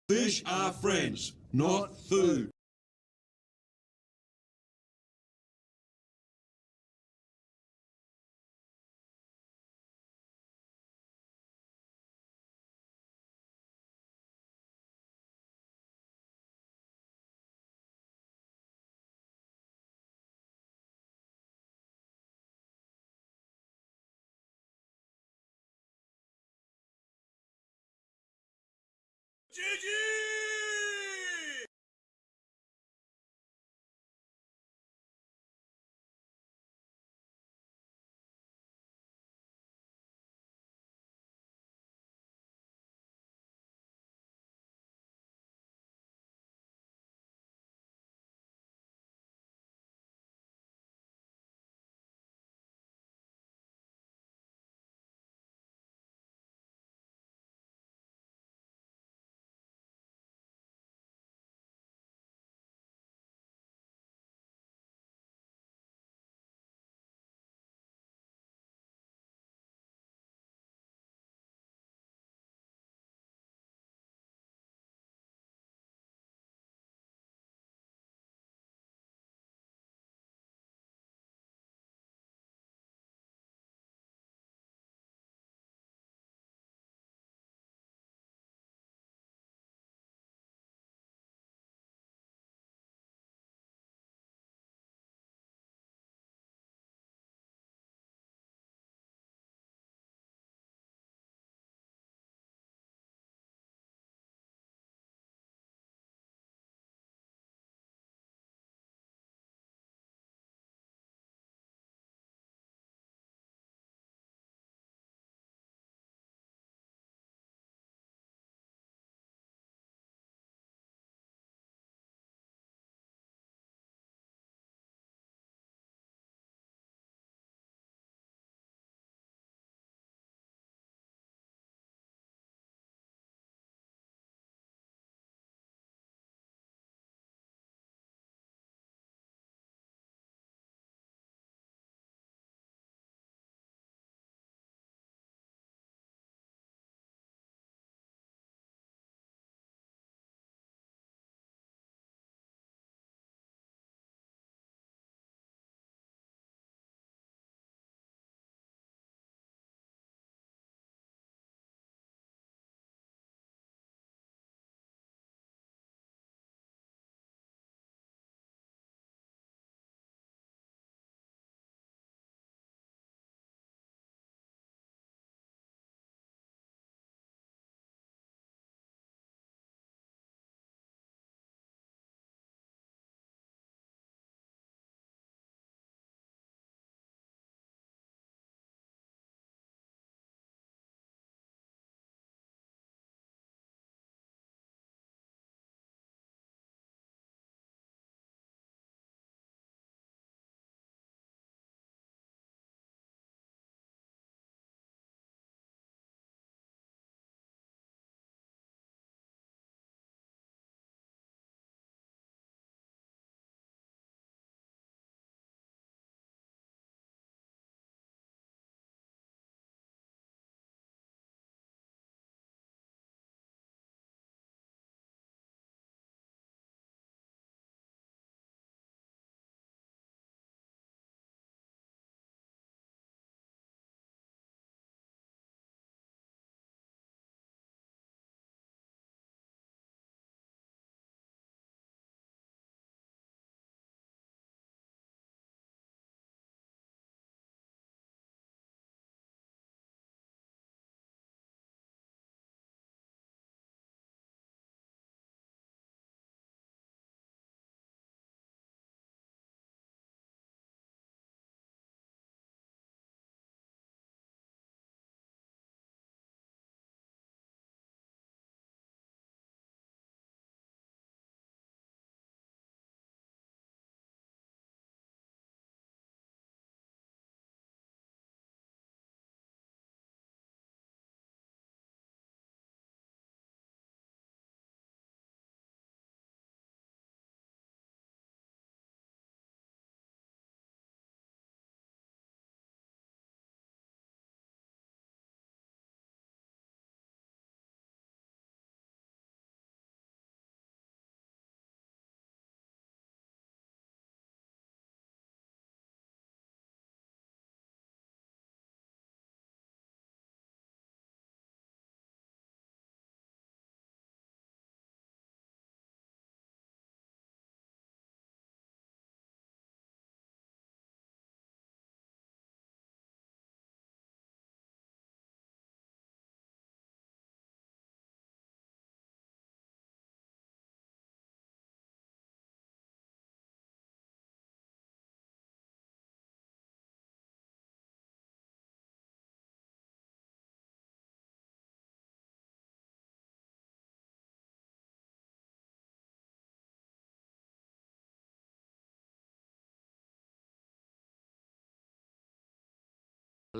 Fish are friends, not food. GG!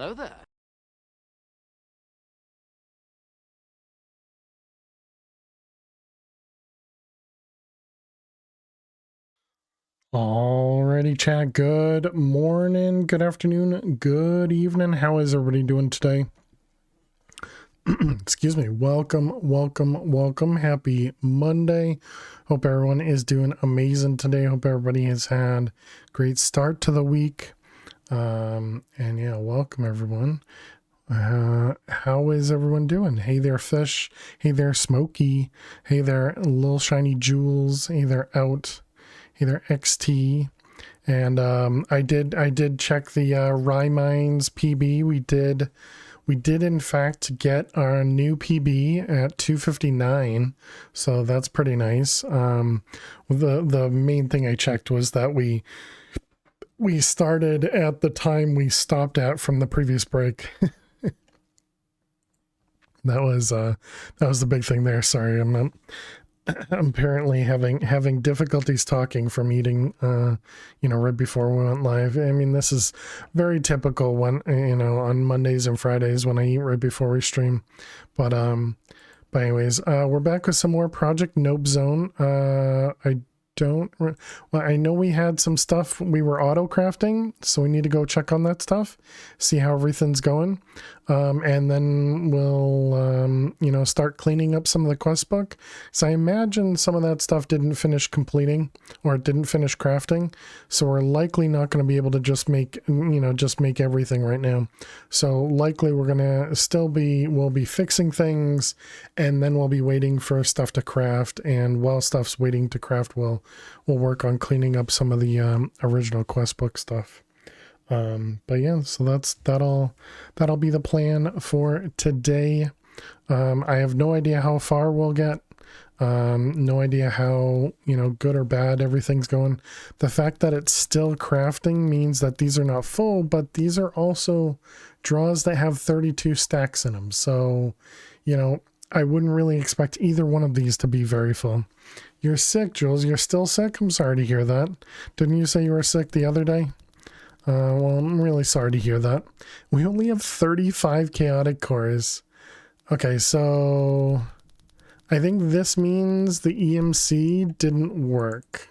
Hello there. Alrighty, chat. Good morning, good afternoon, good evening. How is everybody doing today? Excuse me. Welcome, welcome, welcome. Happy Monday. Hope everyone is doing amazing today. Hope everybody has had a great start to the week. And yeah, welcome everyone. How is everyone doing? Hey there, Fish. Hey there, Smokey. Hey there, Little Shiny Jewels. Hey there, Out. Hey there, XT. And I did check the Rye Mines PB. We did in fact get our new PB at 259, so that's pretty nice. The main thing I checked was that we started at the time we stopped at from the previous break. That was the big thing there. Sorry, I'm apparently having difficulties talking from eating right before we went live. I mean, this is very typical when on Mondays and Fridays when I eat right before we stream. But anyways, we're back with some more Project Nope Zone. I know we had some stuff we were auto crafting, so we need to go check on that stuff, see how everything's going, and then we'll start cleaning up some of the quest book. So I imagine some of that stuff didn't finish completing, or it didn't finish crafting, so we're likely not going to be able to just make everything right now. So likely we're gonna we'll be fixing things, and then we'll be waiting for stuff to craft, and while stuff's waiting to craft, we'll work on cleaning up some of the original quest book stuff. But yeah, so that'll be the plan for today. I have no idea how far we'll get. No idea how good or bad everything's going. The fact that it's still crafting means that these are not full, but these are also draws that have 32 stacks in them. So I wouldn't really expect either one of these to be very full. You're sick, Jules. You're still sick? I'm sorry to hear that. Didn't you say you were sick the other day? Well, I'm really sorry to hear that. We only have 35 chaotic cores. Okay, so I think this means the EMC didn't work.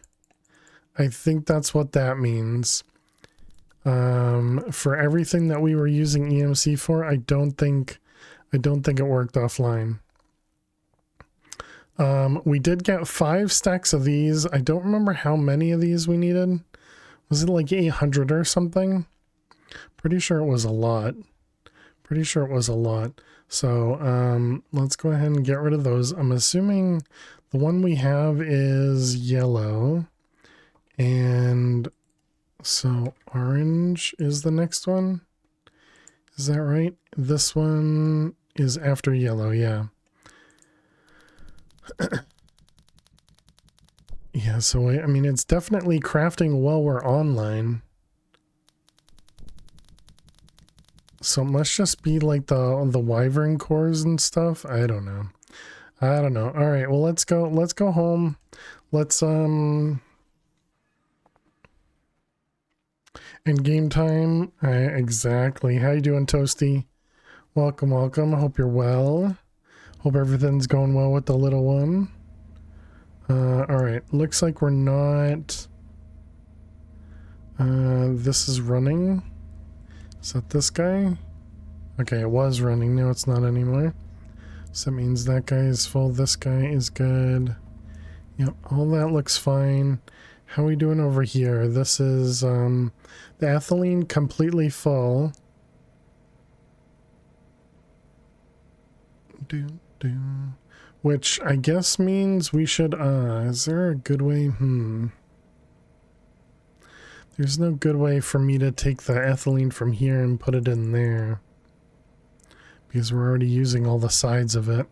I think that's what that means. For everything that we were using EMC for, I don't think it worked offline. We did get 5 stacks of these. I don't remember how many of these we needed. Was it like 800 or something? Pretty sure it was a lot. So let's go ahead and get rid of those. I'm assuming the one we have is yellow. And so orange is the next one. Is that right? This one is after yellow, yeah. Yeah, so I mean, it's definitely crafting while we're online. So it must just be like the wyvern cores and stuff. I don't know. All right, well, let's go home. Let's in game time. Exactly. How you doing, Toasty? Welcome. I hope you're well. Hope everything's going well with the little one. Alright, looks like we're not... this is running. Is that this guy? Okay, it was running, now it's not anymore. So that means that guy is full, this guy is good. Yep, all that looks fine. How are we doing over here? This is, the ethylene completely full. Which I guess means we should, is there a good way? There's no good way for me to take the ethylene from here and put it in there. Because we're already using all the sides of it.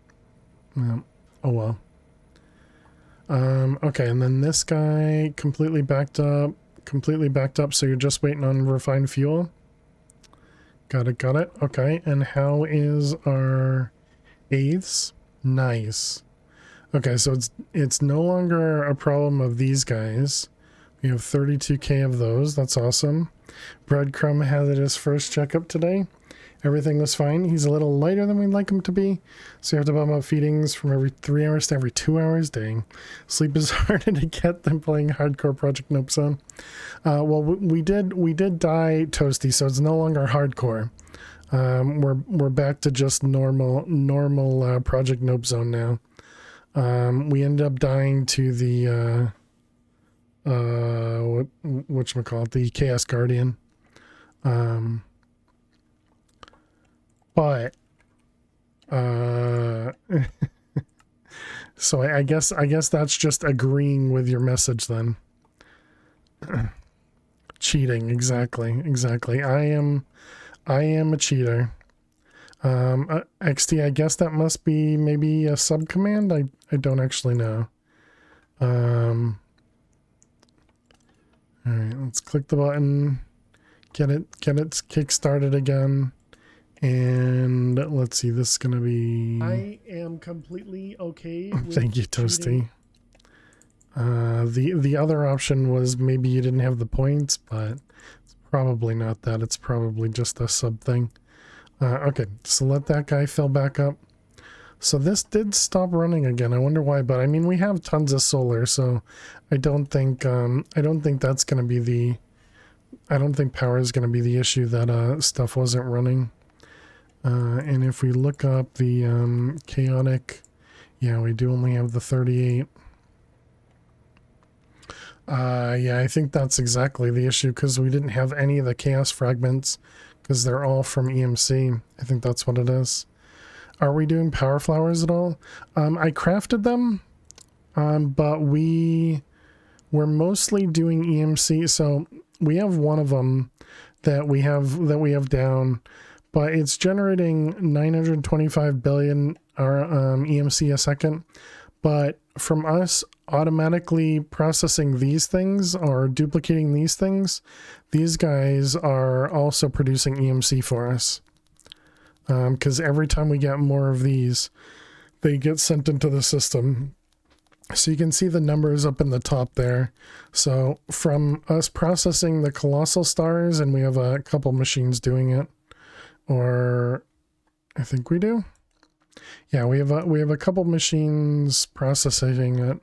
Oh well. Okay, and then this guy completely backed up, so you're just waiting on refined fuel? Got it. Okay, and how is our eighths? Nice. Okay, so it's no longer a problem of these guys. We have 32k of those. That's awesome. Breadcrumb had his first checkup today. Everything was fine. He's a little lighter than we'd like him to be, so you have to bump up feedings from every 3 hours to every 2 hours. Dang. Sleep is harder to get than playing hardcore Project Nope Zone. Well, we did die, Toasty, so it's no longer hardcore. We're back to just normal Project Nope Zone now. We ended up dying to the whatchamacallit, the Chaos Guardian. But so I guess that's just agreeing with your message then. Cheating, exactly. I am a cheater. XT, I guess that must be maybe a sub command. I don't actually know. All right, let's click the button, get it kick started again. And let's see, this is going to be... I am completely okay with Thank you, Toasty. The other option was maybe you didn't have the points, but it's probably not that. It's probably just a sub thing. Okay, so let that guy fill back up. So this did stop running again. I wonder why, but I mean, we have tons of solar, so I don't think that's going to be the... I don't think power is going to be the issue that stuff wasn't running. And if we look up the chaotic, yeah, we do only have the 38. Yeah, I think that's exactly the issue, because we didn't have any of the chaos fragments, because they're all from EMC. I think that's what it is. Are we doing power flowers at all? I crafted them, but we're mostly doing EMC. So we have one of them that we have down, but it's generating 925 billion EMC a second. But from us automatically processing these things or duplicating these things, these guys are also producing EMC for us. Because every time we get more of these, they get sent into the system. So you can see the numbers up in the top there. So from us processing the colossal stars, and we have a couple machines doing it, or I think we do. Yeah, we have a couple machines processing it,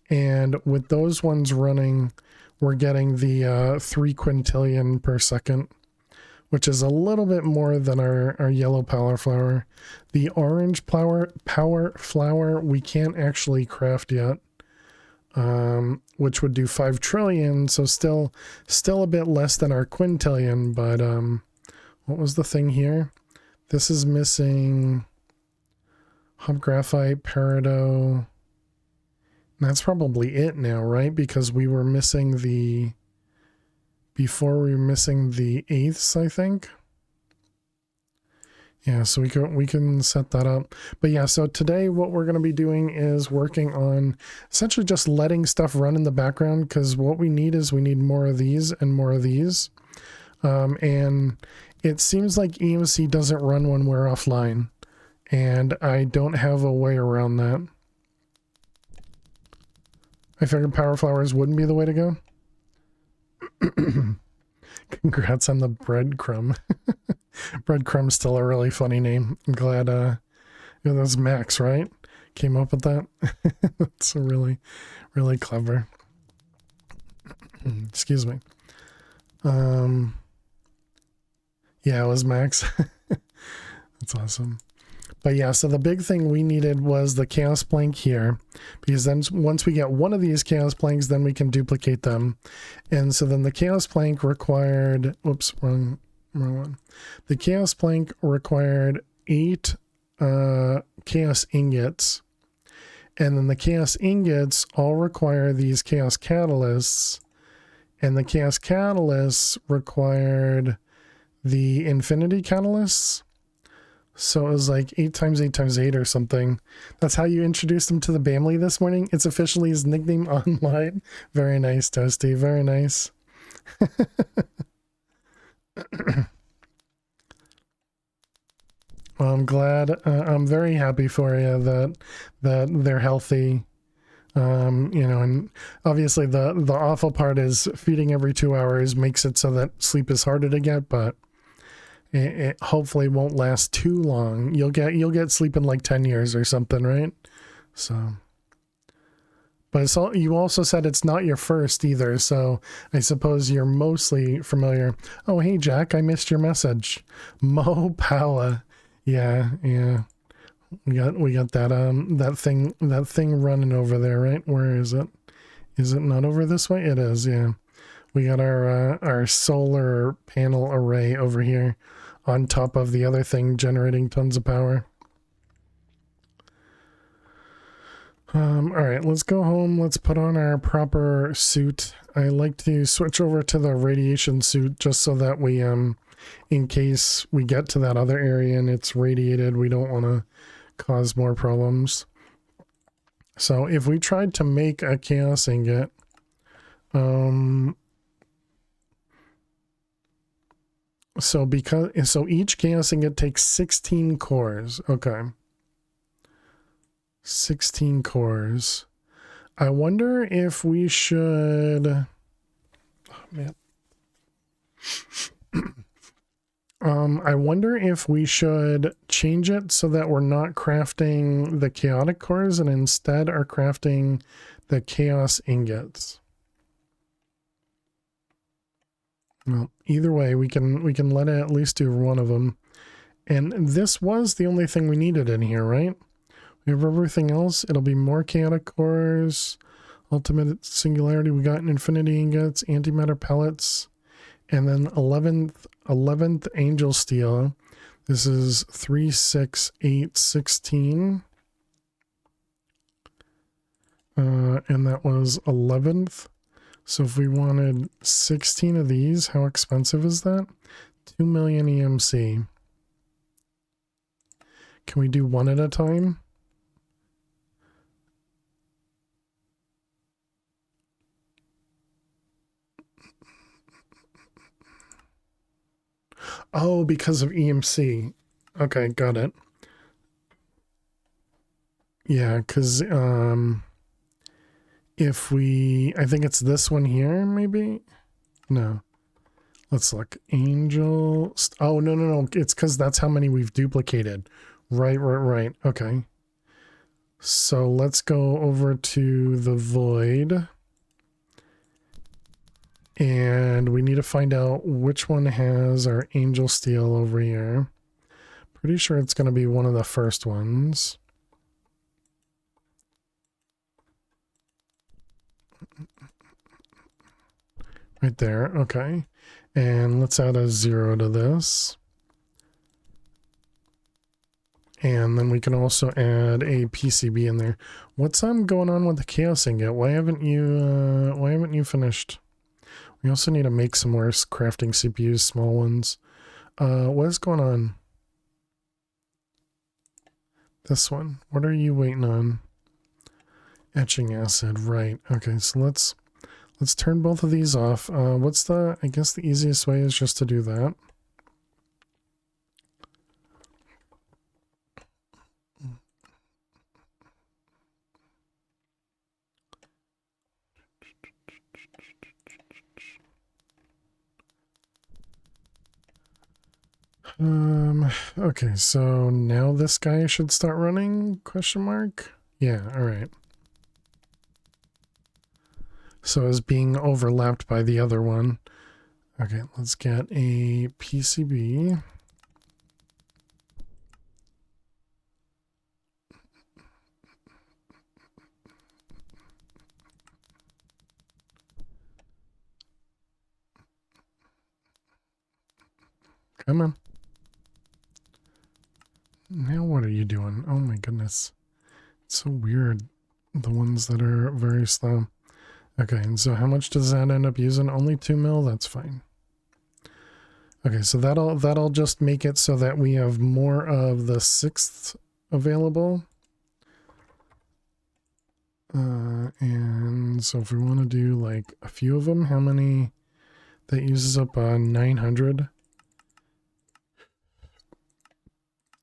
and with those ones running, we're getting the 3 quintillion per second, which is a little bit more than our yellow power flower. The orange power flower we can't actually craft yet, which would do 5 trillion, so still a bit less than our quintillion. But what was the thing here? This is missing hub graphite, peridot. That's probably it now, right? Because we were missing the... Before we were missing the 8ths, I think. Yeah, so we can set that up. But yeah, so today what we're going to be doing is working on essentially just letting stuff run in the background, because what we need is we need more of these and more of these. And it seems like EMC doesn't run when we're offline, and I don't have a way around that. I figured power flowers wouldn't be the way to go. Congrats on the breadcrumb. Breadcrumb's still a really funny name. I'm glad that was Max, right? Came up with that. That's really, really clever. Excuse me. Yeah, it was Max. That's awesome. But yeah, so the big thing we needed was the chaos plank here, because then once we get one of these chaos planks, then we can duplicate them. And so then the chaos plank required, oops, wrong one. The chaos plank required 8 chaos ingots. And then the chaos ingots all require these chaos catalysts. And the chaos catalysts required the infinity catalysts. So it was like 8 times 8 times 8 or something. That's how you introduced him to the family this morning. It's officially his nickname online. Very nice, Toasty. Very nice. Well, I'm glad. I'm very happy for you that they're healthy. You know, and obviously the awful part is feeding every 2 hours makes it so that sleep is harder to get, but it hopefully won't last too long. You'll get sleep in like 10 years or something, right? So, but it's all, you also said it's not your first either, so I suppose you're mostly familiar. Oh, hey Jack, I missed your message. Mo Pala. Yeah. We got that thing running over there, right? Where is it? Is it not over this way? It is, yeah. We got our solar panel array over here on top of the other thing generating tons of power. All right, let's go home. Let's put on our proper suit. I like to switch over to the radiation suit just so that we, in case we get to that other area and it's radiated, we don't want to cause more problems. So if we tried to make a chaos ingot, so each chaos ingot takes 16 cores. Okay. 16 cores. I wonder if we should... Oh, man. I wonder if we should change it so that we're not crafting the chaotic cores and instead are crafting the chaos ingots. Well, either way, we can let it at least do one of them. And this was the only thing we needed in here, right? We have everything else. It'll be more chaotic cores, ultimate singularity. We got infinity ingots, antimatter pellets, and then 11th angel steel. This is 3, 6, 8, 16. And that was 11th. So if we wanted 16 of these, how expensive is that? 2 million EMC. Can we do one at a time? Oh, because of EMC. Okay, got it. Yeah, because if we... I think it's this one here, maybe? No. Let's look. Angel... Oh, no. It's because that's how many we've duplicated. Right. Okay. So let's go over to the void. And we need to find out which one has our angel steel over here. Pretty sure it's going to be one of the first ones. Right there, okay. And let's add a 0 to this. And then we can also add a PCB in there. What's going on with the chaos ingot? Why haven't you finished? We also need to make some more crafting CPUs, small ones. What is going on? This one. What are you waiting on? Etching acid, right. Okay, so let's turn both of these off. I guess the easiest way is just to do that. Okay, so now this guy should start running, question mark? Yeah, alright. So it's being overlapped by the other one. Okay, let's get a PCB. Come on. Now what are you doing? Oh my goodness. It's so weird. The ones that are very slow. Okay, and so how much does that end up using? Only 2 mil? That's fine. Okay, so that'll just make it so that we have more of the 6th available. And so if we want to do like a few of them, how many? That uses up 900.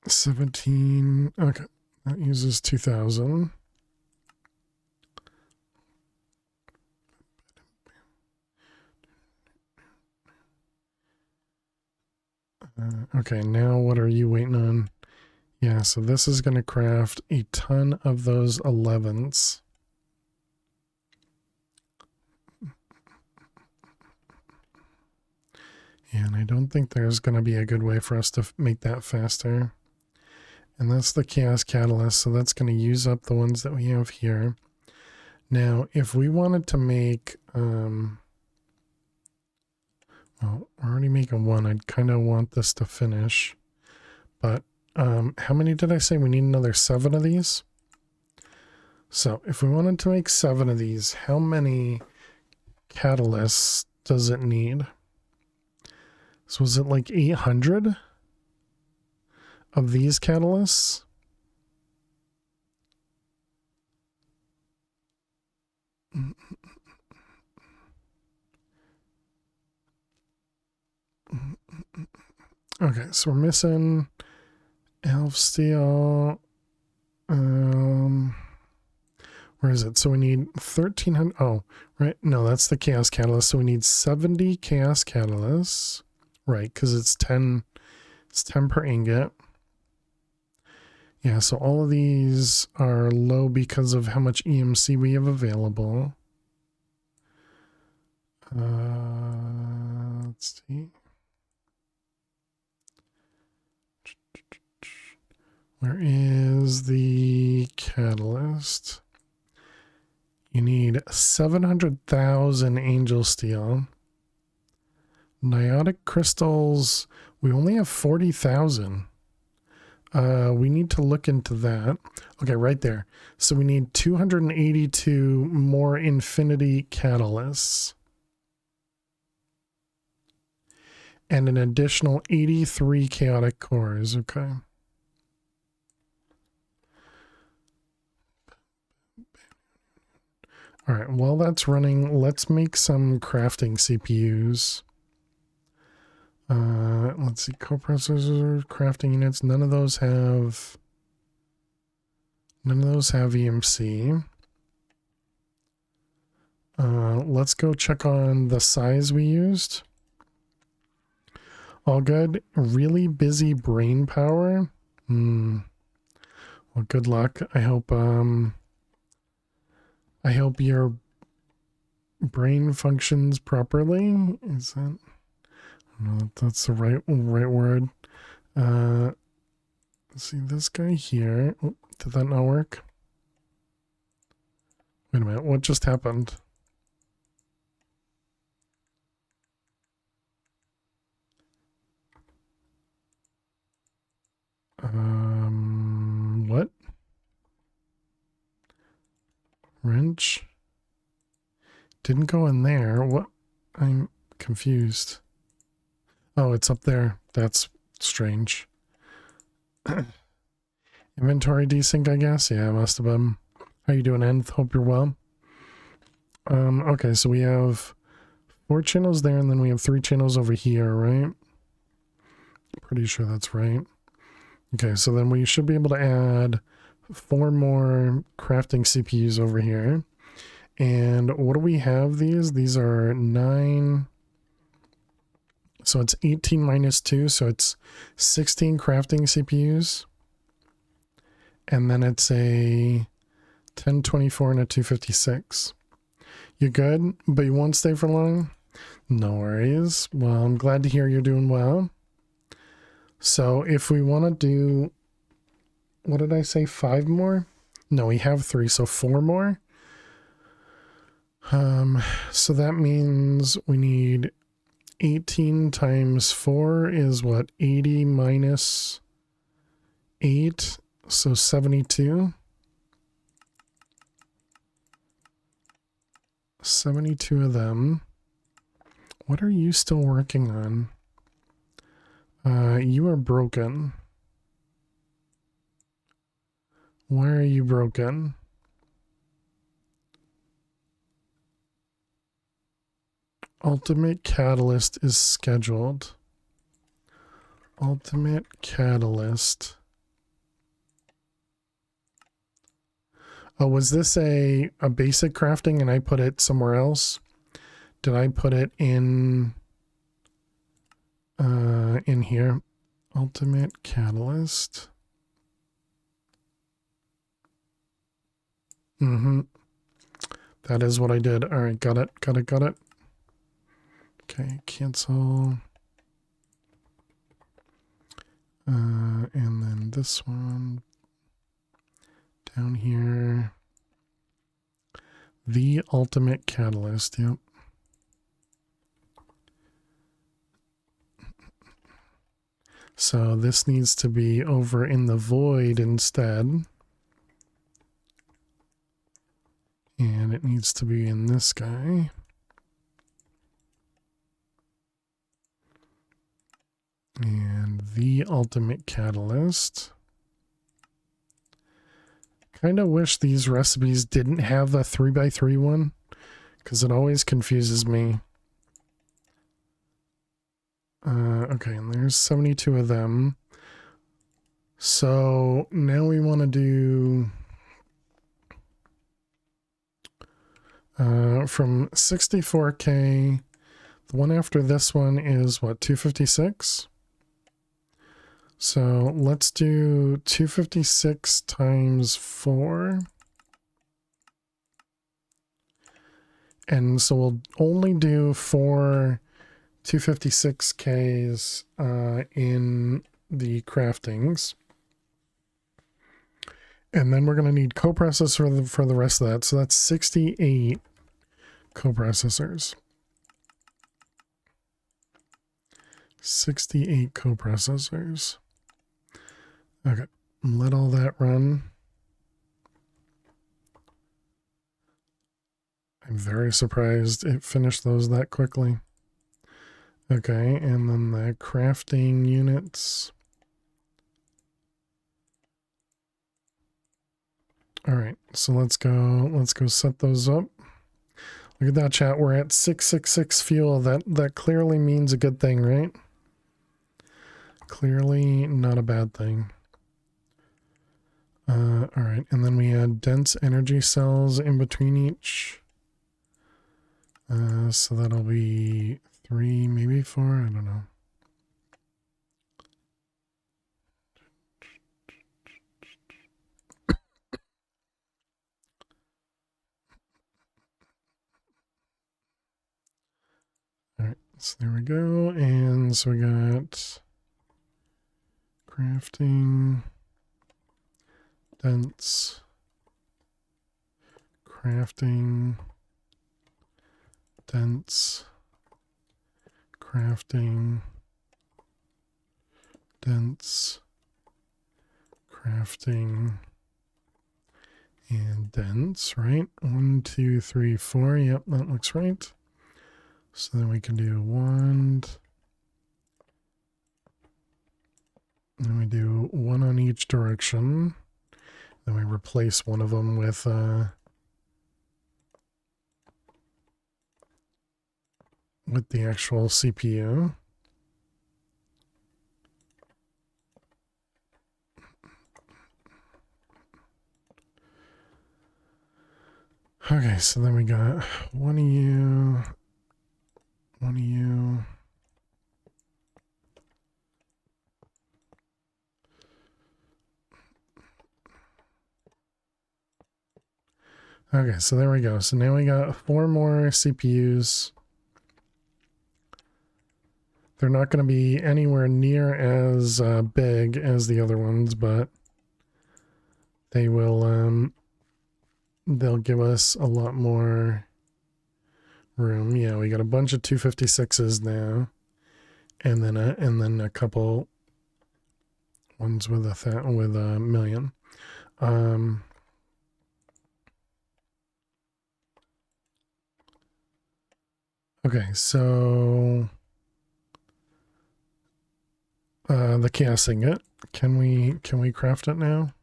17. Okay, that uses 2000. Okay, now what are you waiting on? Yeah, so this is going to craft a ton of those 11s. And I don't think there's going to be a good way for us to make that faster. And that's the Chaos Catalyst, so that's going to use up the ones that we have here. Now, if we wanted to make, well, we're already making one. I'd kind of want this to finish. But how many did I say? We need another 7 of these. So if we wanted to make 7 of these, how many catalysts does it need? So was it like 800 of these catalysts? Okay, so we're missing Elf Steel. Where is it? So we need 1300. Oh, right. No, that's the Chaos Catalyst. So we need 70 Chaos Catalysts. Right, because it's 10 per ingot. Yeah, so all of these are low because of how much EMC we have available. Let's see. Where is the catalyst? You need 700,000 angel steel. Niotic crystals, we only have 40,000. We need to look into that. Okay, right there. So we need 282 more infinity catalysts. And an additional 83 chaotic cores. Okay. All right, while that's running, let's make some crafting CPUs. Let's see, coprocessor, crafting units. None of those have EMC. Let's go check on the size we used. All good. Really busy brain power. Well, good luck. I hope your brain functions properly. Is that? No, that's the right word. Let's see this guy here. Oh, did that not work? Wait a minute. What just happened? What? Wrench? Didn't go in there. What? I'm confused. Oh, it's up there. That's strange. Inventory desync, I guess. Yeah, it must have been. How you doing, Enth? Hope you're well. Okay, so we have 4 channels there, and then we have 3 channels over here, right? Pretty sure that's right. Okay, so then we should be able to add 4 more crafting CPUs over here. And what do we have these? These are 9... So it's 18 minus 2, so it's 16 crafting CPUs. And then it's a 1024 and a 256. You good? But you won't stay for long? No worries. Well, I'm glad to hear you're doing well. So if we want to do, what did I say, 5 more? No, we have 3, so 4 more. So that means we need 18 times 4 is what? 80 minus 8, so 72. 72 of them. What are you still working on? You are broken. Why are you broken? Ultimate Catalyst is scheduled. Ultimate Catalyst. Oh, was this a basic crafting and I put it somewhere else? Did I put it in here? ultimate catalyst. That is what I did. All right, got it. Okay, cancel. And then this one down here. The ultimate catalyst, yep. So this needs to be over in the void instead. And it needs to be in this guy. And the ultimate catalyst. Kind of wish these recipes didn't have a 3x3 one, because it always confuses me. Okay, and there's 72 of them. So now we want to do from 64K. The one after this one is what, 256? So let's do 256 times 4. And so we'll only do 4 256Ks in the craftings. And then we're going to need coprocessor for the rest of that. So that's 68 coprocessors. 68 coprocessors. Okay, let all that run. I'm very surprised it finished those that quickly. Okay, and then the crafting units. All right, so let's go set those up. Look at that, chat. We're at 666 fuel. That clearly means a good thing, right? Clearly not a bad thing. All right, and then we add dense energy cells in between each. So that'll be 3, maybe 4, I don't know. All right, so there we go. And so we got crafting, dense, crafting, dense, crafting, dense, crafting, and dense, right? 1, 2, 3, 4. Yep, that looks right. So then we can do 1. Then we do 1 on each direction. Then we replace one of them with the actual CPU. Okay, so then we got 1 of you, 1 of you. Okay, so there we go. So now we got 4 more CPUs. They're not going to be anywhere near as big as the other ones, but they will, they'll give us a lot more room. Yeah, we got a bunch of 256s now, and then a couple ones with a million. Okay, so the chaos ingot. Can we craft it now?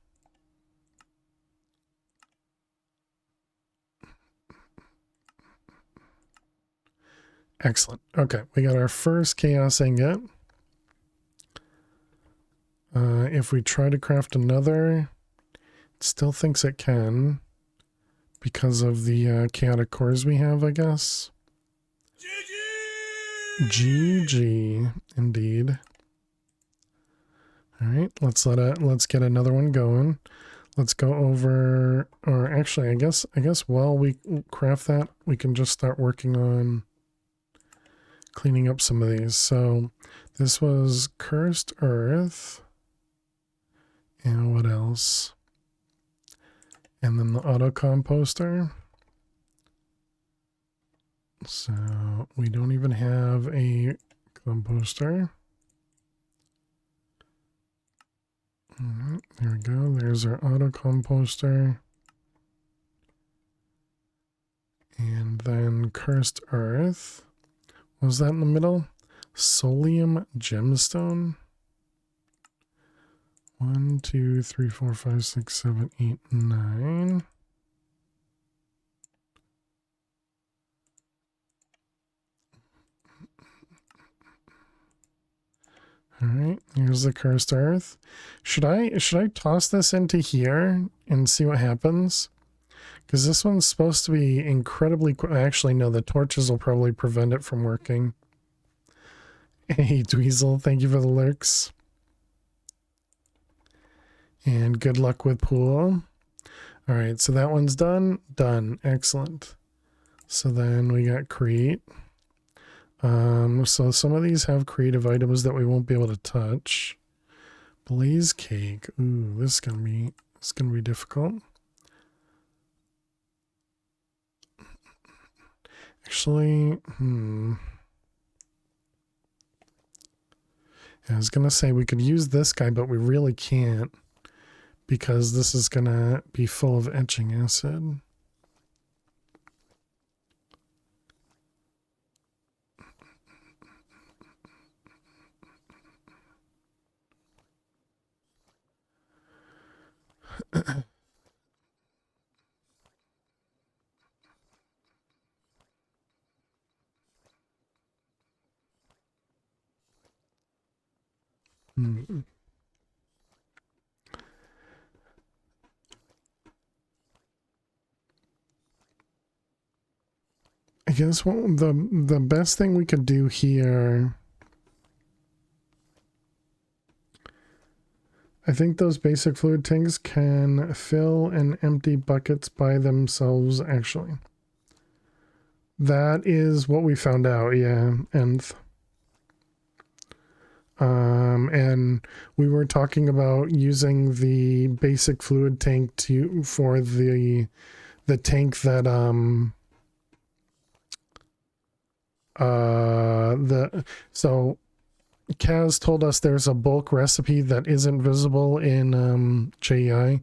Excellent. Okay, we got our first chaos ingot. If we try to craft another, it still thinks it can because of the chaotic cores we have, I guess. GG, indeed. All right, let's get another one going. Let's go over, or actually, I guess while we craft that, we can just start working on cleaning up some of these. So this was cursed earth. And what else? And then the auto composter. So we don't even have a composter. All right, there we go. There's our auto composter. And then cursed earth. What was that in the middle? Solium gemstone. 1, 2, 3, 4, 5, 6, 7, 8, 9. All right, here's the cursed earth. Should I toss this into here and see what happens? Because this one's supposed to be incredibly quick. Actually, no, the torches will probably prevent it from working. Hey, Dweezil, thank you for the lurks. And good luck with pool. All right, so that one's done. Done. Excellent. So then we got create. So some of these have creative items that we won't be able to touch. Blaze cake. Ooh, this is gonna be difficult. Actually, I was gonna say we could use this guy, but we really can't because this is gonna be full of etching acid. I guess the best thing we could do here, I think those basic fluid tanks can fill and empty buckets by themselves, actually. That is what we found out, yeah. And we were talking about using the basic fluid tank for the tank that so Kaz told us there's a bulk recipe that isn't visible in JEI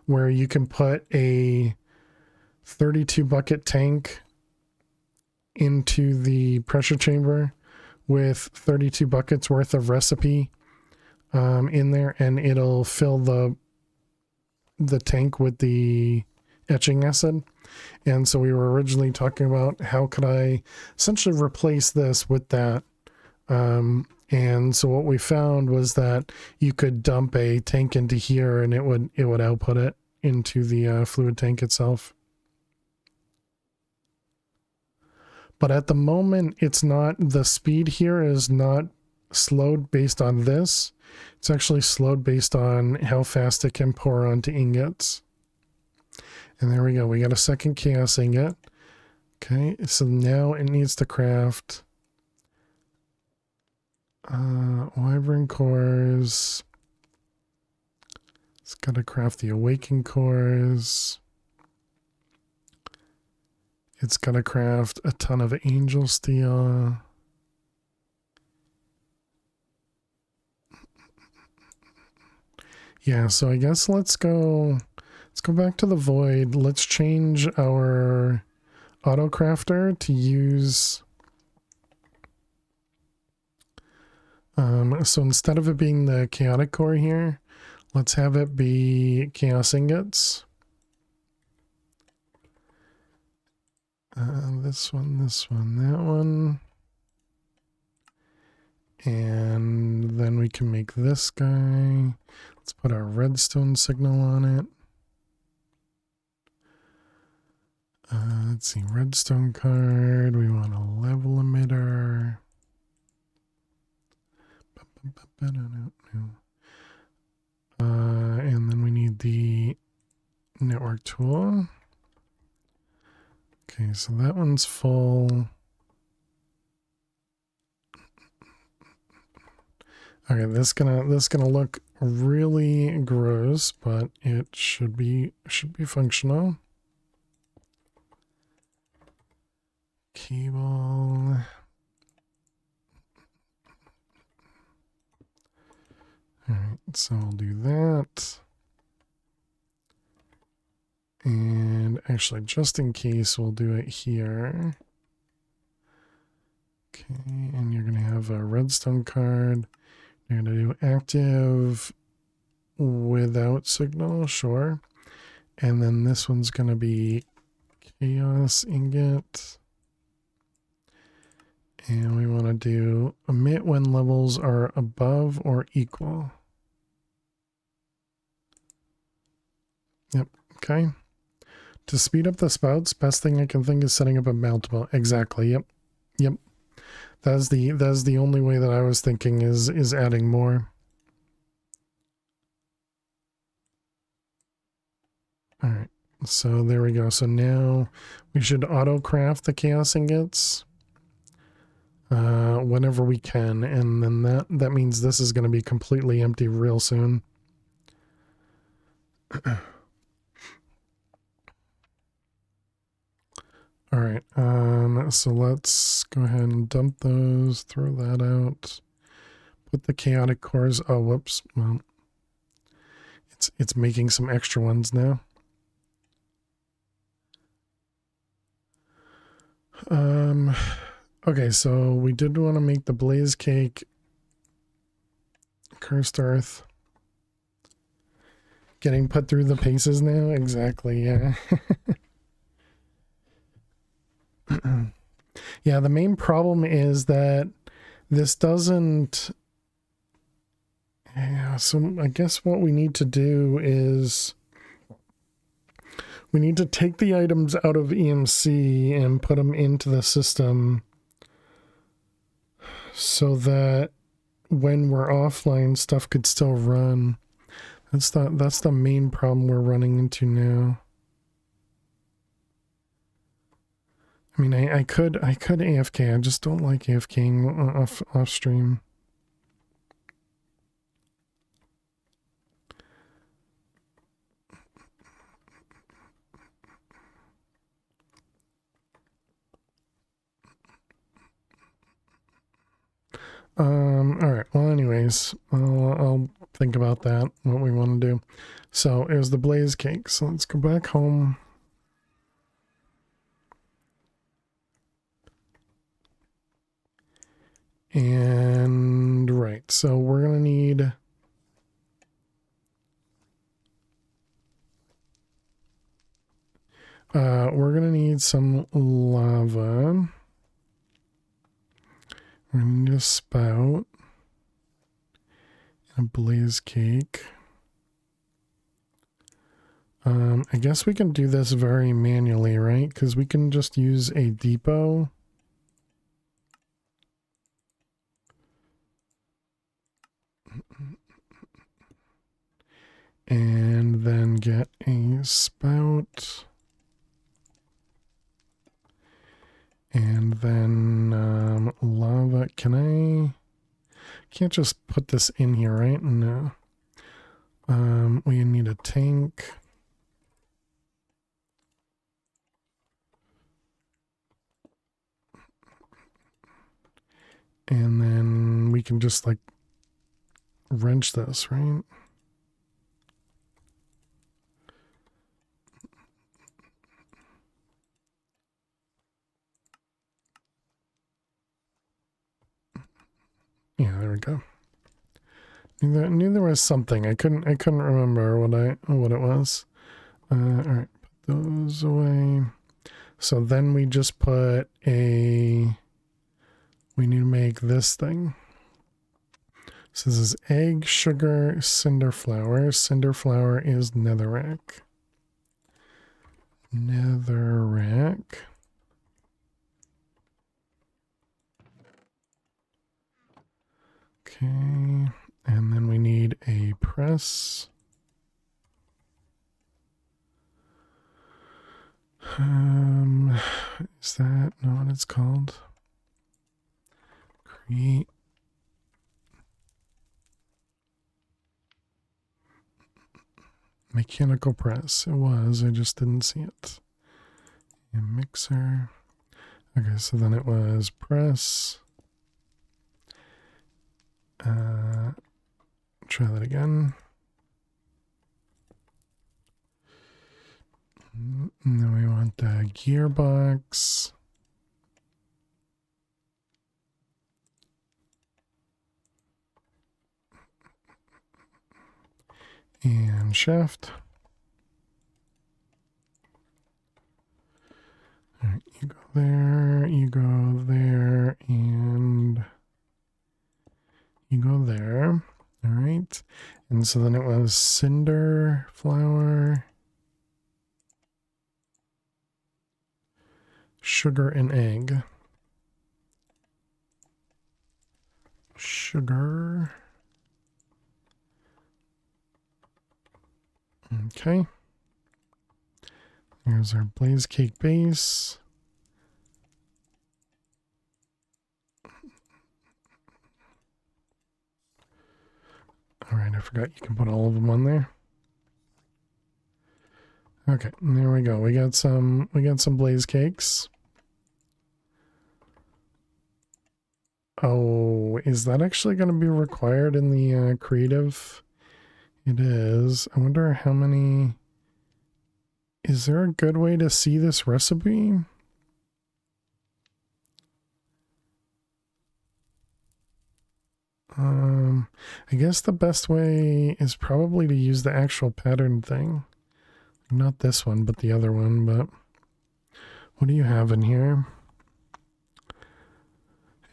where you can put a 32 bucket tank into the pressure chamber with 32 buckets worth of recipe in there, and it'll fill the tank with the etching acid. And so we were originally talking about how could I essentially replace this with that. And so what we found was that you could dump a tank into here and it would output it into the fluid tank itself. But at the moment, it's not, the speed here is not slowed based on this. It's actually slowed based on how fast it can pour onto ingots. And there we go. We got a second chaos ingot. Okay, so now it needs to craft wyvern cores. It's got to craft the awaken cores. It's got to craft a ton of angel steel. Yeah, so I guess let's go back to the void. Let's change our auto crafter to use so instead of it being the chaotic core here, let's have it be chaos ingots. This one, that one. And then we can make this guy. Let's put our redstone signal on it. Let's see, redstone card. We want a level emitter. And then we need the network tool. Okay, so that one's full. Okay, this gonna look really gross, but it should be functional. Cable. All right, so I'll do that. And actually, just in case, we'll do it here. Okay, and you're gonna have a redstone card. You're gonna do active without signal, sure. And then this one's gonna be chaos ingot. And we want to do emit when levels are above or equal. Yep, okay. To speed up the spouts, best thing I can think is setting up a multiple. Exactly, yep. Yep. That's the only way that I was thinking is adding more. Alright, so there we go. So now we should auto craft the chaos ingots. Whenever we can, and then that means this is going to be completely empty real soon. All right, so let's go ahead and dump those, throw that out, put the chaotic cores. Oh, whoops. Well, it's making some extra ones now. Okay, so we did want to make the blaze cake. Cursed Earth. Getting put through the paces now? Exactly, yeah. Yeah, the main problem is that this doesn't... Yeah, so I guess what we need to do is... We need to take the items out of EMC and put them into the system so that when we're offline, stuff could still run. That's the main problem we're running into now. I mean, I could AFK. I just don't like AFKing off stream. All right. Well, anyways, I'll think about that, what we want to do. So it was the blaze cake. So let's go back home. And right. So we're going to need... we're going to need some lava. We're going to need a spout. A blaze cake. I guess we can do this very manually, right? Because we can just use a depot. And then get a spout. And then lava. Can't just put this in here, right? No. We need a tank. And then we can just like wrench this, right? Yeah, there we go. Knew there was something. I couldn't remember what it was. All right, put those away. So then we just put we need to make this thing. So this is egg, sugar, cinder flour. Cinder flour is netherrack. Netherrack. Okay. And then we need a press. Is that not what it's called? Create. Mechanical press. It was, I just didn't see it. And mixer. Okay, so then it was press. Try that again. And then we want the gearbox. And shaft. All right, you go there, you go there, and you go there. All right. And so then it was cinder, flour, sugar, and egg. Sugar. Okay. Here's our blaze cake base. All right, I forgot you can put all of them on there. Okay, there we go. We got some blaze cakes. Oh, is that actually going to be required in the creative? It is. I wonder how many. Is there a good way to see this recipe? I guess the best way is probably to use the actual pattern thing. Not this one, but the other one, but what do you have in here?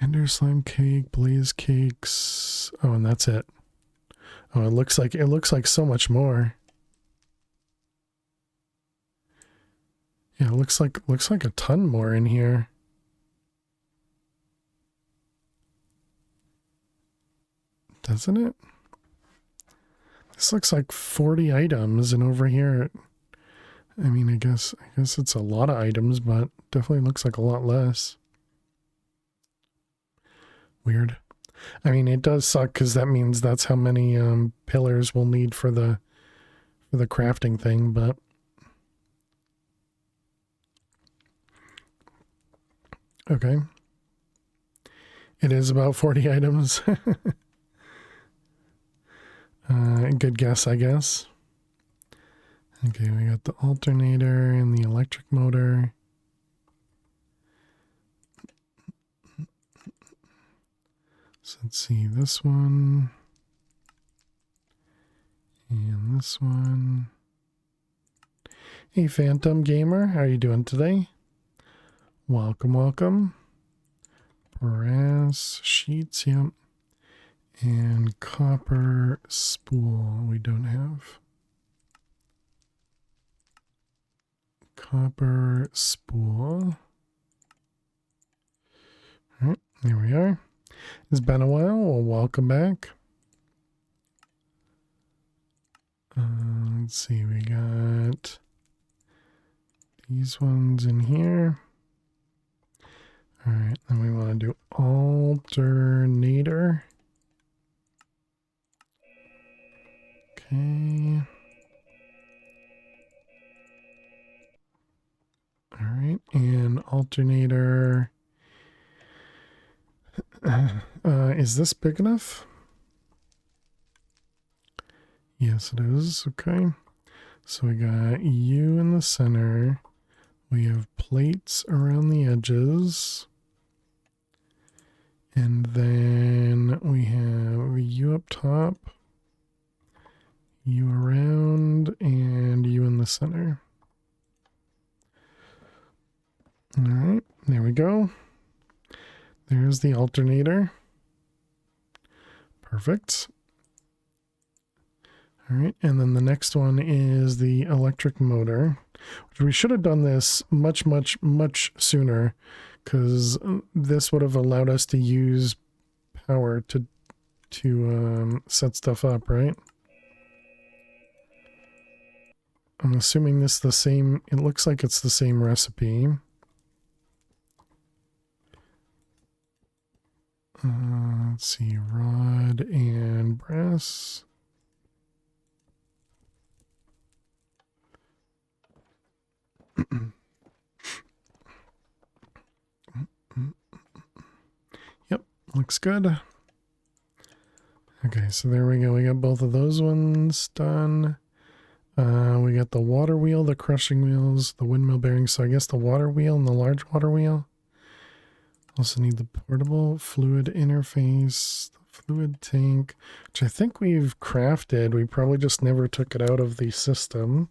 Ender slime cake, blaze cakes. Oh, and that's it. Oh, it looks like so much more. Yeah, it looks like a ton more in here. Doesn't it? This looks like 40 items, and over here, I mean, I guess it's a lot of items, but definitely looks like a lot less. Weird. I mean, it does suck because that means that's how many pillars we'll need for the crafting thing, but okay. It is about 40 items. Good guess, I guess. Okay, we got the alternator and the electric motor. So let's see, this one. And this one. Hey, Phantom Gamer, how are you doing today? Welcome, welcome. Brass sheets, yep. And copper spool, we don't have. Copper spool. All right, there we are. It's been a while. Well, welcome back. Let's see, we got these ones in here. All right, then we want to do alternator. Okay. All right, and alternator. Is this big enough? Yes, it is. Okay. So we got you in the center. We have plates around the edges. And then we have you up top, you around, and you in the center. All right, there we go. There's the alternator. Perfect. All right, and then the next one is the electric motor, which we should have done this much sooner, because this would have allowed us to use power to to set stuff up, right? I'm assuming this is the same. It looks like it's the same recipe. Let's see, rod and brass. Yep, looks good. Okay, so there we go. We got both of those ones done. We got the water wheel, the crushing wheels, the windmill bearings. So I guess the water wheel and the large water wheel. Also need the portable fluid interface, the fluid tank, which I think we've crafted. We probably just never took it out of the system.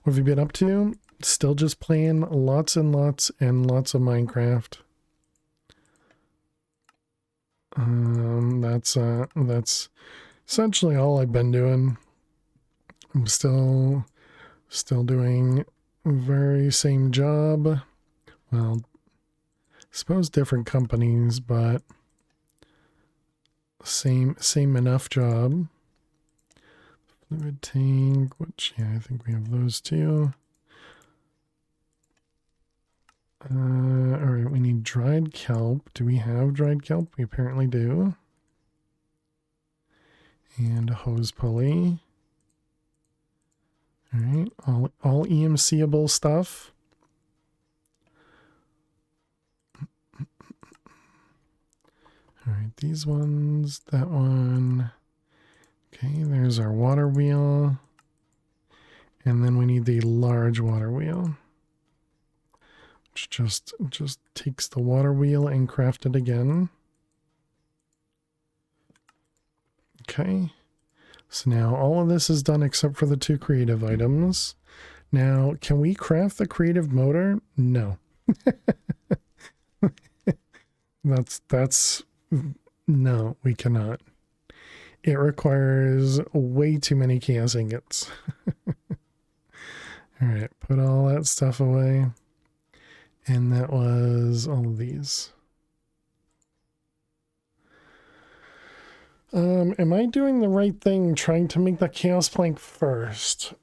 What have you been up to? Still just playing lots and lots and lots of Minecraft. That's essentially all I've been doing. I'm still doing very same job. Well, I suppose different companies, but same enough job. Fluid tank, which yeah, I think we have those too. All right, we need dried kelp. Do we have dried kelp? We apparently do. And a hose pulley. All right, all EMC-able stuff. All right, these ones, that one. Okay, there's our water wheel. And then we need the large water wheel, which just takes the water wheel and craft it again. Okay. So now all of this is done except for the 2 creative items. Now, can we craft the creative motor? No. that's no, we cannot. It requires way too many chaos ingots. All right, put all that stuff away. And that was all of these. Am I doing the right thing trying to make the chaos plank first?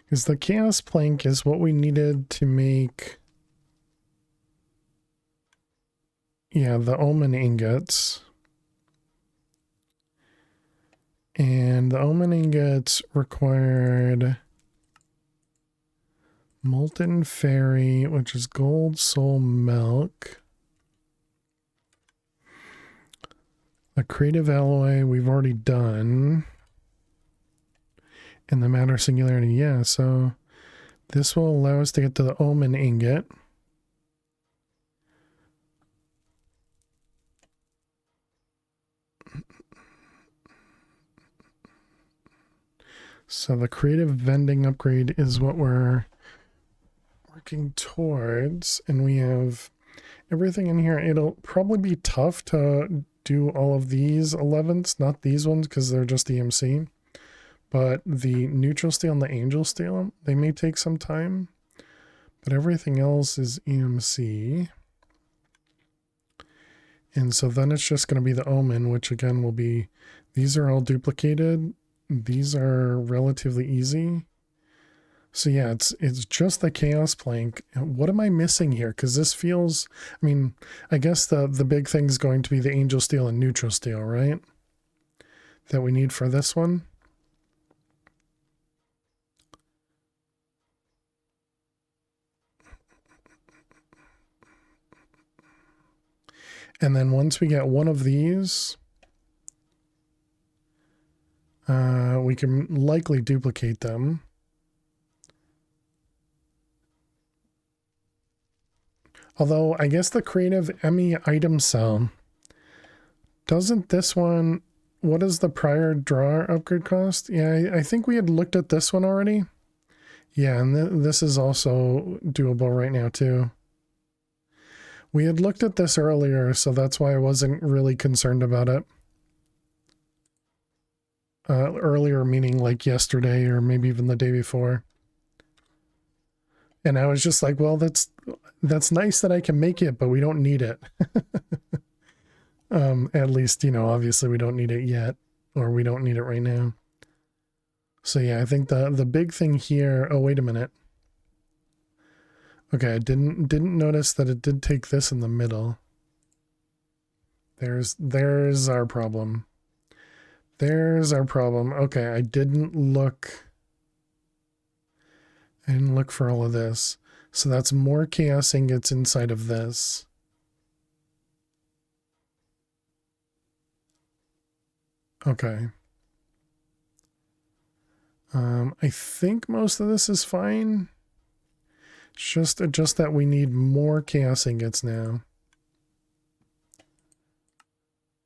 Because the chaos plank is what we needed to make, yeah, the omen ingots. And the omen ingots required molten fairy, which is gold soul milk. The creative alloy we've already done. And the matter singularity, yeah, so this will allow us to get to the omen ingot. So the creative vending upgrade is what we're working towards, and we have everything in here. It'll probably be tough to do all of these 11s, not these ones because they're just EMC. But the neutral steel and the angel steel, they may take some time. But everything else is EMC. And so then it's just going to be the omen, which again will be, these are all duplicated. These are relatively easy. So yeah, it's just the chaos plank. What am I missing here? Because this feels, I mean, I guess the big thing is going to be the angel steel and neutral steel, right? That we need for this one. And then once we get one of these, we can likely duplicate them. Although I guess the creative ME item cell, doesn't this one, what is the prior drawer upgrade cost? Yeah, I think we had looked at this one already. Yeah, and this is also doable right now too. We had looked at this earlier, so that's why I wasn't really concerned about it. Earlier meaning like yesterday or maybe even the day before. And I was just like, well, that's nice that I can make it, but we don't need it. At least, you know, obviously we don't need it yet, or we don't need it right now. So yeah, I think the big thing here, oh, wait a minute. Okay, I didn't notice that it did take this in the middle. There's our problem. There's our problem. Okay, I didn't look for all of this. So that's more chaos ingots inside of this. Okay. I think most of this is fine. Just that we need more chaos ingots now.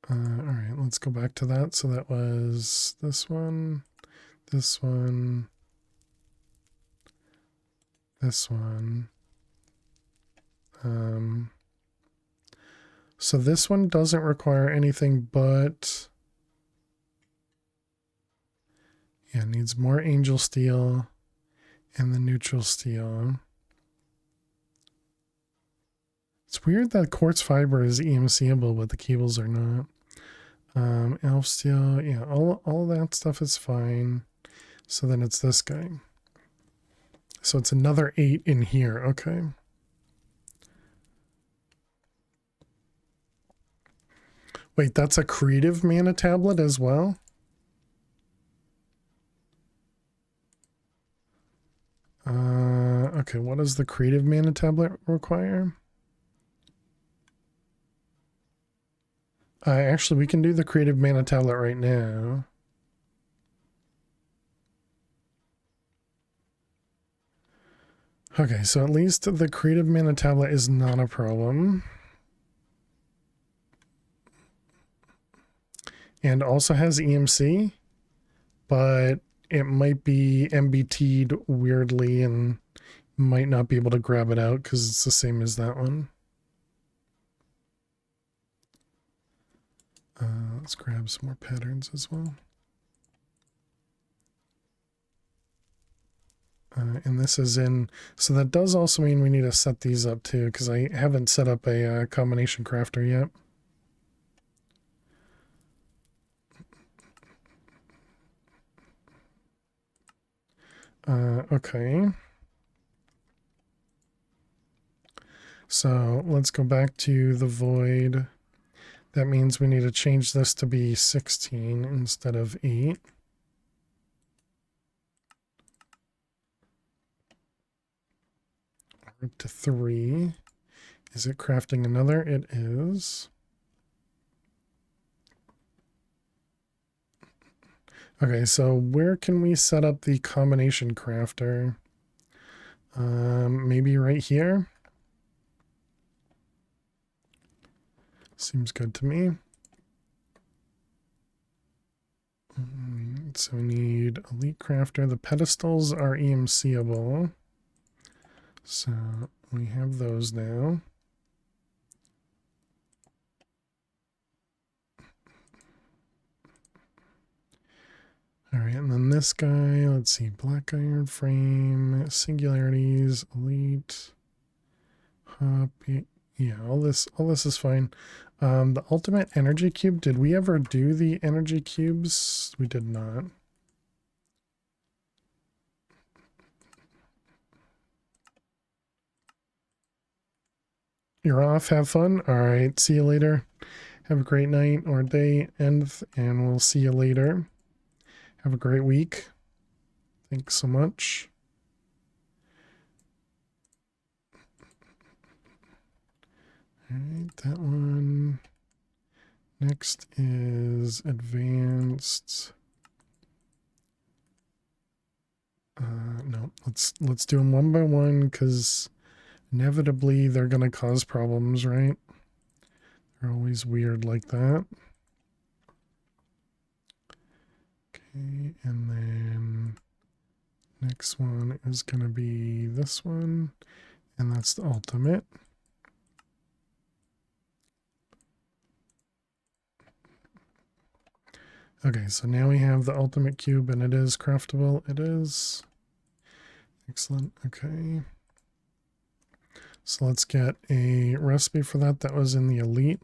All right, let's go back to that. So that was this one, this one, this one. So this one doesn't require anything but, yeah, it needs more angel steel and the neutral steel. It's weird that quartz fiber is EMCable, but the cables are not. Elf steel, yeah, all that stuff is fine. So then it's this guy. So it's another 8 in here, okay. Wait, that's a creative mana tablet as well? Okay, what does the creative mana tablet require? Actually, we can do the creative mana tablet right now. Okay, so at least the creative mana tablet is not a problem. And also has EMC, but it might be MBT'd weirdly and might not be able to grab it out because it's the same as that one. Let's grab some more patterns as well. And this is in, so that does also mean we need to set these up too, because I haven't set up a combination crafter yet. Okay. So let's go back to the void. That means we need to change this to be 16 instead of 8. Up to 3. Is it crafting another? It is. Okay, so where can we set up the combination crafter? Maybe right here? Seems good to me. So we need elite crafter. The pedestals are EMCable. So we have those now. All right, and then this guy, let's see, black iron frame, singularities, elite, hop, yeah, all this is fine. The ultimate energy cube, did we ever do the energy cubes? We did not. You're off, have fun. All right, see you later. Have a great night or day, and we'll see you later. Have a great week. Thanks so much. All right, that one. Next is advanced. No, let's do them one by one because inevitably they're gonna cause problems, right? They're always weird like that. Okay, and then next one is gonna be this one, and that's the ultimate. Okay, so now we have the ultimate cube and it is craftable. It is. Excellent. Okay. So let's get a recipe for that. That was in the elite.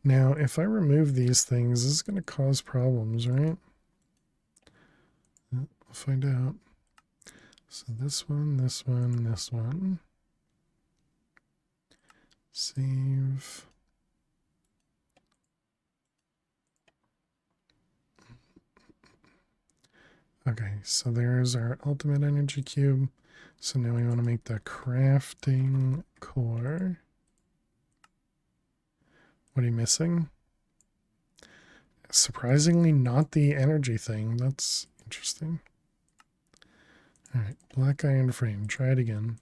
Now, if I remove these things, this is going to cause problems, right? We'll find out. So this one, this one, this one. Save. Okay, so there's our ultimate energy cube. So now we want to make the crafting core. What are you missing? Surprisingly, not the energy thing. That's interesting. All right, black iron frame. Try it again.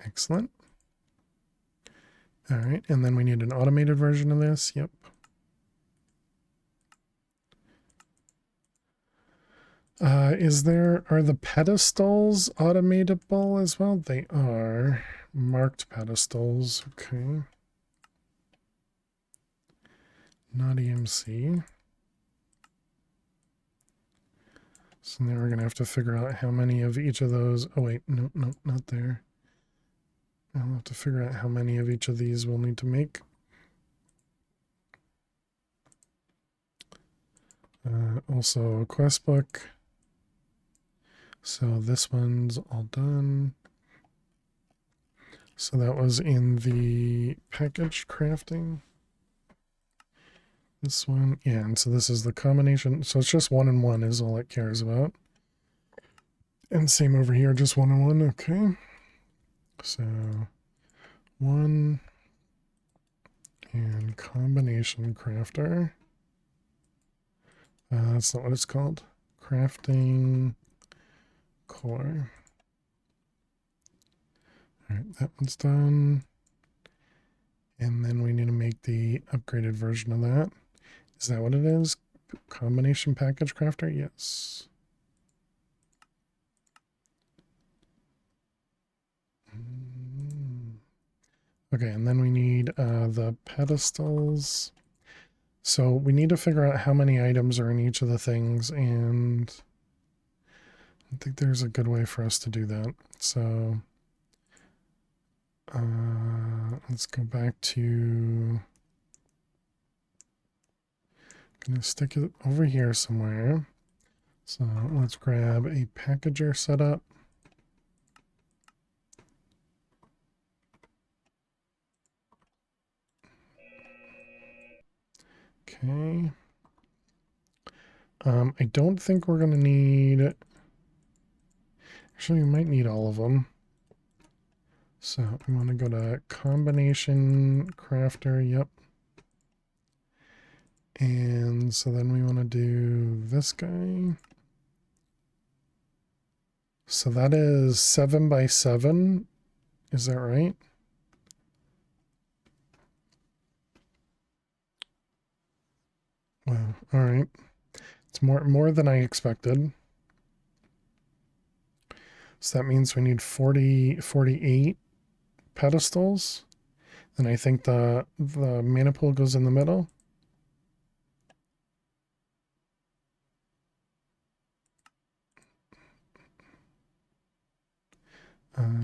Excellent. All right, and then we need an automated version of this. Yep. Are the pedestals automatable as well? They are. Marked pedestals. Okay. Not EMC. So now we're going to have to figure out how many of each of those. Oh, wait. Nope, nope, not there. I'll have to figure out how many of each of these we'll need to make. Also, a quest book. So this one's all done. So that was in the package crafting. This one, yeah, and so this is the combination. So it's just 1 and 1 is all it cares about. And same over here, just 1 and 1, okay. So 1 and combination crafter. That's not what it's called. Crafting core. All right, that one's done. And then we need to make the upgraded version of that. Is that what it is? Combination package crafter? Yes. Okay, and then we need the pedestals. So we need to figure out how many items are in each of the things, and I think there's a good way for us to do that. So let's go back to, gonna stick it over here somewhere. So let's grab a packager setup. Okay. I don't think we're gonna need, actually we might need all of them. So we want to go to combination crafter, yep. And so then we want to do this guy. So that is 7 by 7. Is that right? Wow. All right. It's more than I expected. So that means we need 48 pedestals. And I think the mana pool goes in the middle.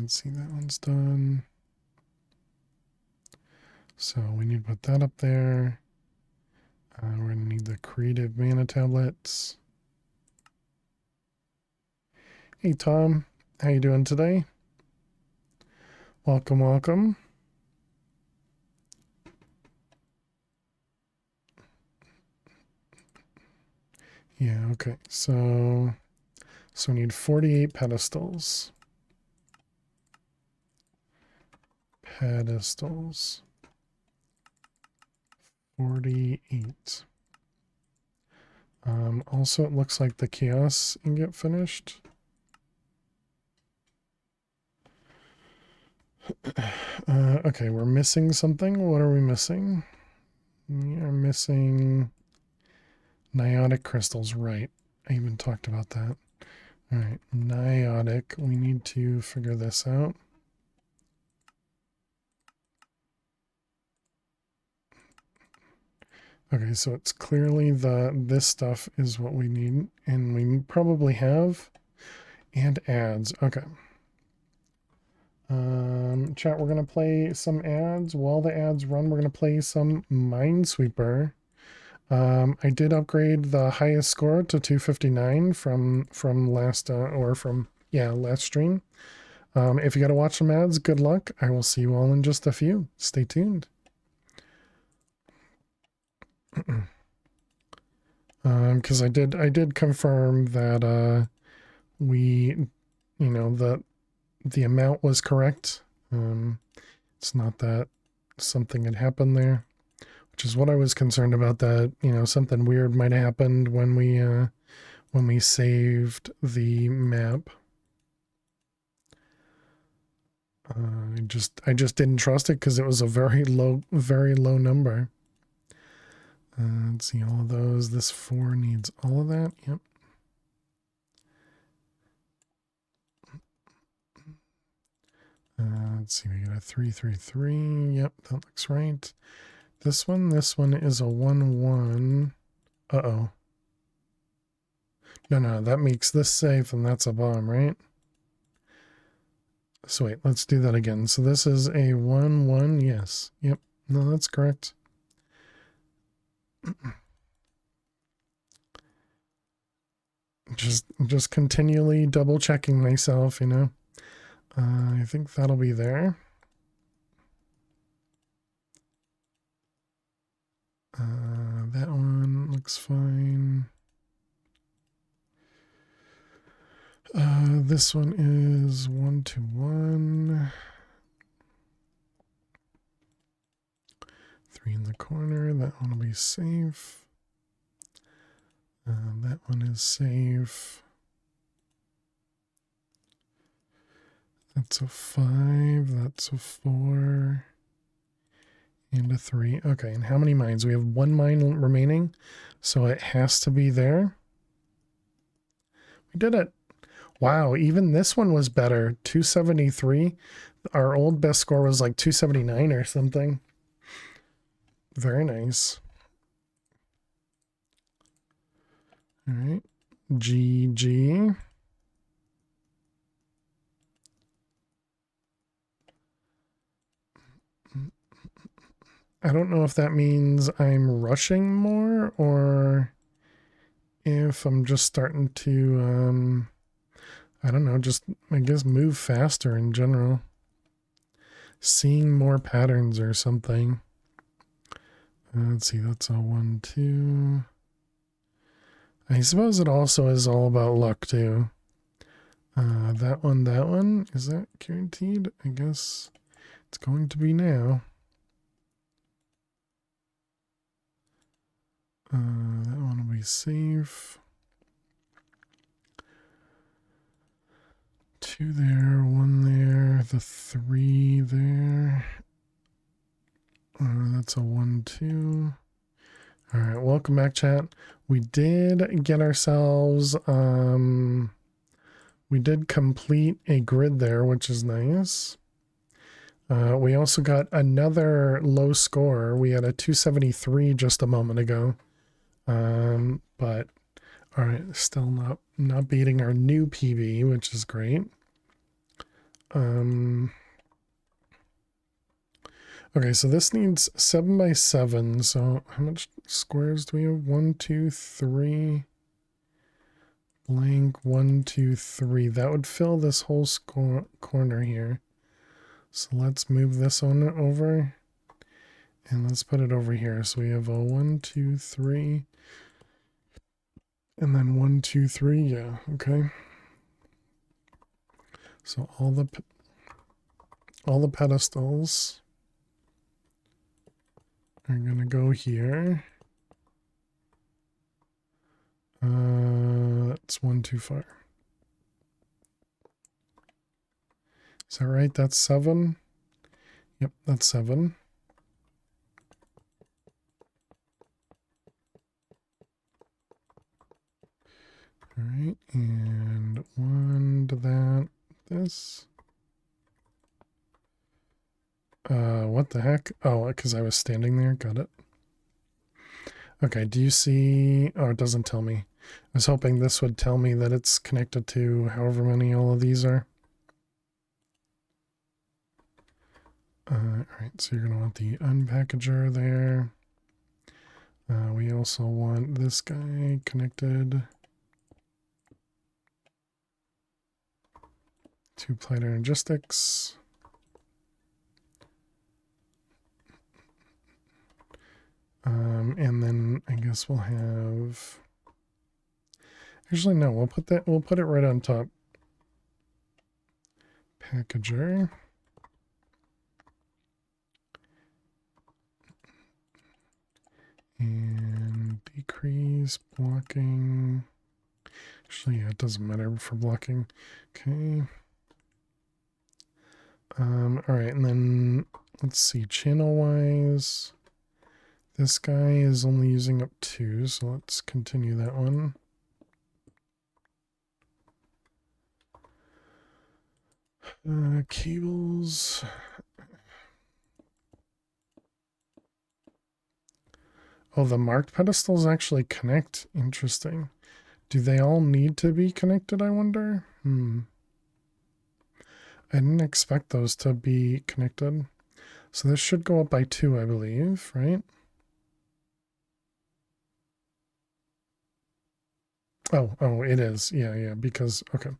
Let's see, that one's done. So we need to put that up there. We're going to need the creative mana tablets. Hey Tom, how you doing today? Welcome, welcome. Yeah, okay. So we need 48 pedestals. Pedestals. 48. Also, it looks like the chaos ingot finished. Okay, we're missing something. What are we missing? We are missing niotic crystals, right. I even talked about that. All right, niotic. We need to figure this out. Okay, so it's clearly this stuff is what we need, and we probably have, and ads. Okay. Chat, we're gonna play some ads. While the ads run, we're gonna play some Minesweeper. I did upgrade the highest score to 259 from last last stream. If you gotta watch some ads, good luck. I will see you all in just a few. Stay tuned. Because I did confirm that we, that the amount was correct. It's not that something had happened there, which is what I was concerned about, that, something weird might have happened when we saved the map. I just didn't trust it because it was a very low number. Let's see, all of those. This 4 needs all of that. Yep. Let's see, we got a 333. Yep, that looks right. This one is a 1-1. Uh-oh. No, that makes this safe, and that's a bomb, right? So wait, let's do that again. So this is a 1-1, yes. Yep, no, that's correct. Just continually double checking myself, I think that'll be there. That one looks fine. This one is 1-1. 3 in the corner. That one will be safe. That one is safe. That's a 5. That's a 4. And a 3. Okay, and how many mines? We have 1 mine remaining, so it has to be there. We did it. Wow, even this one was better. 273. Our old best score was like 279 or something. Very nice. All right. GG. I don't know if that means I'm rushing more or if I'm just starting to, I don't know, just, I guess, move faster in general. Seeing more patterns or something. Let's see, that's a 1-2. I suppose it also is all about luck too. That one, is that guaranteed? I guess it's going to be now. That one will be safe. 2 there, 1 there, the 3 there. That's a 1-2. All right, welcome back, chat. We did get ourselves, we did complete a grid there, which is nice. We also got another low score. We had a 273 just a moment ago. But all right, still not beating our new PB, which is great. Okay, so this needs 7 by 7. So how much squares do we have? 1, 2, 3. Blank 1, 2, 3. That would fill this whole corner here. So let's move this one over. And let's put it over here. So we have a 1, 2, 3. And then 1, 2, 3. Yeah, okay. So all the pedestals are gonna go here. That's 1 too far. Is that right? That's 7. Yep, that's 7. All right, and 1 to that. This. What the heck? Oh, because I was standing there. Got it. Okay, do you see... Oh, it doesn't tell me. I was hoping this would tell me that it's connected to however many all of these are. Alright, so you're going to want the unpackager there. We also want this guy connected to Applied Energistics. And then I guess we'll have... Actually, no, we'll put it right on top. Packager. And decrease blocking. Actually, yeah, it doesn't matter for blocking. Okay. All right, and then let's see, channel-wise, this guy is only using up 2, so let's continue that one. Cables. Oh, the marked pedestals actually connect. Interesting. Do they all need to be connected, I wonder? I didn't expect those to be connected. So this should go up by 2, I believe, right? Oh, it is. Yeah, because, okay.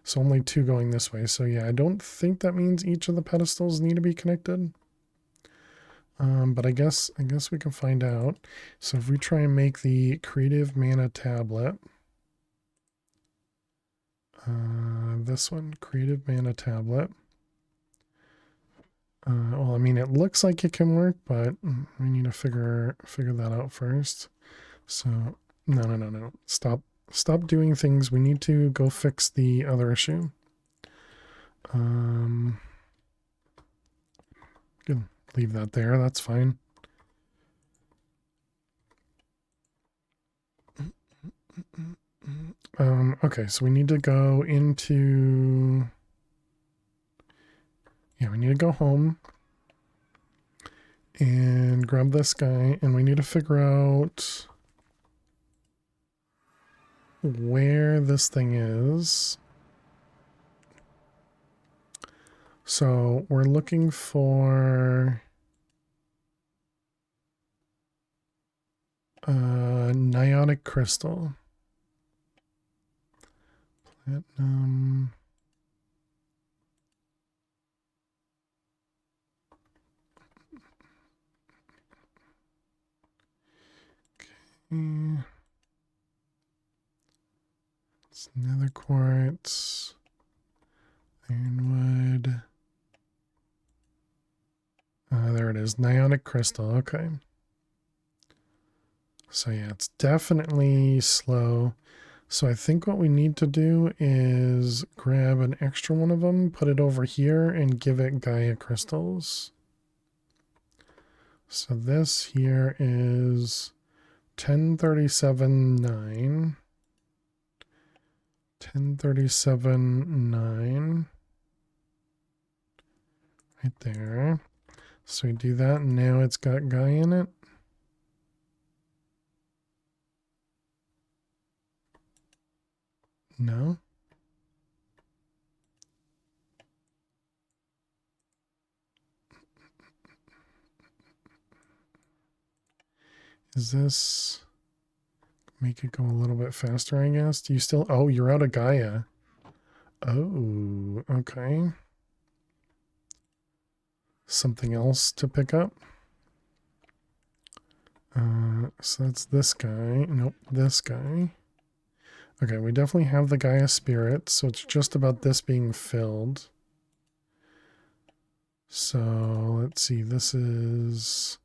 So only 2 going this way. So yeah, I don't think that means each of the pedestals need to be connected. But I guess we can find out. So if we try and make the Creative Mana tablet, this one, Creative Mana tablet. Well, I mean, it looks like it can work, but we need to figure that out first. So no. Stop doing things. We need to go fix the other issue. Good. Leave that there. That's fine. Okay, so we need to go into... Yeah, we need to go home and grab this guy, and we need to figure out where this thing is. So we're looking for Niotic crystal. Platinum. Okay. It's nether quartz. Ironwood. There it is. Niotic crystal. Okay. So yeah, it's definitely slow. So I think what we need to do is grab an extra one of them, put it over here, and give it Gaia crystals. So this here is 1037.9. 1037.9. Right there. So we do that, and now it's got Gaia in it. No. Is this... Make it go a little bit faster, I guess. Do you still... Oh, you're out of Gaia. Oh, okay. Something else to pick up. So that's this guy. Nope, this guy. Okay, we definitely have the Gaia spirit, so it's just about this being filled. So let's see, this is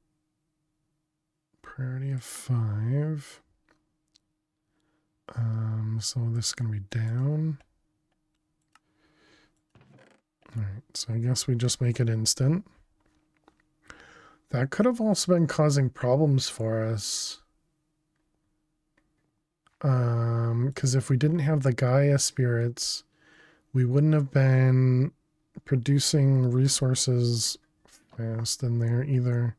priority of 5. So this is going to be down. All right, so I guess we just make it instant. That could have also been causing problems for us. Because if we didn't have the Gaia spirits, we wouldn't have been producing resources fast in there either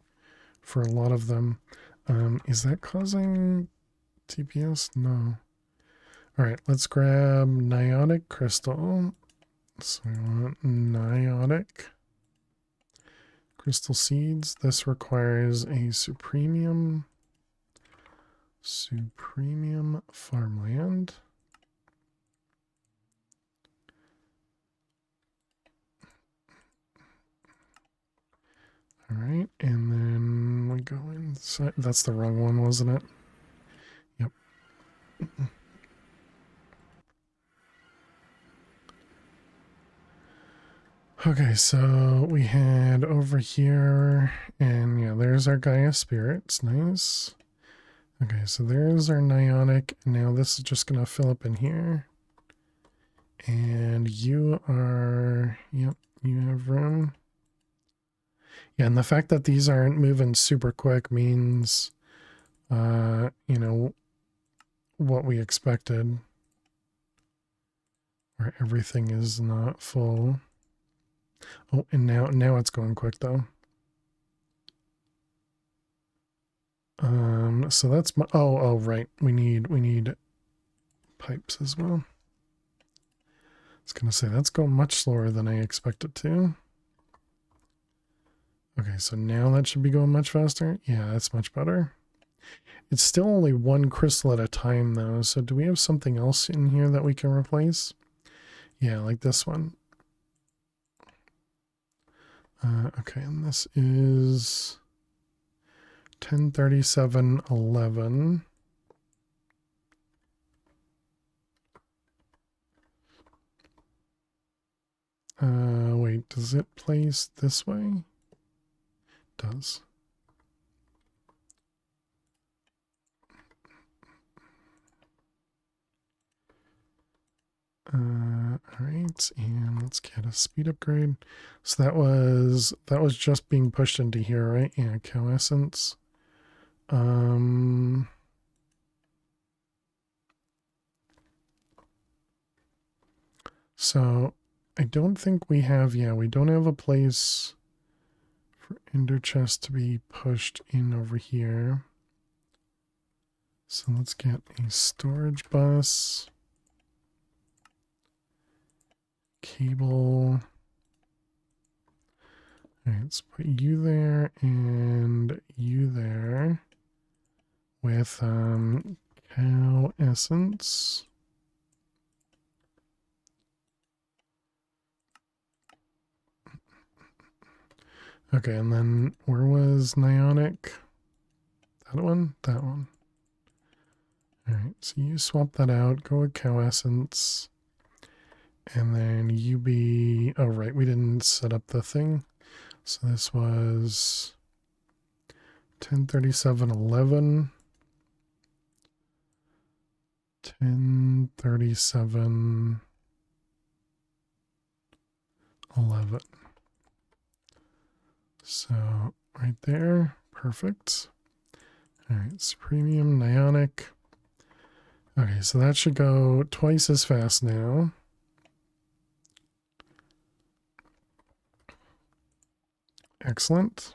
for a lot of them. Is that causing TPS? No. All right, let's grab Niotic Crystal. So we want Niotic Crystal Seeds. This requires a Supremium Farmland. All right, and then we go inside. That's the wrong one, wasn't it? Yep. Okay, so we had over here, and yeah, there's our Gaia Spirits. Nice. Okay, so there's our Nionic. Now this is just going to fill up in here. And you are, yep, you have room. Yeah, and the fact that these aren't moving super quick means, you know, what we expected. Where everything is not full. Oh, and now it's going quick though. So that's my, oh, right. We need pipes as well. I was gonna say that's going much slower than I expected to. Okay, so now that should be going much faster. Yeah, that's much better. It's still only one crystal at a time though, so do we have something else in here that we can replace? Yeah, like this one. Okay, and this is 103711. Wait, does it place this way? It does. Alright, and let's get a speed upgrade. So that was just being pushed into here, right? Yeah, cow essence. So I don't think we have, yeah, we don't have a place for ender chest to be pushed in over here. So let's get a storage bus. Cable. All right, let's put you there and you there with cow essence. Okay, and then where was Nionic? That one? That one. All right, so you swap that out, go with cow essence. And then you be, oh right, we didn't set up the thing. So this was 103711. 103711. So right there, perfect. All right, Supremium, Nionic. Okay, so that should go twice as fast now. Excellent.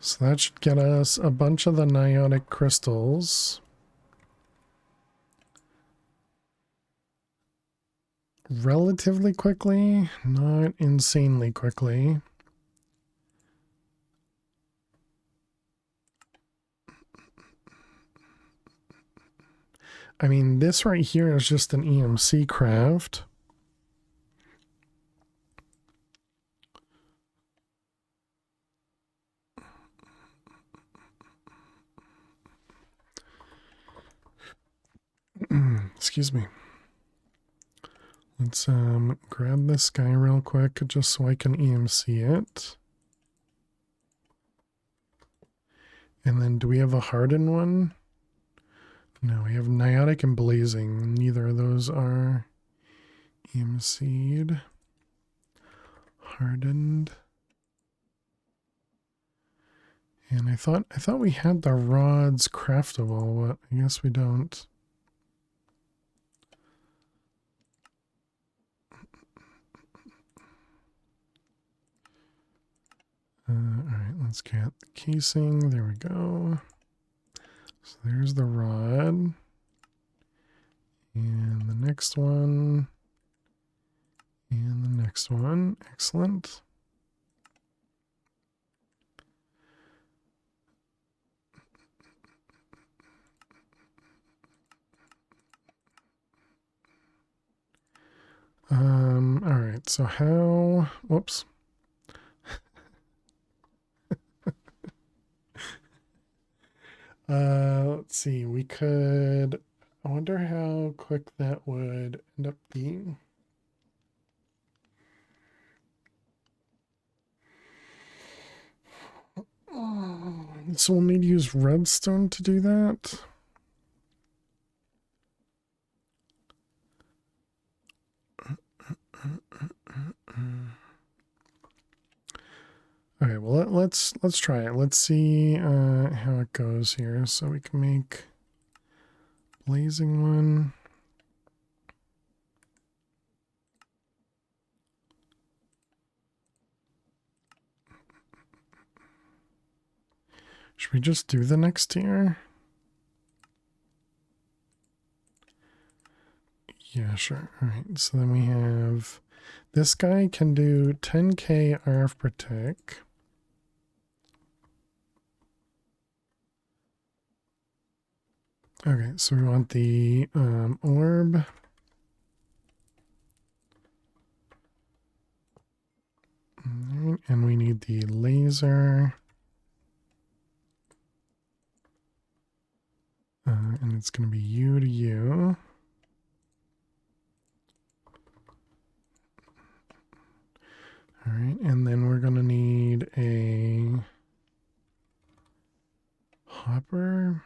So that should get us a bunch of the Nionic crystals. Relatively quickly, not insanely quickly. I mean, this right here is just an EMC craft. Excuse me. Let's grab this guy real quick just so I can EMC it. And then do we have a hardened one? No, we have Niotic and Blazing. Neither of those are EMC'd. Hardened. And I thought we had the rods craftable, but I guess we don't. Alright, Let's get the casing. There we go. So there's the rod. And the next one. And the next one. Excellent. All right, so how, whoops. Let's see, we could, I wonder how quick that would end up being. So we'll need to use redstone to do that. Okay, well let's try it. Let's see how it goes here. So we can make blazing one. Should we just do the next tier? Yeah, sure. All right. So then we have this guy can do 10k RF per tick. Okay, so we want the orb. Right, and we need the laser. And it's going to be U to U. All right, and then we're going to need a hopper.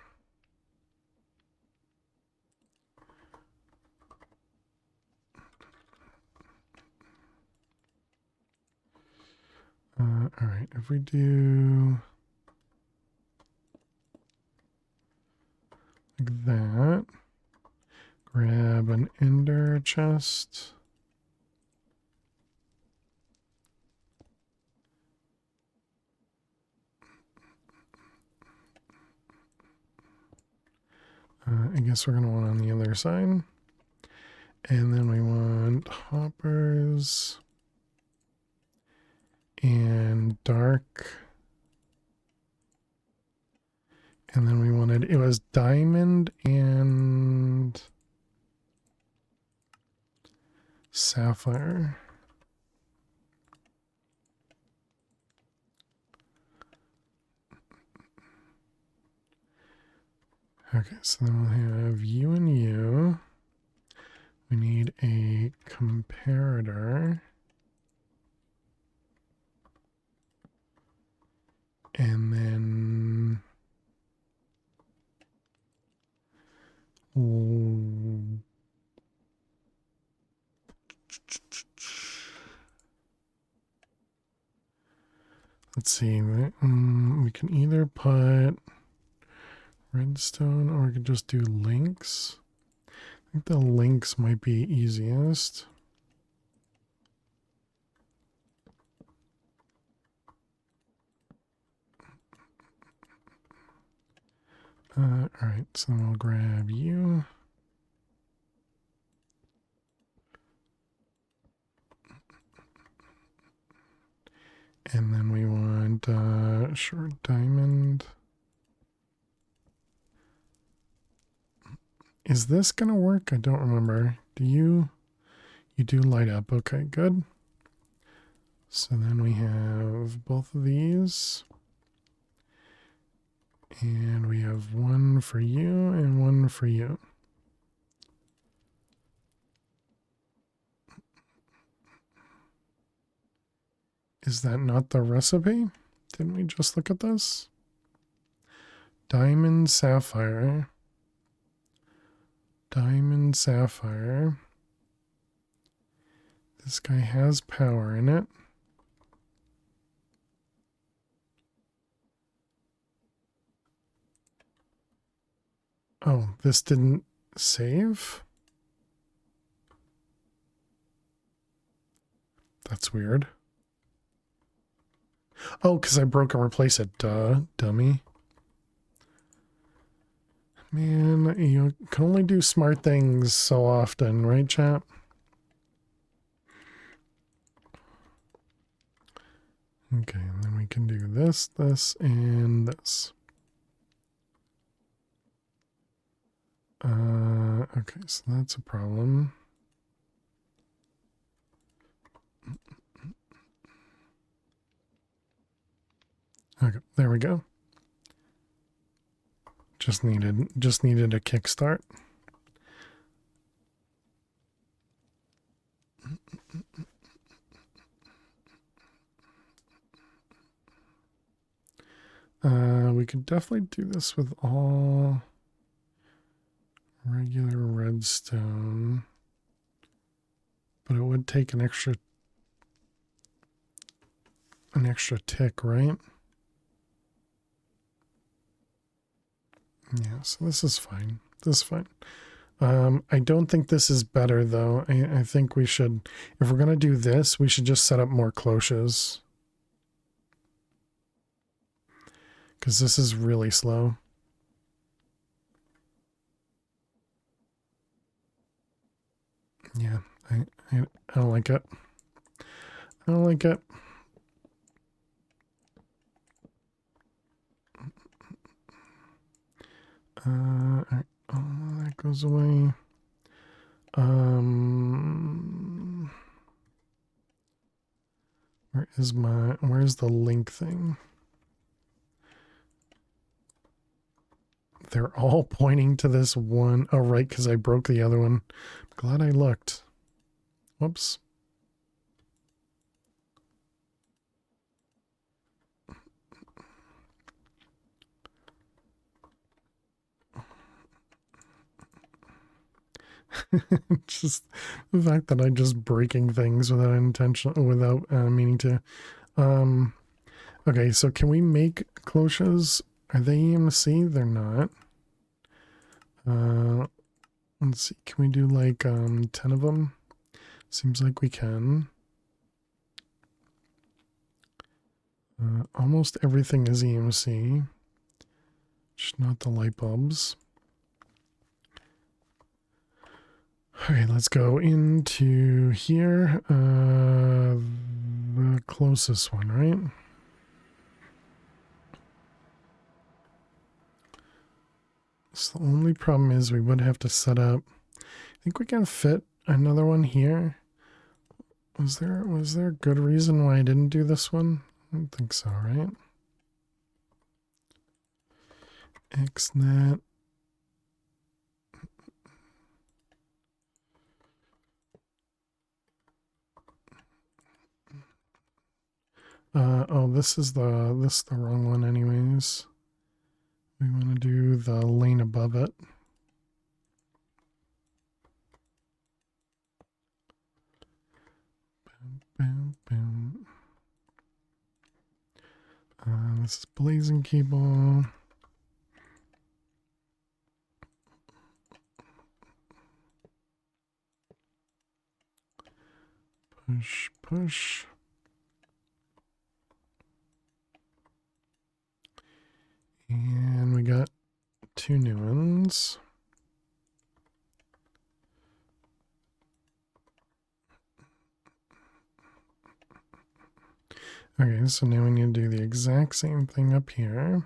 All right, if we do like that, grab an ender chest. I guess we're going to want on the other side. And then we want hoppers and dark. And then we wanted, it was diamond and sapphire. Okay, so then we'll have U and U. We need a comparator. And then let's see, we can either put redstone or we could just do links. I think the links might be easiest. All right, so then we'll grab you. And then we want short diamond. Is this gonna work? I don't remember. Do you do light up? Okay, good. So then we have both of these. And we have one for you and one for you. Is that not the recipe? Didn't we just look at this? Diamond sapphire. Diamond sapphire. This guy has power in it. Oh, this didn't save? That's weird. Oh, because I broke and replace it. Duh, dummy. Man, you can only do smart things so often, right, chap? Okay, and then we can do this, this, and this. Okay, so that's a problem. Okay, there we go. Just needed a kickstart. We could definitely do this with all regular redstone, but it would take an extra tick, right? Yeah, so this is fine. This is fine. I don't think this is better though. I think we should, if we're gonna do this, we should just set up more cloches. Because this is really slow. Yeah, I don't like it. I don't like it. Alright, that goes away. Where's the link thing? They're all pointing to this one. Oh, right, because I broke the other one. Glad I looked. Whoops. Just the fact that I'm just breaking things without meaning to. Okay, so can we make cloches? Are they EMC? They're not. Let's see. Can we do like 10 of them? Seems like we can. Almost everything is EMC. Just not the light bulbs. Okay, let's go into here. The closest one, right? So the only problem is we would have to set up. I think we can fit another one here. Was there a good reason why I didn't do this one? I don't think so, right? XNet. Oh, this is the wrong one anyways. We want to do the lane above it. Boom, boom. This is blazing cable. Push, push. And we got 2 new ones. Okay, so now we need to do the exact same thing up here.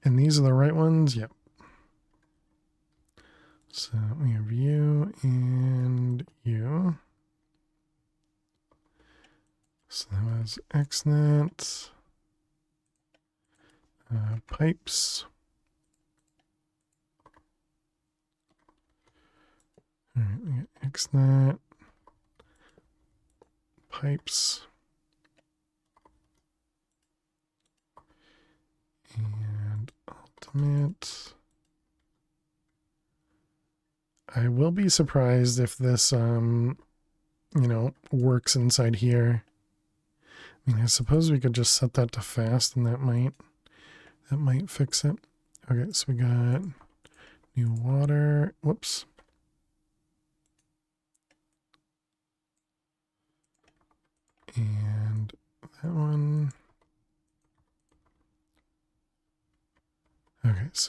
And these are the right ones? Yep. So we have you and you. So that was XNet. Pipes. All right, we got XNet. Pipes. And ultimate. I will be surprised if this, works inside here. I mean, I suppose we could just set that to fast and that might fix it. Okay, so we got new water. Whoops. And that one.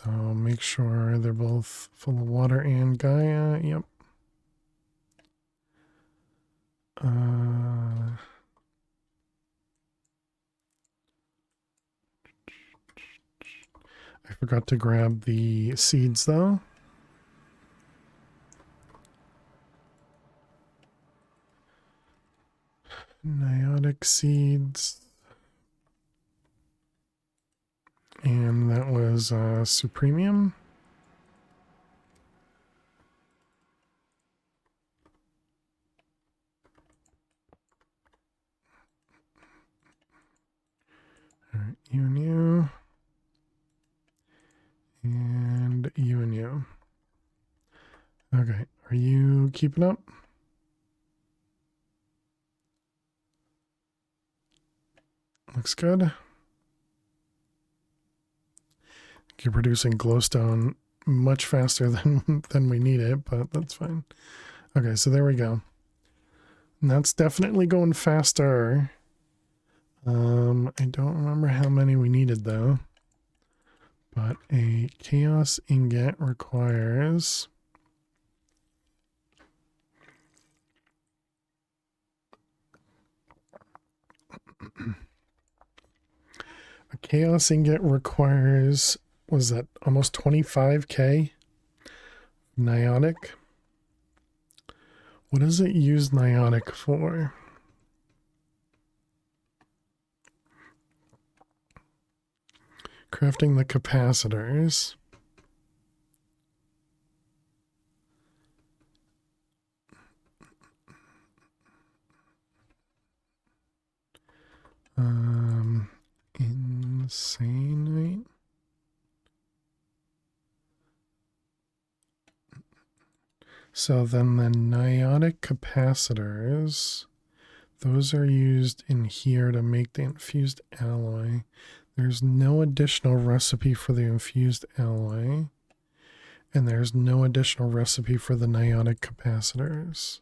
So make sure they're both full of water and Gaia. Yep. I forgot to grab the seeds though. Niotic seeds. And that was Supremium. All right, you and you. And you and you. Okay, are you keeping up? Looks good. You're producing glowstone much faster than we need it, but that's fine. Okay, so there we go. And that's definitely going faster. I don't remember how many we needed though. But a chaos ingot requires a chaos ingot requires, was that almost 25k niotic? What does it use niotic for? Crafting the capacitors. Insane. So then the niotic capacitors, those are used in here to make the infused alloy. There's no additional recipe for the infused alloy. And there's no additional recipe for the niotic capacitors.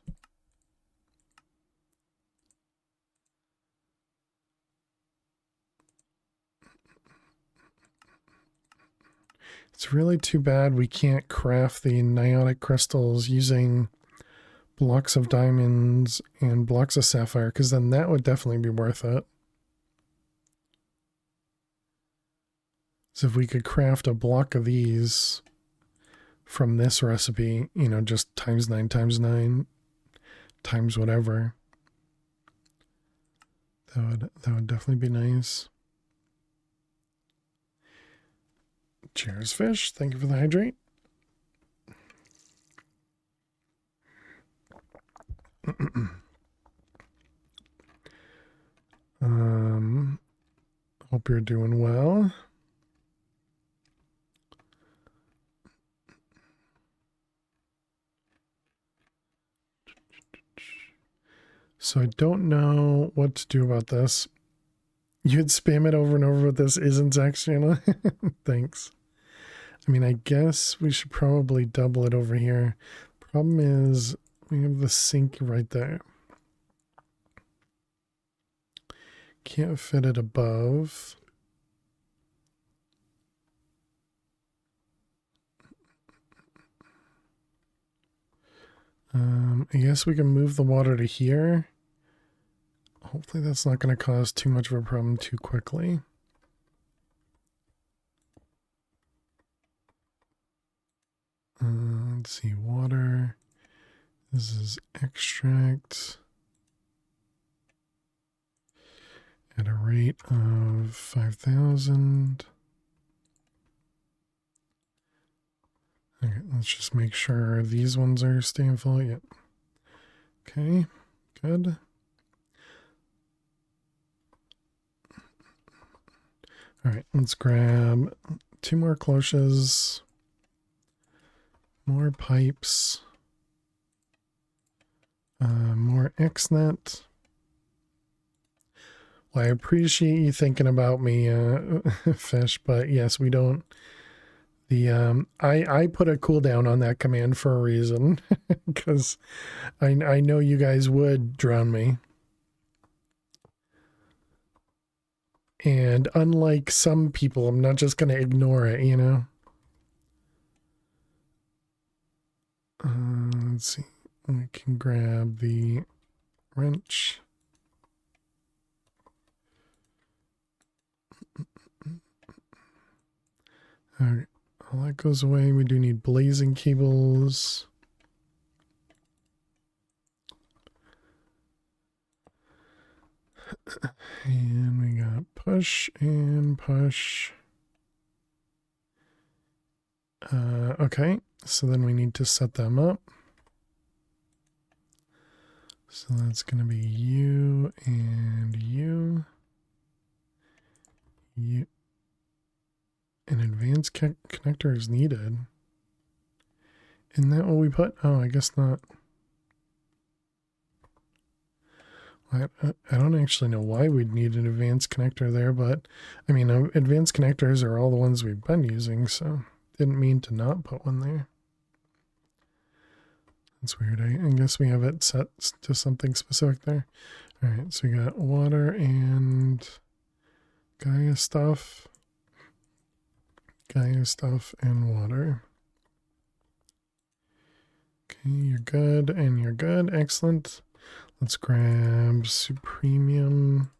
It's really too bad we can't craft the niotic crystals using blocks of diamonds and blocks of sapphire, because then that would definitely be worth it. So if we could craft a block of these from this recipe, you know, just times 9 times 9 times whatever, that would definitely be nice. Cheers, fish. Thank you for the hydrate. Hope you're doing well. So I don't know what to do about this. You'd spam it over and over, but this isn't Zach's channel. Thanks. I mean, I guess we should probably double it over here. Problem is, we have the sink right there. Can't fit it above. I guess we can move the water to here. Hopefully that's not going to cause too much of a problem too quickly. Let's see, water. This is extract. At a rate of 5,000. Okay, let's just make sure these ones are staying full. Yep. Okay, good. All right, let's grab 2 more cloches, more pipes, more XNet. Well, I appreciate you thinking about me, Fish, but yes, we don't. The I put a cooldown on that command for a reason, because I know you guys would drown me. And unlike some people, I'm not just going to ignore it, you know? let's see. We can grab the wrench. Alright, all that goes away. We do need blazing cables. And we got push and push. Okay, so then we need to set them up. So that's going to be you and you. You. An advanced connector is needed. Isn't that what we put? Oh, I guess not. I don't actually know why we'd need an advanced connector there, but I mean, advanced connectors are all the ones we've been using, so didn't mean to not put one there. That's weird. I guess we have it set to something specific there. All right, so we got water and Gaia stuff and water. Okay, you're good and you're good. Excellent. Let's grab Supremium.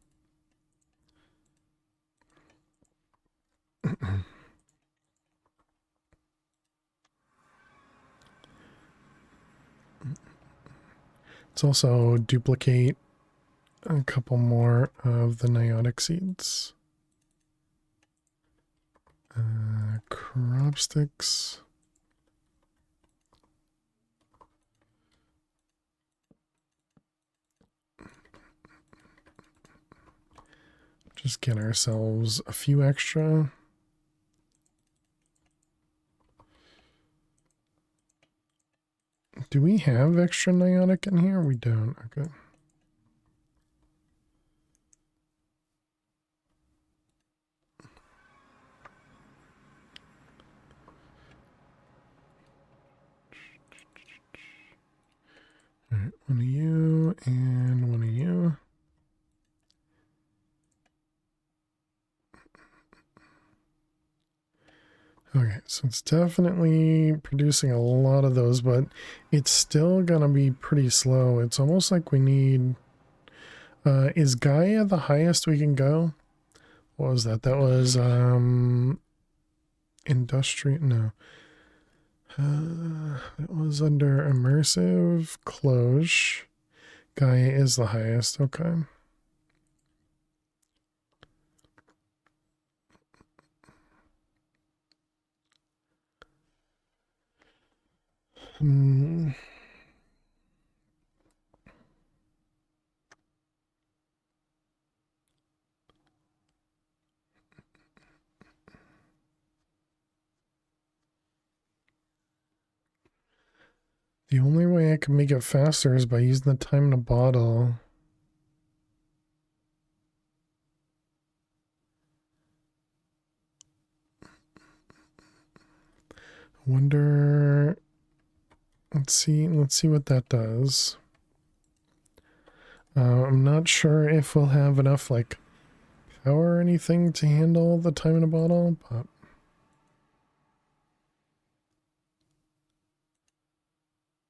Let's also duplicate a couple more of the Niotic seeds. Crop sticks. Just get ourselves a few extra. Do we have extra Niotic in here? We don't. Okay. All right, one of you and one of you. Okay, so it's definitely producing a lot of those, but it's still gonna be pretty slow. It's almost like we need... is Gaia the highest we can go? What was that? That was industrial... No. It was under immersive close. Gaia is the highest. Okay. The only way I can make it faster is by using the time in a bottle. Wonder... Let's see what that does. I'm not sure if we'll have enough, like, power or anything to handle the time in a bottle, but...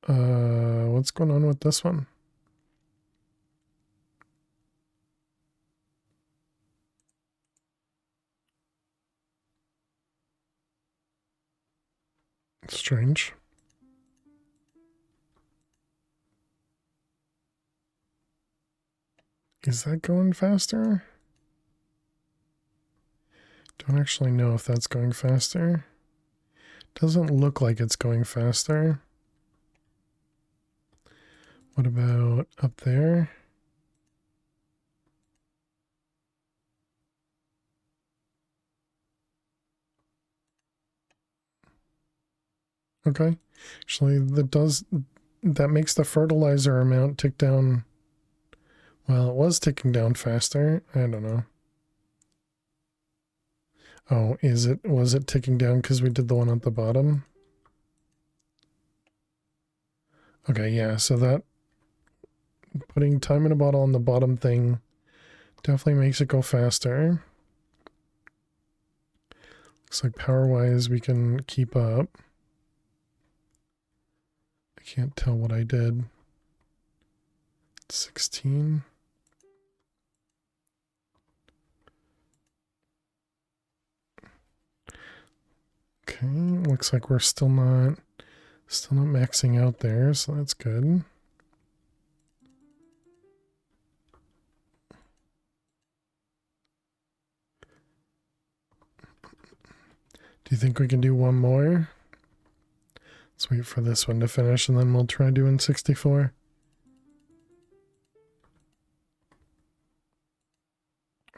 what's going on with this one? Strange. Is that going faster? Don't actually know if that's going faster. Doesn't look like it's going faster. What about up there? Okay. Actually, that makes the fertilizer amount tick down. Well, it was ticking down faster. I don't know. Oh, was it ticking down because we did the one at the bottom? Okay, yeah, so that putting time in a bottle on the bottom thing definitely makes it go faster. Looks like power-wise we can keep up. I Can't tell what I did. 16. Okay, looks like we're still not maxing out there, so that's good. Do you think we can do one more? Let's wait for this one to finish and then we'll try doing 64.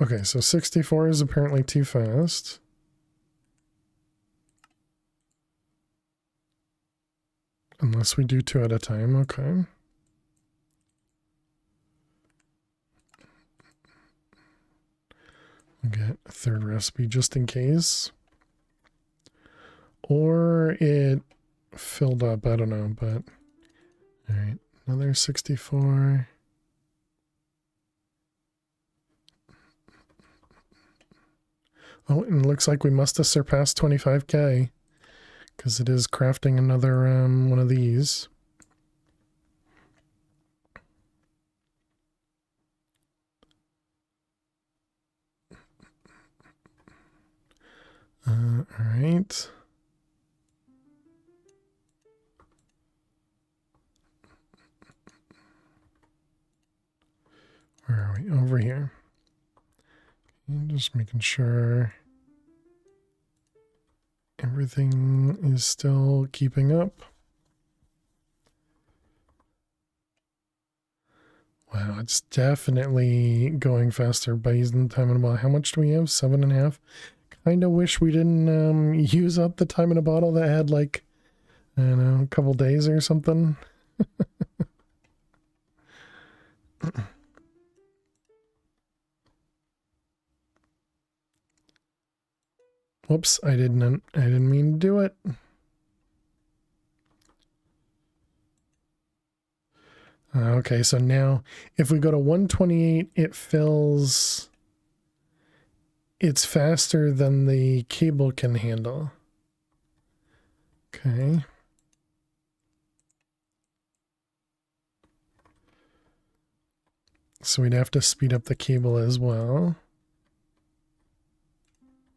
Okay, so 64 is apparently too fast. Unless we do 2 at a time, okay. We'll get a third recipe just in case. Or it filled up, I don't know, but... Alright, another 64. Oh, and it looks like we must have surpassed 25k. Because it is crafting another one of these. All right. Where are we? Over here. And just making sure everything is still keeping up. Wow, it's definitely going faster by using the time in a bottle. How much do we have? 7.5. Kind of wish we didn't use up the time in a bottle that had like, I don't know, a couple days or something. Whoops, I didn't mean to do it. Okay, so now if we go to 128, it fills. It's faster than the cable can handle. Okay. So we'd have to speed up the cable as well.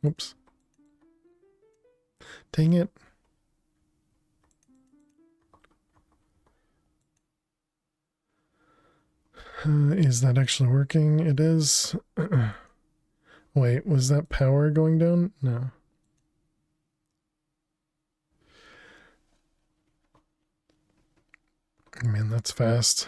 Oops. Dang it. Is that actually working? It is. Wait, was that power going down? No. Man, that's fast.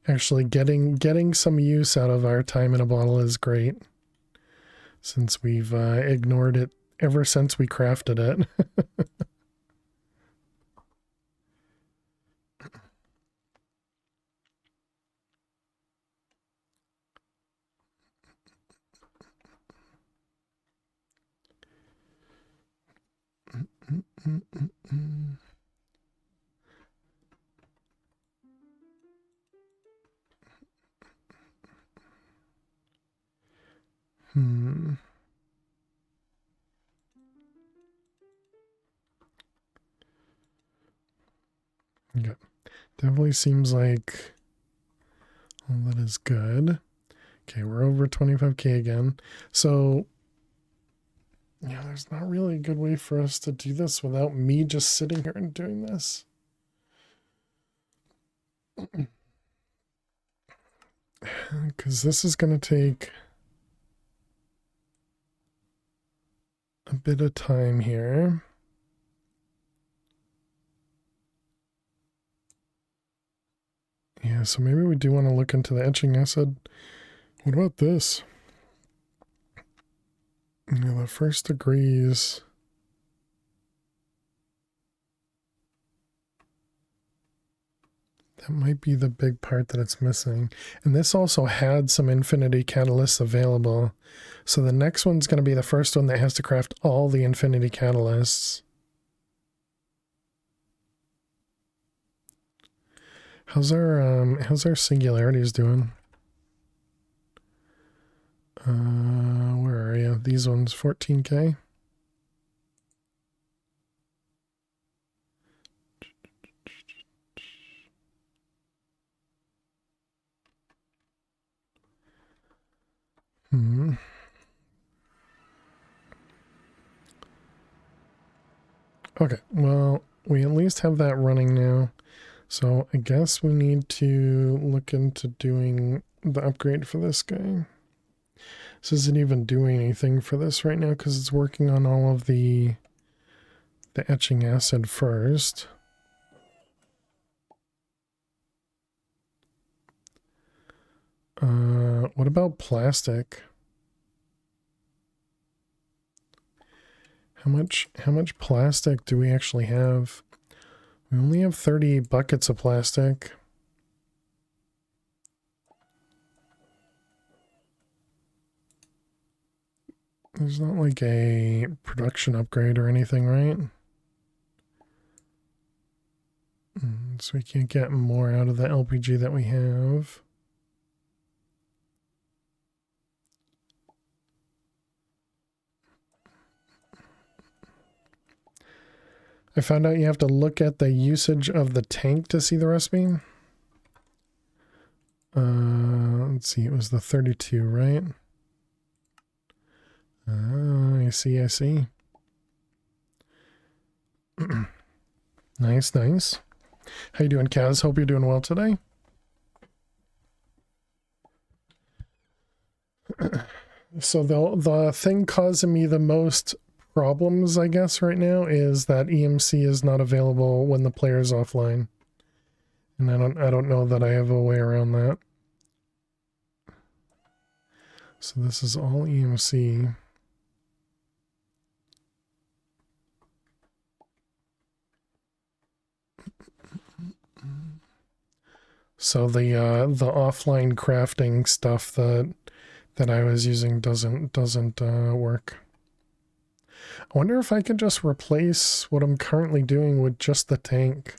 Actually, getting some use out of our time in a bottle is great. Since we've ignored it ever since we crafted it. Okay. Definitely seems like all that is good. Okay, we're over 25k again. So, yeah, there's not really a good way for us to do this without me just sitting here and doing this. Because this is going to take a bit of time here. Yeah, so maybe we do want to look into the etching acid. What about this? Yeah, the first degrees. That might be the big part that it's missing. And this also had some infinity catalysts available. So the next one's going to be the first one that has to craft all the infinity catalysts. How's our singularities doing? Where are you? these ones 14K. Okay, well, we at least have that running now. So I guess we need to look into doing the upgrade for this guy. This isn't even doing anything for this right now because it's working on all of the etching acid first. What about plastic? How much plastic do we actually have? We only have 30 buckets of plastic. There's not like a production upgrade or anything, right? So we can't get more out of the LPG that we have. I found out you have to look at the usage of the tank to see the recipe. Let's see, it was the 32, right? I see, I see. Nice, nice. How you doing, Kaz? Hope you're doing well today. So the thing causing me the most problems, I guess, right now is that EMC is not available when the player's offline. And I don't know that I have a way around that. So this is all EMC. So the offline crafting stuff that I was using doesn't work. I wonder if I could just replace what I'm currently doing with just the tank.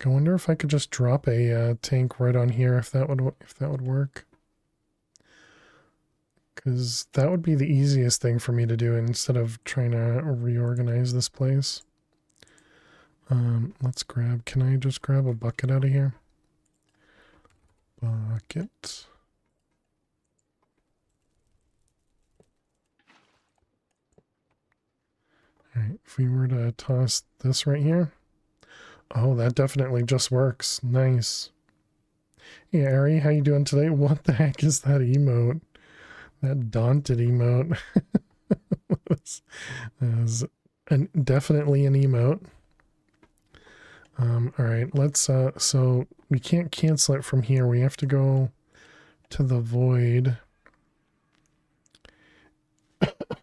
I wonder if I could just drop a tank right on here if that would work. Because that would be the easiest thing for me to do instead of trying to reorganize this place. Let's grab, can I just grab a bucket out of here? Bucket. Alright, if we were to toss this right here. Oh, that definitely just works. Nice. Hey, Ari, how you doing today? What the heck is that emote? That daunted emote. That was definitely an emote. Alright, let's, so we can't cancel it from here. We have to go to the void.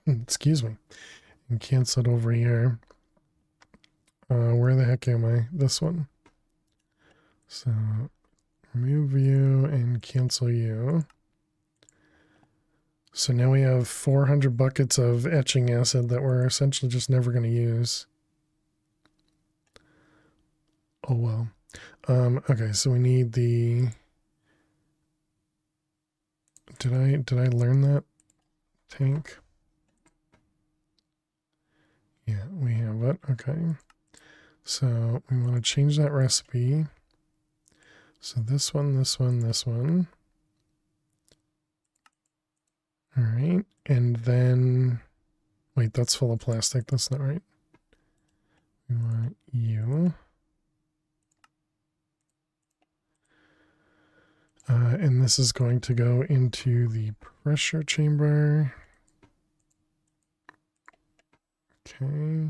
Excuse me. And cancel it over here. Where the heck am I? This one. So, remove you and cancel you. So now we have 400 buckets of etching acid that we're essentially just never going to use. Oh well. Okay, so we need the... Did I learn that? Tank? Yeah, we have it. Okay. So we want to change that recipe. So this one, this one, this one. All right. And then, wait, that's full of plastic. That's not right. We want you. And this is going to go into the pressure chamber. Okay.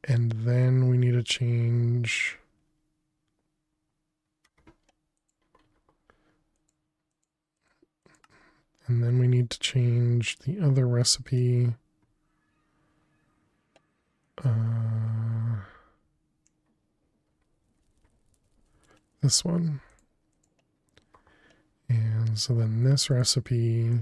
And then we need to change... And then we need to change the other recipe. This one. And so then this recipe...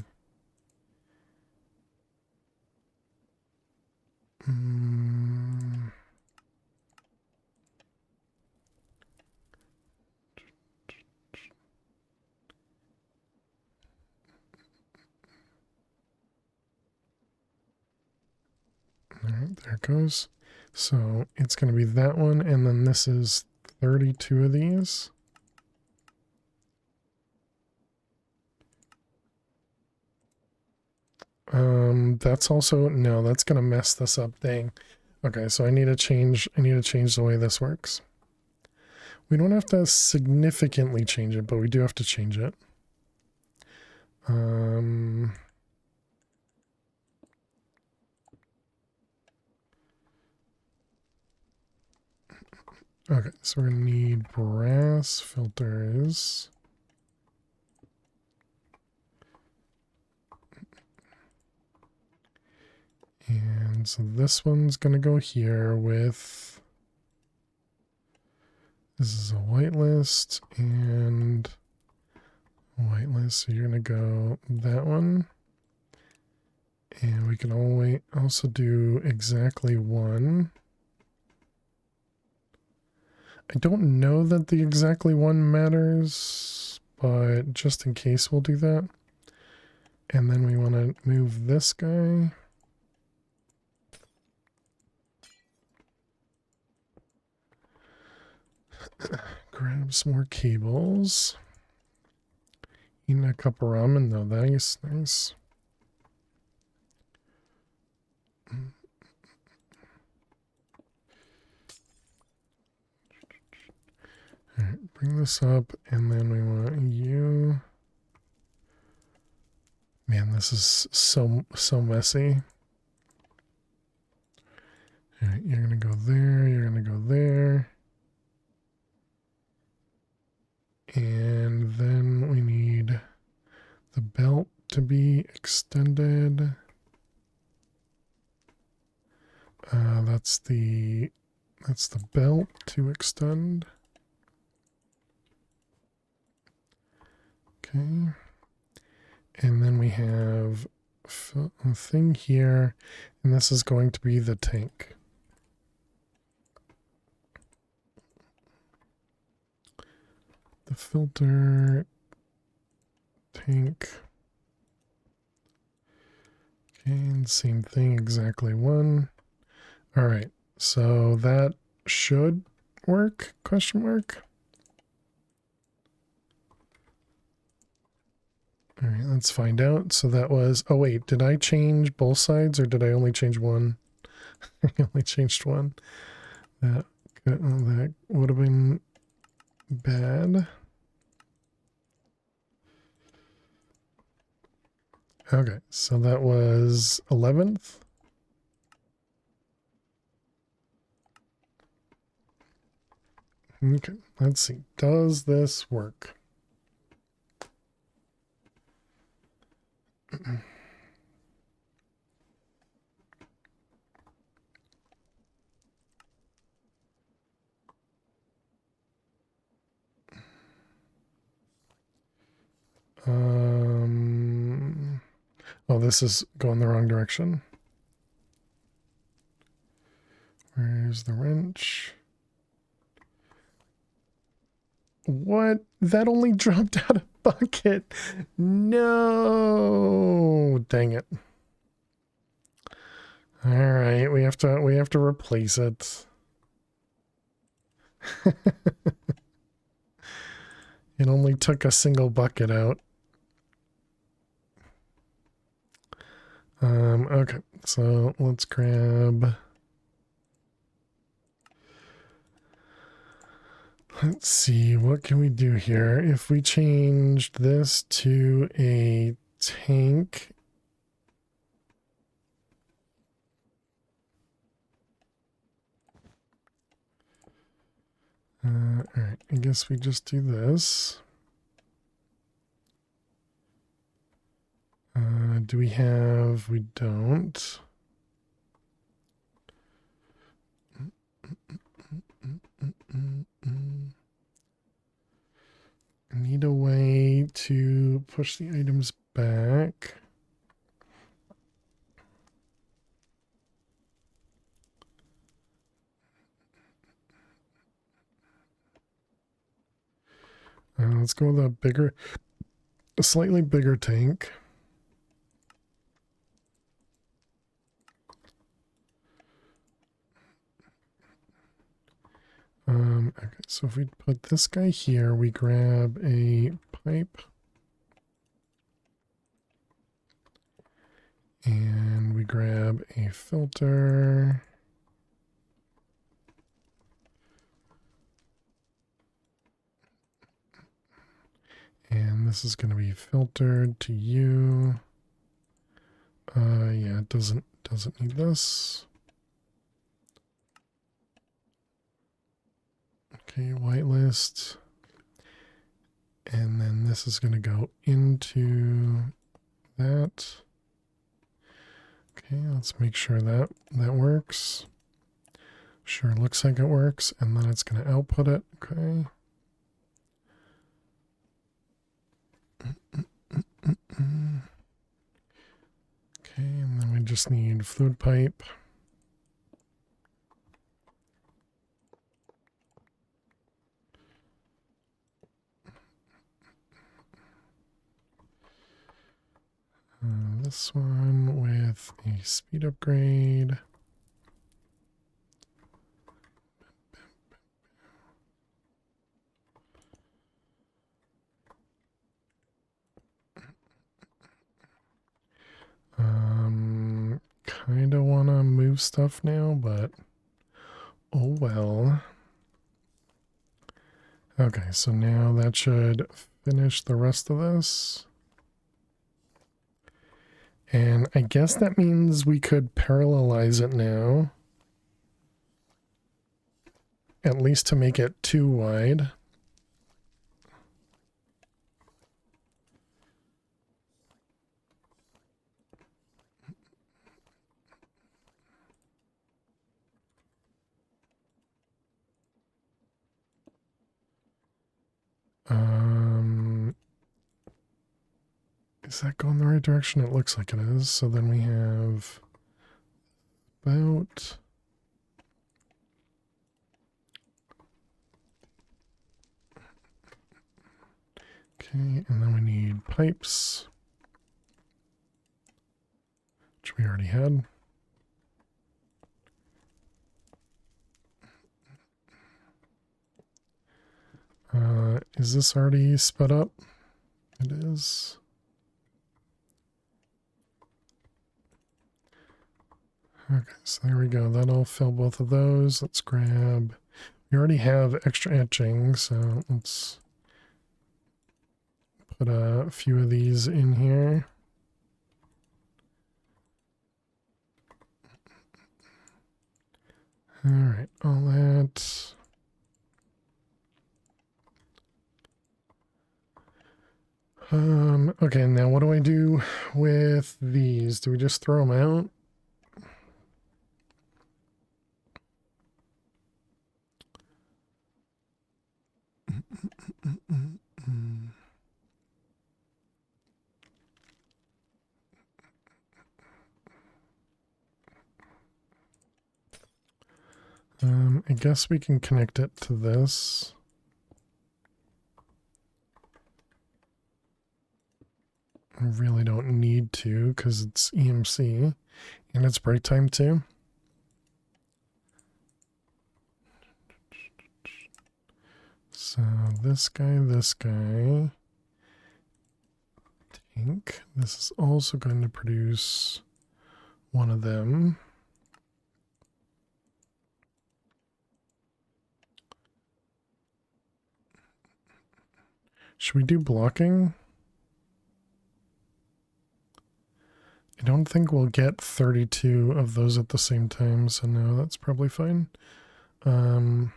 All right, there it goes. So it's going to be that one, and then this is 32 of these. That's also, no, that's going to mess this up. Dang. Okay, so I need to change the way this works. We don't have to significantly change it, but we do have to change it. Okay, so we're going to need brass filters. And so this one's going to go here with, this is a whitelist and a whitelist. So you're going to go that one. And we can also do exactly one. I don't know that the exactly one matters, but just in case we'll do that. And then we want to move this guy. Grab some more cables. Eating a cup of ramen though, nice, nice. Alright, bring this up, and then we want you. Man, this is so messy. Alright, you're gonna go there, you're gonna go there. And then we need the belt to be extended. That's the belt to extend. Okay. And then we have a thing here, and this is going to be the tank. The filter, tank. Okay, and same thing, exactly one. All right, so that should work, question mark. All right, let's find out. So that was, oh wait, did I change both sides or did I only change one? I only changed one. That would have been bad. Okay, so that was 11th. Okay, let's see. Does this work? Oh, this is going the wrong direction. Where's the wrench? What? That only dropped out a bucket. No. Dang it. All right, we have to replace it. It only took a single bucket out. Okay, so let's grab. Let's see, what can we do here? If we changed this to a tank. All right, I guess we just do this. Do we have? We don't. I need a way to push the items back. Let's go with a slightly bigger tank. So if we put this guy here, we grab a pipe. And we grab a filter. And this is going to be filtered to you. Yeah, it doesn't need this. Okay, whitelist. And then this is going to go into that. Okay, let's make sure that works. Sure, looks like it works. And then it's going to output it. Okay. Okay, and then we just need fluid pipe. This one with a speed upgrade. Kind of want to move stuff now, but oh well. Okay, so now that should finish the rest of this. And I guess that means we could parallelize it now. At least to make it too wide. Is that going the right direction? It looks like it is. So then we have about... Okay, and then we need pipes, which we already had. Is this already sped up? It is. Okay, so there we go. That'll fill both of those. Let's grab... We already have extra etching, so let's put a few of these in here. All right, all that. Okay, now what do I do with these? Do we just throw them out? I guess we can connect it to this. I really don't need to because it's EMC and it's break time too. So this guy, tank. This is also going to produce one of them. Should we do blocking? I don't think we'll get 32 of those at the same time, so no, that's probably fine. Okay,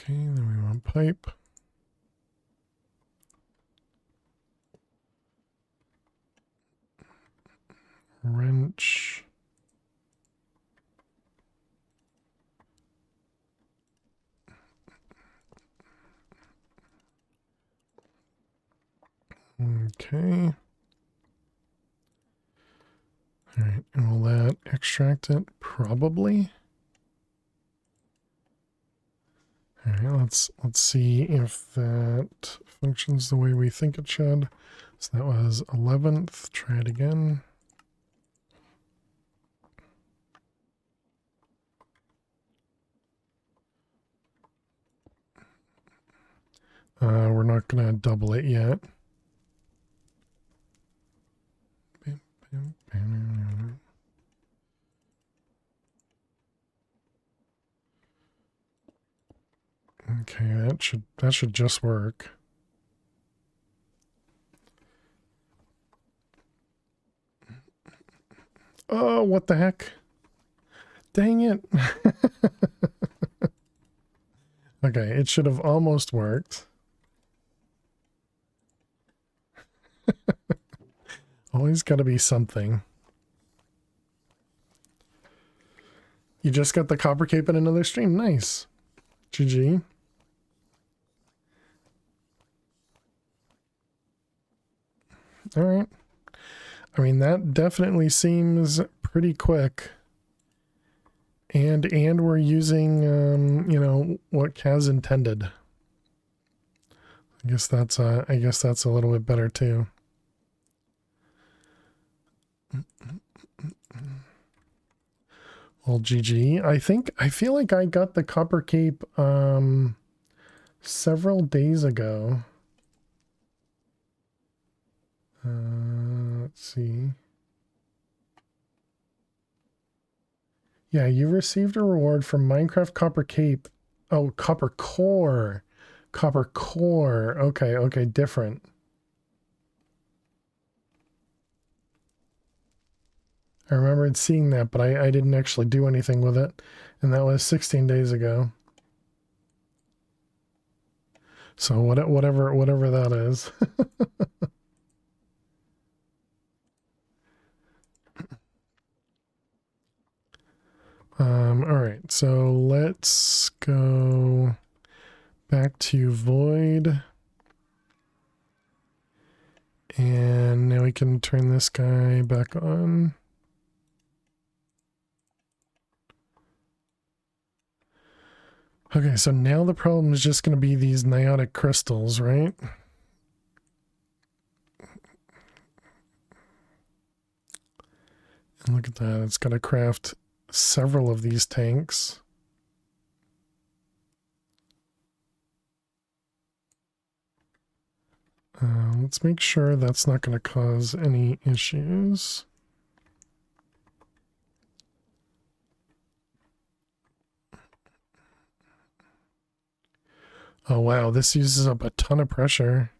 then we want pipe. Wrench. Okay. All right, and will that extract it? Probably. All right, let's see if that functions the way we think it should. So that was 11th. Try it again. We're not going to double it yet. Okay, that should just work. Oh, what the heck? Dang it. Okay, it should have almost worked. Always got to be something. You just got the copper cape in another stream. Nice. GG. All right. I mean, that definitely seems pretty quick. And we're using, you know, what Kaz intended. I guess that's a little bit better too. Well, GG. I feel like I got the copper cape several days ago. Let's see. Yeah, you received a reward from Minecraft Copper Cape. Oh, Copper Core. Copper Core. Okay, okay, different. I remembered seeing that, but I didn't actually do anything with it. And that was 16 days ago. So whatever that is. All right, so let's go back to Void. And now we can turn this guy back on. Okay, so now the problem is just going to be these niotic crystals, right? And look at that, it's got to craft several of these tanks. Let's make sure that's not going to cause any issues. Oh wow, this uses up a ton of pressure.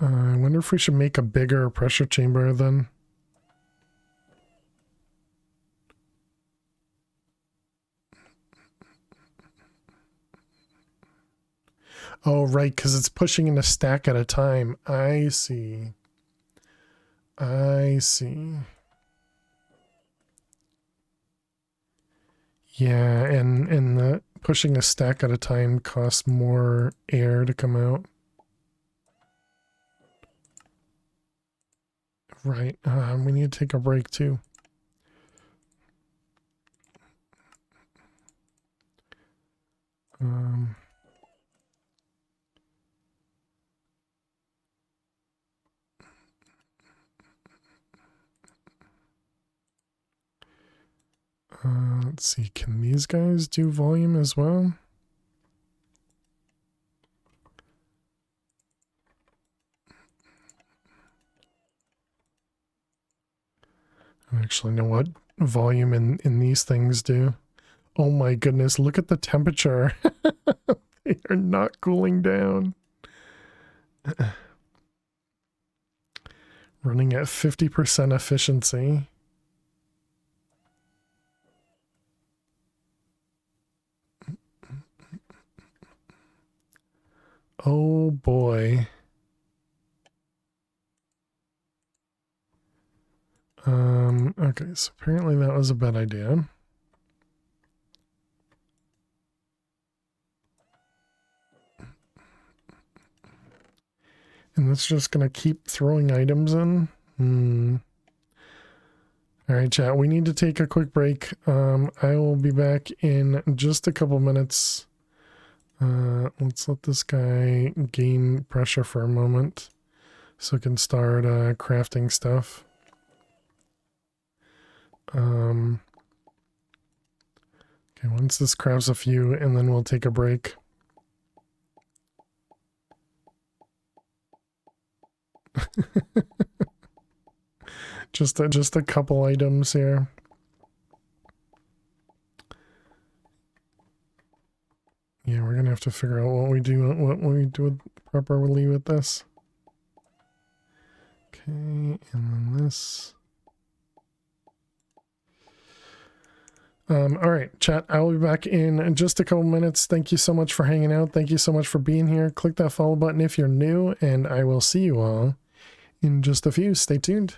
I wonder if we should make a bigger pressure chamber then. Oh, right, because it's pushing in a stack at a time. I see. I see. Yeah, and the pushing a stack at a time costs more air to come out. Right, we need to take a break too. Let's see, can these guys do volume as well? I don't actually know what volume in these things do. Oh my goodness, look at the temperature. They are not cooling down. Running at 50% efficiency. Oh boy. Okay, so apparently that was a bad idea. And that's just gonna keep throwing items in. All right, chat, we need to take a quick break. I will be back in just a couple minutes. Let's let this guy gain pressure for a moment. so I can start crafting stuff. Okay, once this crafts a few, and then we'll take a break. just a couple items here. Yeah, we're gonna have to figure out what we do properly with this. Okay, and then this. All right, chat, I'll be back in just a couple minutes. Thank you so much for hanging out. Thank you so much for being here. Click that follow button if you're new, and I will see you all in just a few. Stay tuned.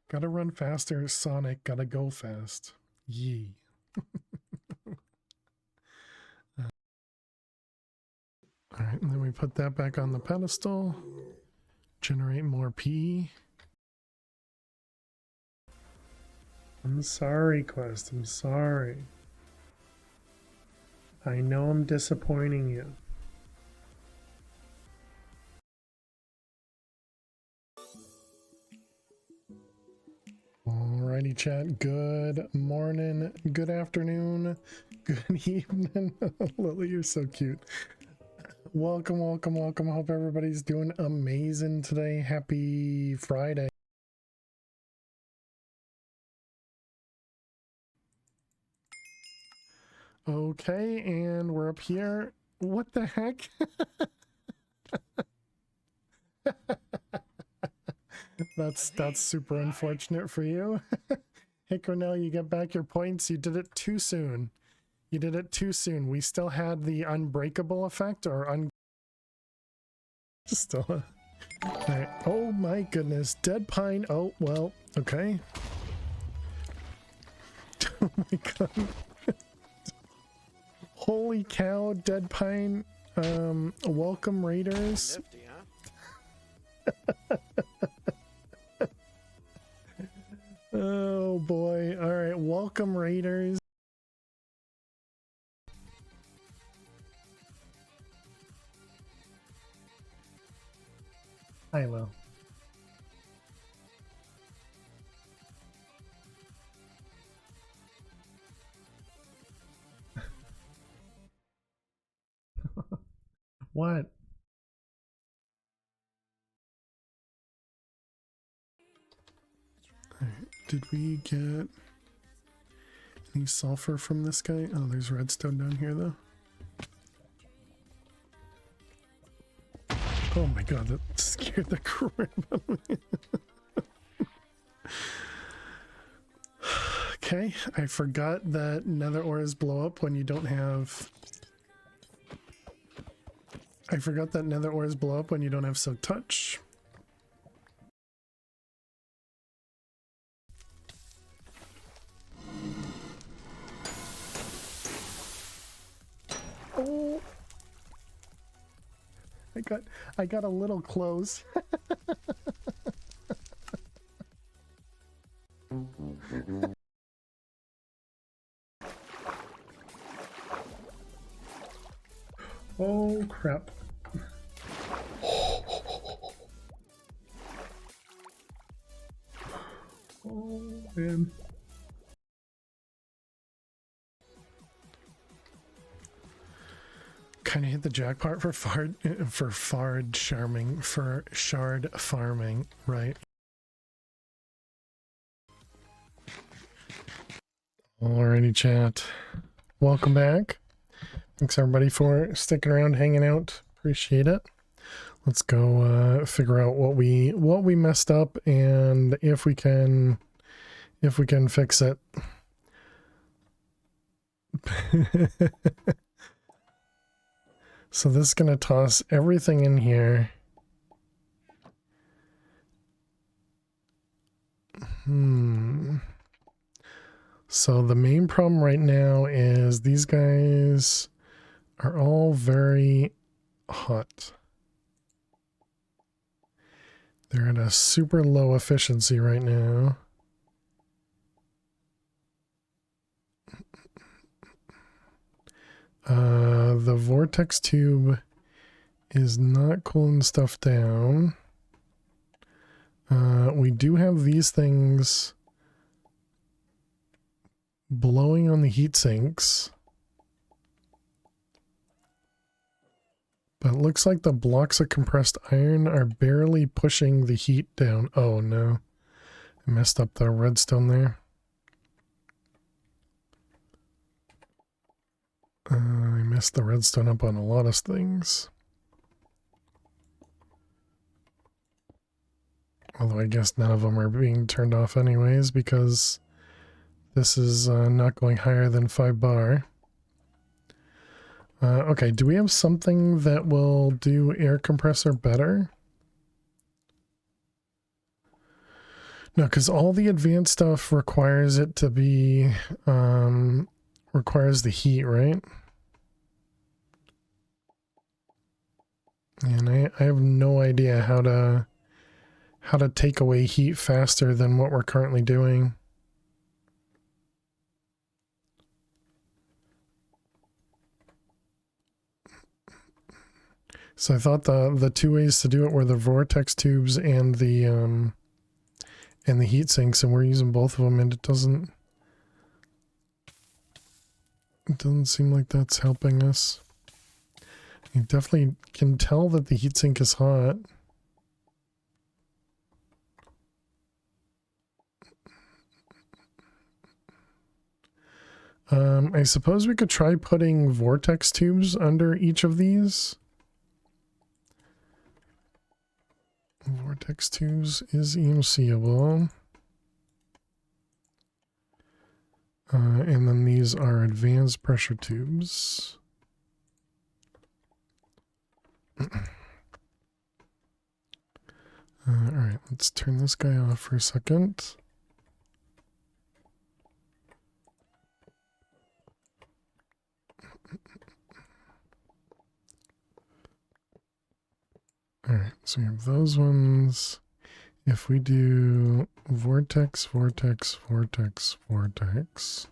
Gotta run faster, Sonic. Gotta go fast. Yee. All right, and then we put that back on the pedestal. Generate more P. I'm sorry, Quest. I'm sorry. I know I'm disappointing you. Alrighty, chat. Good morning, good afternoon, good evening. Lily, you're so cute. Welcome, welcome, welcome. Hope everybody's doing amazing today. Happy Friday. Okay, and we're up here. What the heck? That's super unfortunate for you. Hey, Cornell, you get back your points. You did it too soon. You did it too soon. We still had the unbreakable effect, or still. Right. Oh my goodness, dead pine. Oh well, okay. Oh my god. Holy cow, dead pine. Welcome raiders. Nifty, huh? Oh boy. All right, welcome raiders. Hi, Will. What? Did we get any sulfur from this guy? Oh, there's redstone down here, though. Oh my god, that scared the crap out of me. Okay, I forgot that nether ores blow up when you don't have... I forgot that nether ores blow up when you don't have silk touch. Oh! I got a little close. Oh crap. Oh man. Kind of hit the jackpot for shard farming, right? Alrighty, chat. Welcome back. Thanks everybody for sticking around, hanging out. Appreciate it. Let's go figure out what we messed up and if we can fix it. So this is gonna toss everything in here. So the main problem right now is these guys are all very hot. They're at a super low efficiency right now. The vortex tube is not cooling stuff down. We do have these things blowing on the heat sinks. But it looks like the blocks of compressed iron are barely pushing the heat down. Oh no. I messed up the redstone there. I messed the redstone up on a lot of things. Although I guess none of them are being turned off anyways because this is not going higher than 5 bar. Okay, do we have something that will do air compressor better? No, because all the advanced stuff requires it to be, requires the heat, right? And I have no idea how to take away heat faster than what we're currently doing. So I thought the two ways to do it were the vortex tubes and the heat sinks, and we're using both of them, and it doesn't seem like that's helping us. You definitely can tell that the heatsink is hot. I suppose we could try putting vortex tubes under each of these. Vortex tubes is EMCable. And then these are advanced pressure tubes. Alright, let's turn this guy off for a second. Alright, so we have those ones. If we do vortex, vortex, vortex, vortex,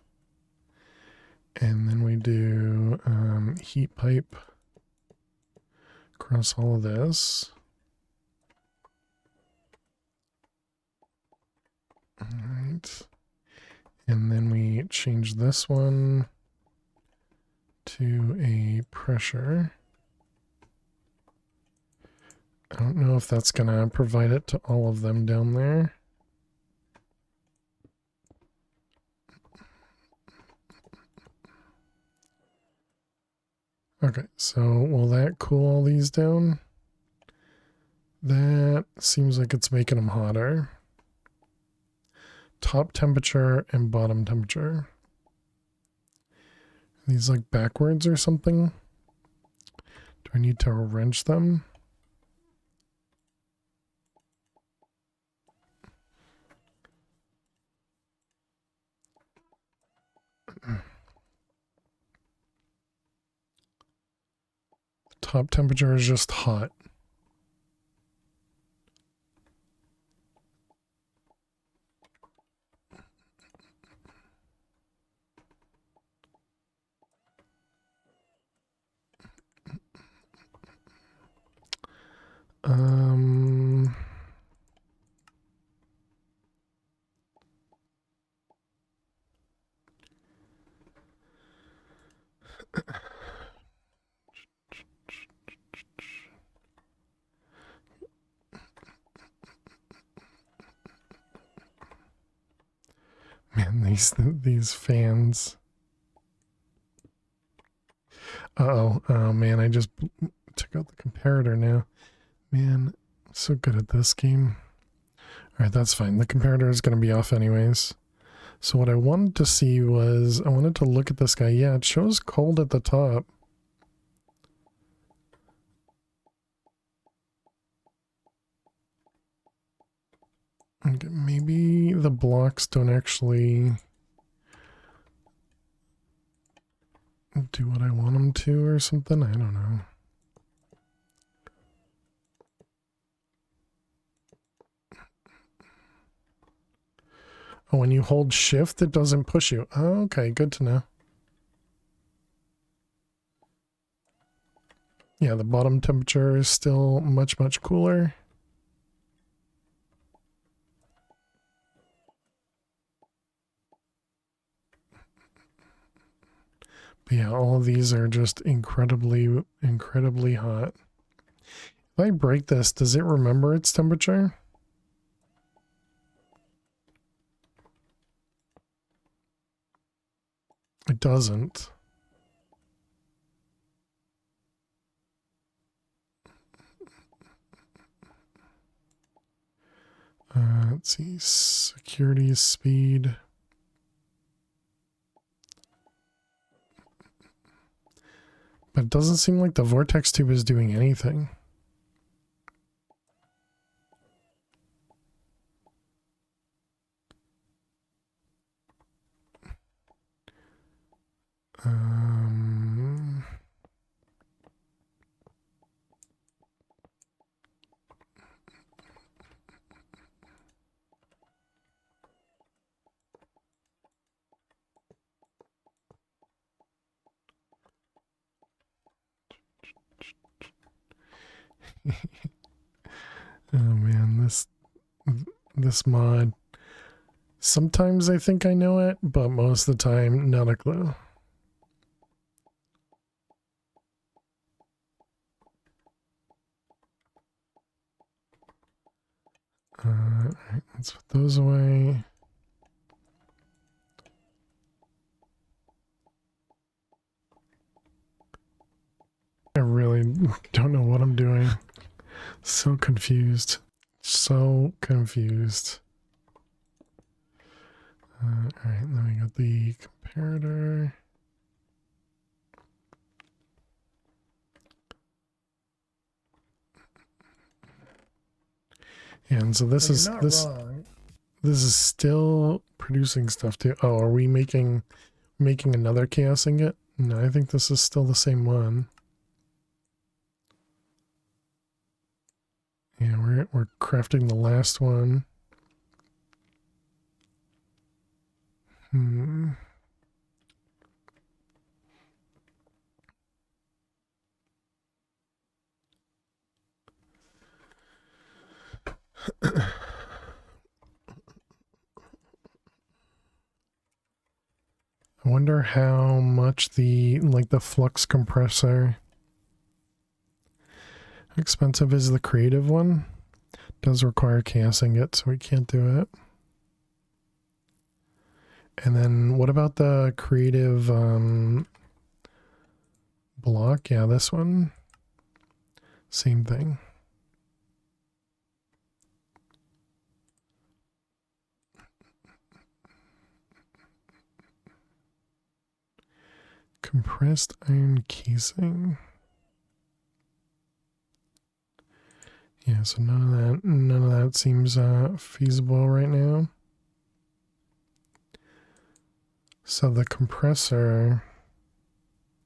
and then we do heat pipe across all of this. Alright. And then we change this one to a pressure. I don't know if that's going to provide it to all of them down there. Okay, so will that cool all these down? That seems like it's making them hotter. Top temperature and bottom temperature. Are these like backwards or something? Do I need to wrench them? Top temperature is just hot. Man, these fans. Uh-oh. Oh, man, I just took out the comparator now. Man, I'm so good at this game. Alright, that's fine. The comparator is going to be off anyways. So what I wanted to see was, I wanted to look at this guy. Yeah, it shows cold at the top. Okay, maybe the blocks don't actually do what I want them to or something. I don't know. Oh, when you hold shift, it doesn't push you. Oh, okay, good to know. Yeah, the bottom temperature is still much, much cooler. But yeah, all of these are just incredibly, incredibly hot. If I break this, does it remember its temperature? It doesn't. Let's see, security speed. But it doesn't seem like the vortex tube is doing anything. Oh man, this mod. Sometimes I think I know it, but most of the time, not a clue. Alright, let's put those away. I really don't know what I'm doing. So confused. So confused. Alright, then we got the comparator. And so this is this is still producing stuff too. Oh, are we making another chaos ingot? No, I think this is still the same one. Yeah, we're crafting the last one. I wonder how much the flux compressor. How expensive is the creative one? Does require chaos ingot, so we can't do it. And then what about the creative block? Yeah, this one. Same thing. Compressed iron casing. Yeah, so none of that seems feasible right now. So the compressor,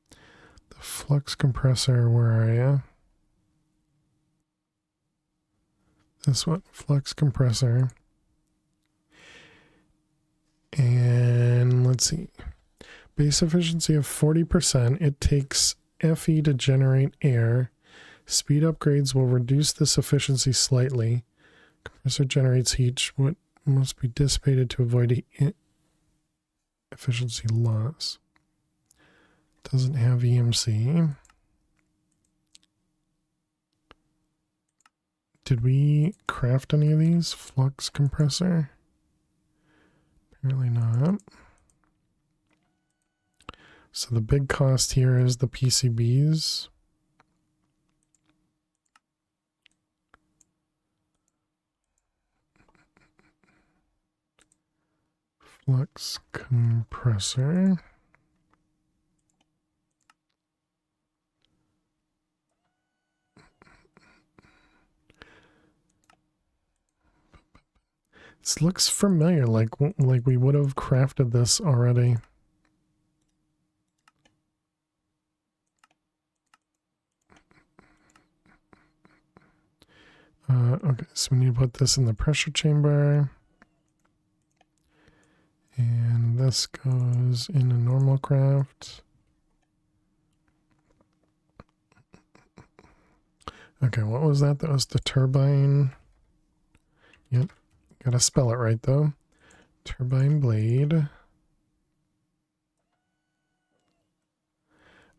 the flux compressor, where are you? This one, flux compressor. And let's see. Base efficiency of 40%. It takes Fe to generate air. Speed upgrades will reduce this efficiency slightly. Compressor generates heat, what must be dissipated to avoid efficiency loss. Doesn't have EMC. Did we craft any of these? Flux compressor? Apparently not. So the big cost here is the PCBs. Flux compressor. This looks familiar, like we would have crafted this already. Okay, so we need to put this in the pressure chamber. And this goes in a normal craft. Okay, what was that? That was the turbine. Yep. Gotta spell it right though. Turbine blade.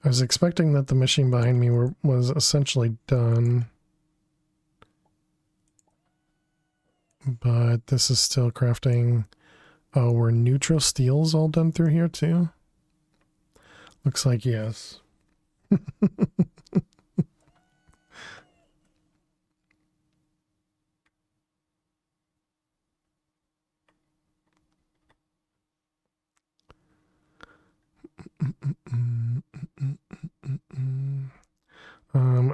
I was expecting that the machine behind me was essentially done. But this is still crafting. Oh, were neutral steels all done through here too? Looks like yes.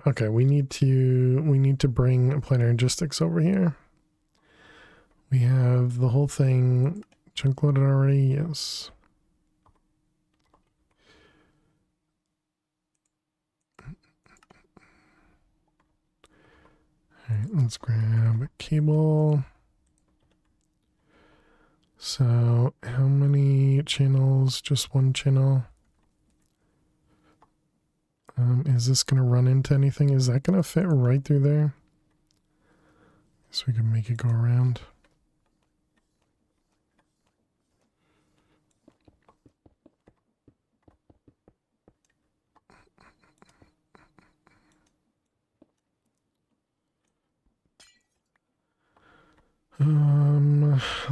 Okay, we need to bring Planar Logistics over here. We have the whole thing chunk loaded already, yes. Alright, let's grab a cable. So how many channels? Just one channel. Is this going to run into anything? Is that going to fit right through there? So we can make it go around.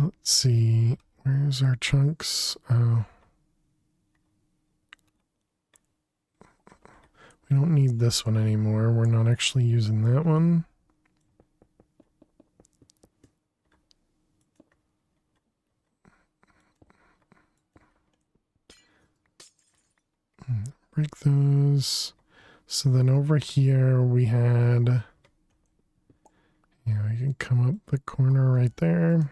Let's see. Where's our chunks? Oh. We don't need this one anymore. We're not actually using that one. Break those. So then over here we had... Yeah, we can come up the corner right there.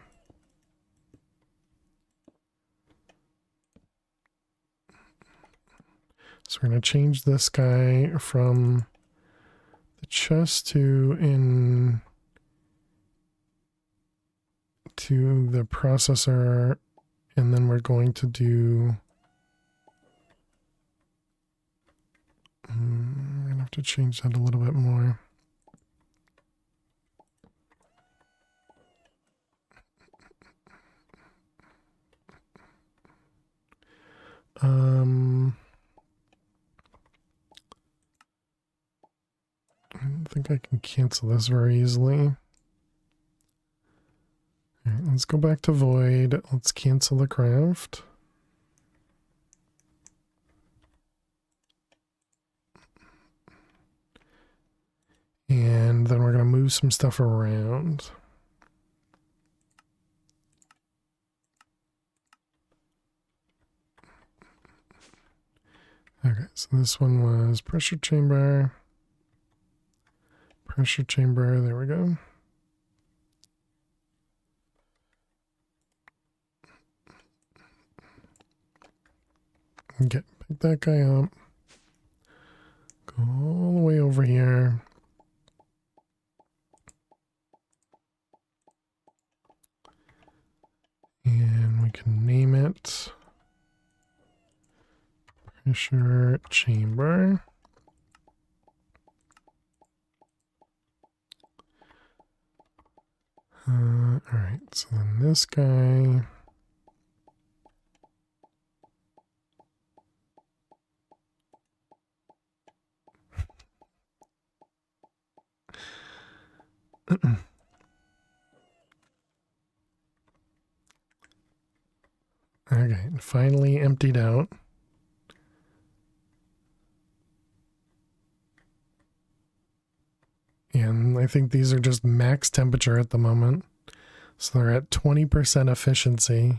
So we're going to change this guy from the chest to the processor, and then we're going to do I'm going to have to change that a little bit more. I don't think I can cancel this very easily. All right, let's go back to void. Let's cancel the craft. And then we're going to move some stuff around. Okay, so this one was pressure chamber. Pressure chamber, there we go. Okay, pick that guy up. Go all the way over here. And we can name it pressure chamber. All right, so then this guy. Okay, finally emptied out. And I think these are just max temperature at the moment. So they're at 20% efficiency.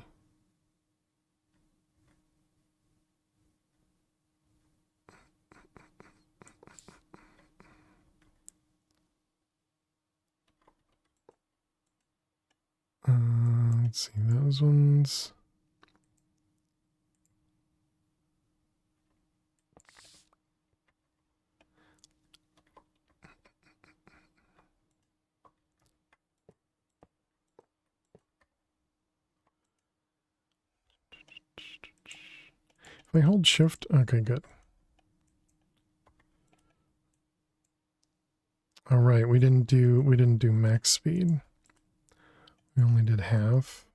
Let's see, those ones. If I hold shift, okay, good. All right, we didn't do max speed. We only did half.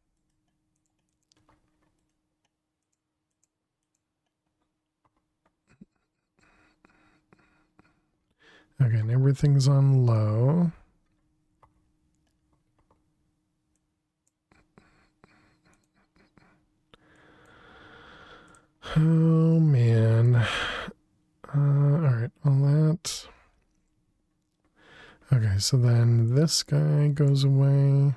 Okay, and everything's on low. Oh man. Alright, all that. Okay, so then this guy goes away.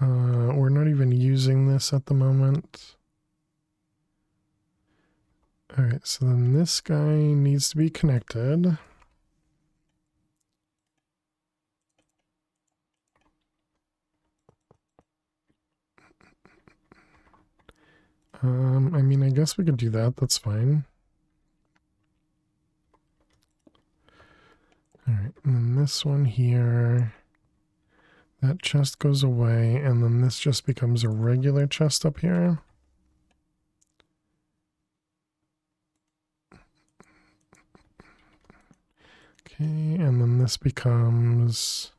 We're not even using this at the moment. Alright, so then this guy needs to be connected. I mean, I guess we could do that. That's fine. Alright, and then this one here. That chest goes away, and then this just becomes a regular chest up here. Okay, and then this becomes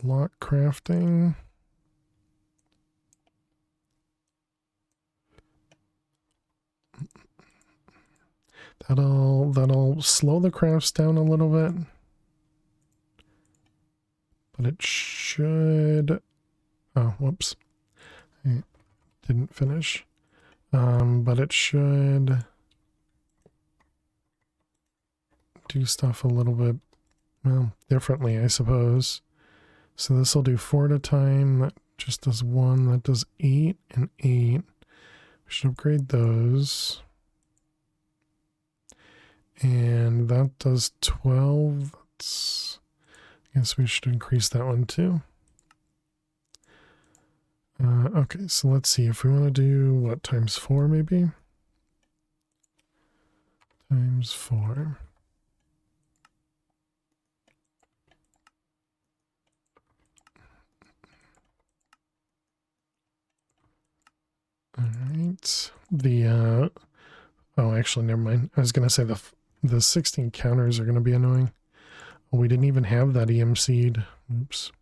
lock crafting. That'll slow the crafts down a little bit. But it should... Oh, whoops. I didn't finish. But it should do stuff a little bit, well, differently, I suppose. So this will do 4 at a time. That just does 1. That does 8 and 8. We should upgrade those. And that does 12. I guess we should increase that one too. Okay, so let's see if we want to do what, times 4 maybe? Times 4. All right. Oh, actually, never mind. I was going to say the 16 counters are going to be annoying. Oh, we didn't even have that EM seed. Oops.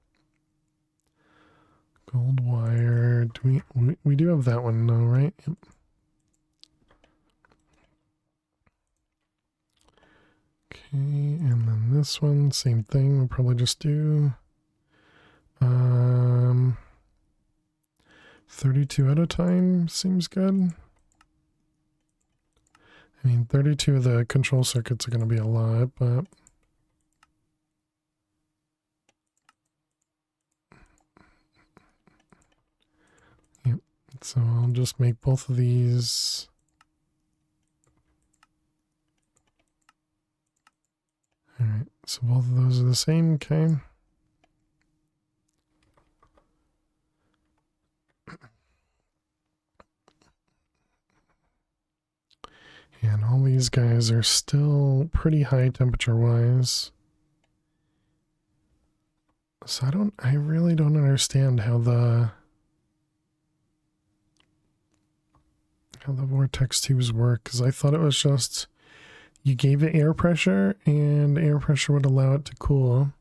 Gold wire. Do we do have that one though, right? Yep. Okay, and then this one, same thing. We'll probably just do 32 at a time seems good. I mean, 32 of the control circuits are going to be a lot, but yep. So I'll just make both of these. All right, so both of those are the same, okay. And all these guys are still pretty high temperature wise. So I really don't understand how the vortex tubes work, because I thought it was just you gave it air pressure and air pressure would allow it to cool.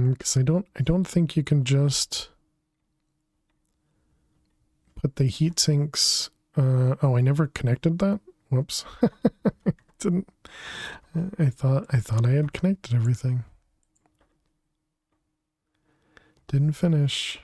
Because I don't think you can just put the heat sinks. Oh, I never connected that. Whoops. Didn't. I thought I had connected everything. Didn't finish.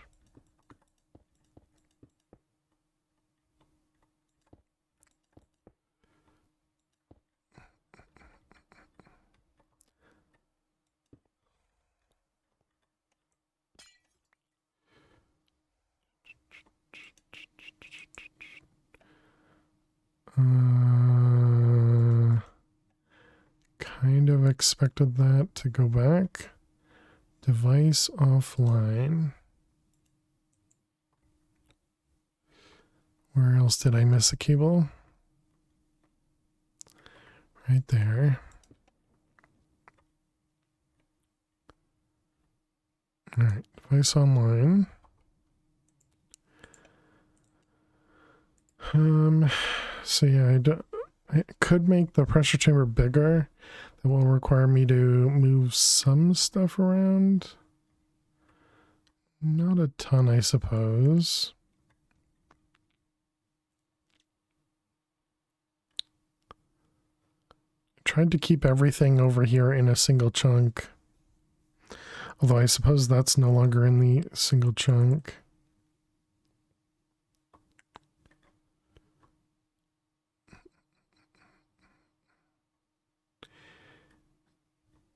Kind of expected that to go back. Device offline. Where else did I miss a cable? Right there. All right, device online. So yeah, I could make the pressure chamber bigger. That will require me to move some stuff around. Not a ton, I suppose. Tried to keep everything over here in a single chunk. Although I suppose that's no longer in the single chunk.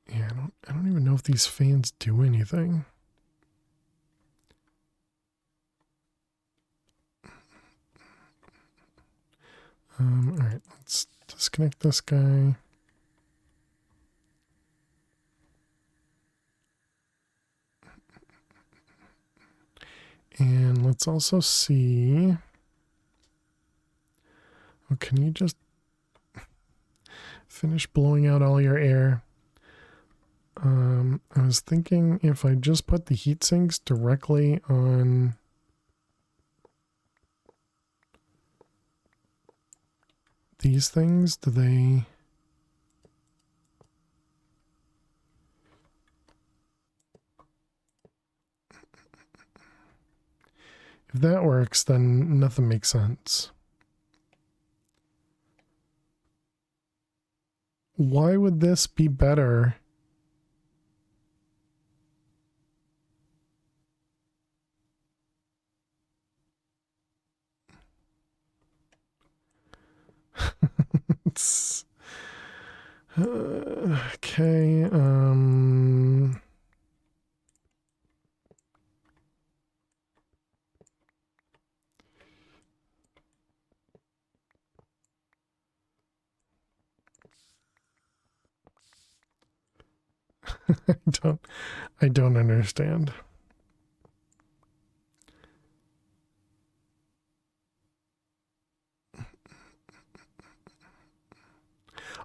Yeah, I don't even know if these fans do anything. Alright, let's disconnect this guy. And let's also see. Oh, can you just finish blowing out all your air? I was thinking if I just put the heat sinks directly on these things, do they... If that works, then nothing makes sense. Why would this be better? It's, okay, I don't understand.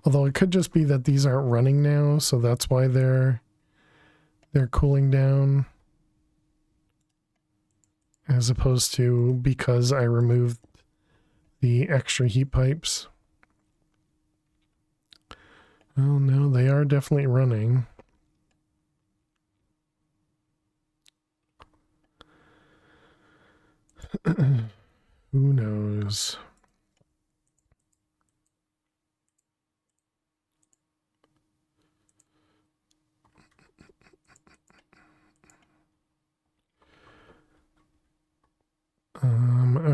Although it could just be that these aren't running now, so that's why they're cooling down. As opposed to because I removed the extra heat pipes. Well, no, they are definitely running. Who knows?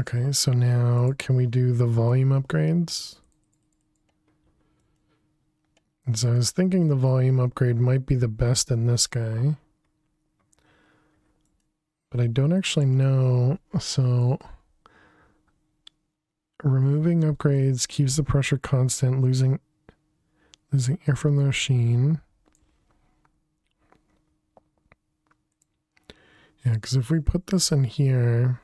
Okay, so now can we do the volume upgrades? And so I was thinking the volume upgrade might be the best in this guy. But I don't actually know, so removing upgrades keeps the pressure constant, losing air from the machine. Yeah, because if we put this in here,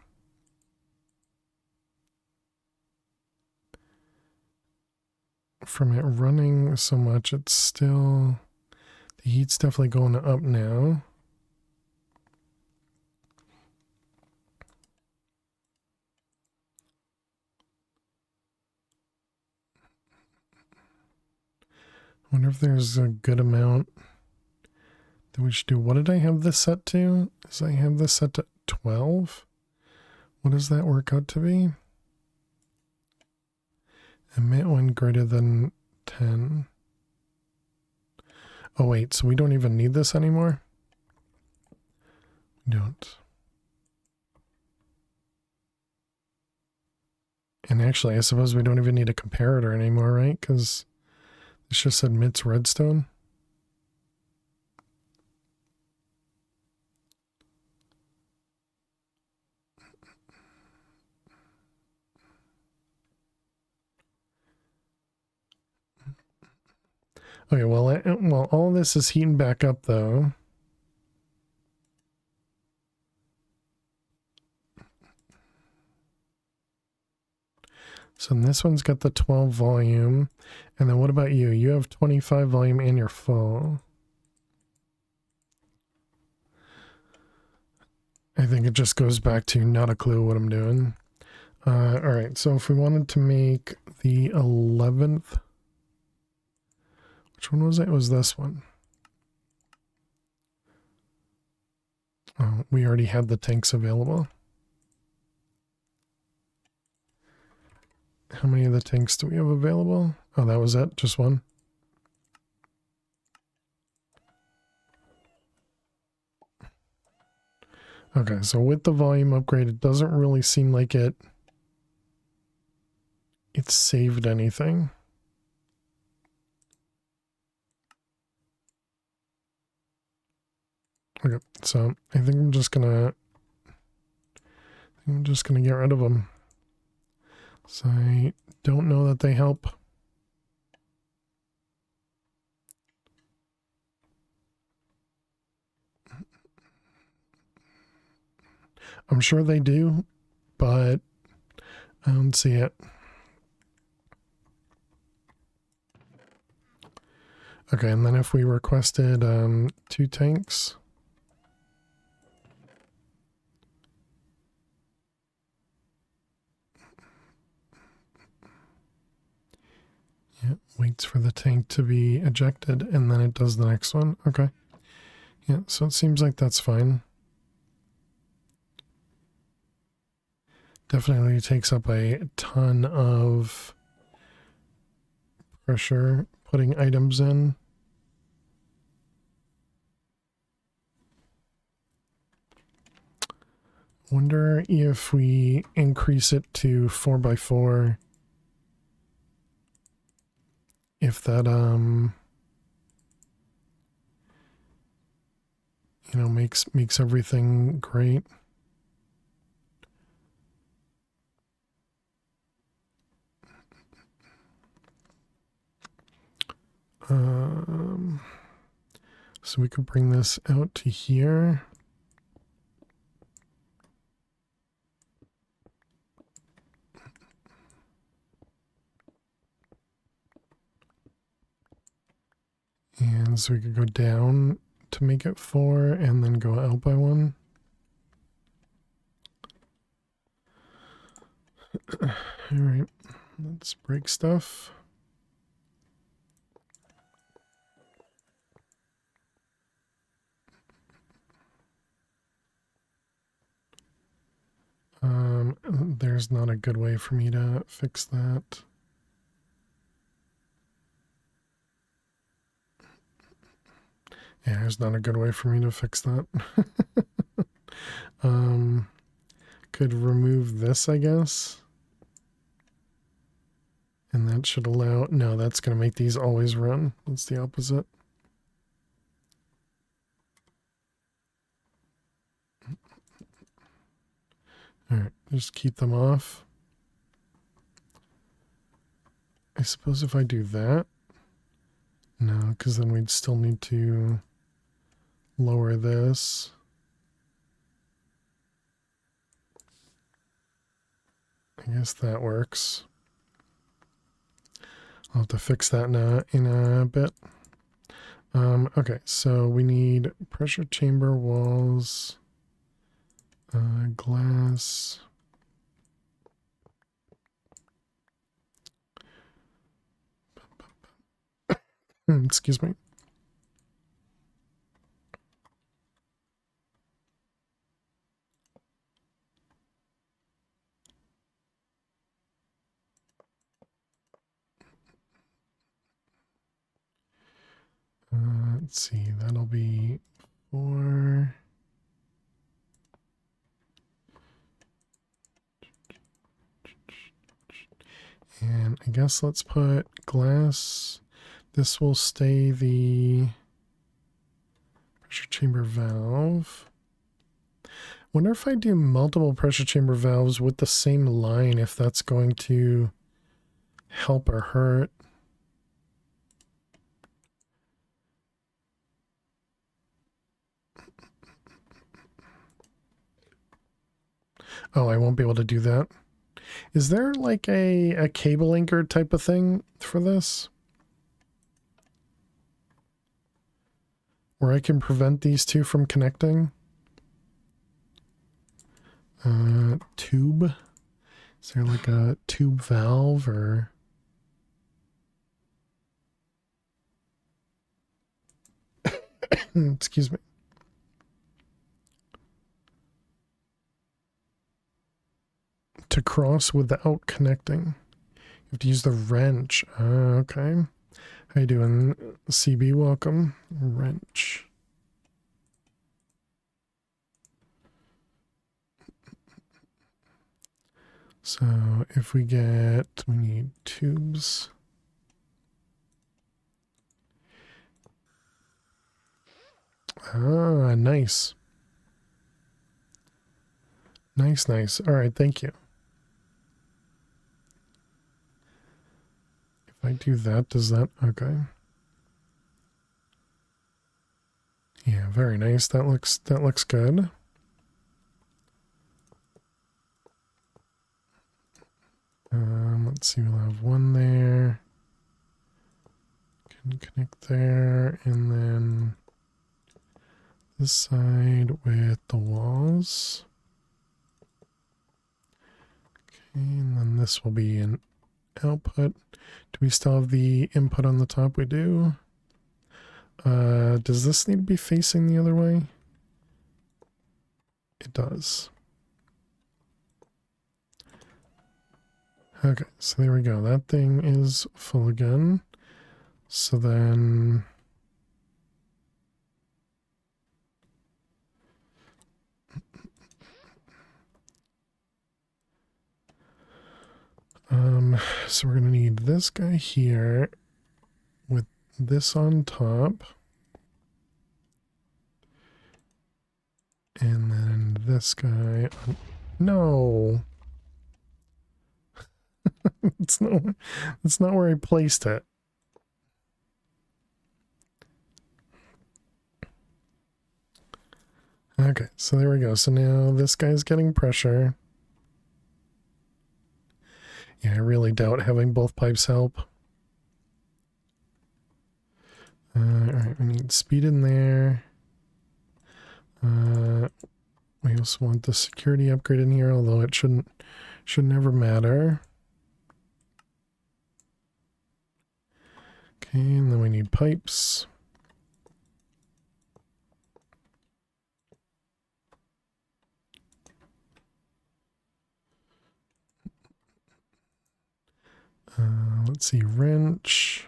from it running so much, it's still, the heat's definitely going up now. I wonder if there's a good amount that we should do. What did I have this set to? Does I have this set to 12? What does that work out to be? Emit when greater than 10. Oh wait, so we don't even need this anymore? We don't. And actually, I suppose we don't even need a comparator anymore, right? Because this just admits redstone. Okay, well, all this is heating back up, though. So this one's got the 12 volume. And then what about you? You have 25 volume and you're full. I think it just goes back to not a clue what I'm doing. All right, so if we wanted to make the 11th, which one was it? It was this one. Oh, we already had the tanks available. How many of the tanks do we have available? Oh, that was it? Just one? Okay, so with the volume upgrade, it doesn't really seem like it saved anything. Okay, so I think I'm just gonna get rid of them. So I don't know that they help. I'm sure they do, but I don't see it. Okay, and then if we requested 2 tanks. Yeah, waits for the tank to be ejected and then it does the next one. Okay. Yeah, so it seems like that's fine. Definitely takes up a ton of pressure putting items in. Wonder if we increase it to 4x4, if that you know, makes everything great. So we could bring this out to here. And so we could go down to make it 4 and then go out by 1. All right, let's break stuff. There's not a good way for me to fix that. Yeah, there's not a good way for me to fix that. Could remove this, I guess. And that should allow... No, that's going to make these always run. That's the opposite. Alright, just keep them off. I suppose if I do that... No, because then we'd still need to lower this. I guess that works. I'll have to fix that in a bit. Okay, so we need pressure chamber walls, glass. Excuse me. Let's see, that'll be 4. And I guess let's put glass. This will stay the pressure chamber valve. Wonder if I do multiple pressure chamber valves with the same line, if that's going to help or hurt. Oh, I won't be able to do that. Is there like a cable anchor type of thing for this? Where I can prevent these two from connecting? Tube? Is there like a tube valve or... Excuse me. To cross without connecting. You have to use the wrench. Okay. How you doing, CB? Welcome. Wrench. So if we need tubes. Ah, nice. Nice, nice. All right, thank you. If I do that, does that... Okay. Yeah, very nice. That looks good. Let's see, we'll have one there. Can connect there, and then this side with the walls. Okay, and then this will be an output. Do we still have the input on the top? We do. Does this need to be facing the other way? It does. Okay, so there we go. That thing is full again. So then... so we're going to need this guy here with this on top. And then this guy on... No! It's not where I placed it. Okay, so there we go. So now this guy's getting pressure. Yeah, I really doubt having both pipes help. Alright, we need speed in there. We also want the security upgrade in here, although it should never matter. Okay, and then we need pipes. Let's see, wrench.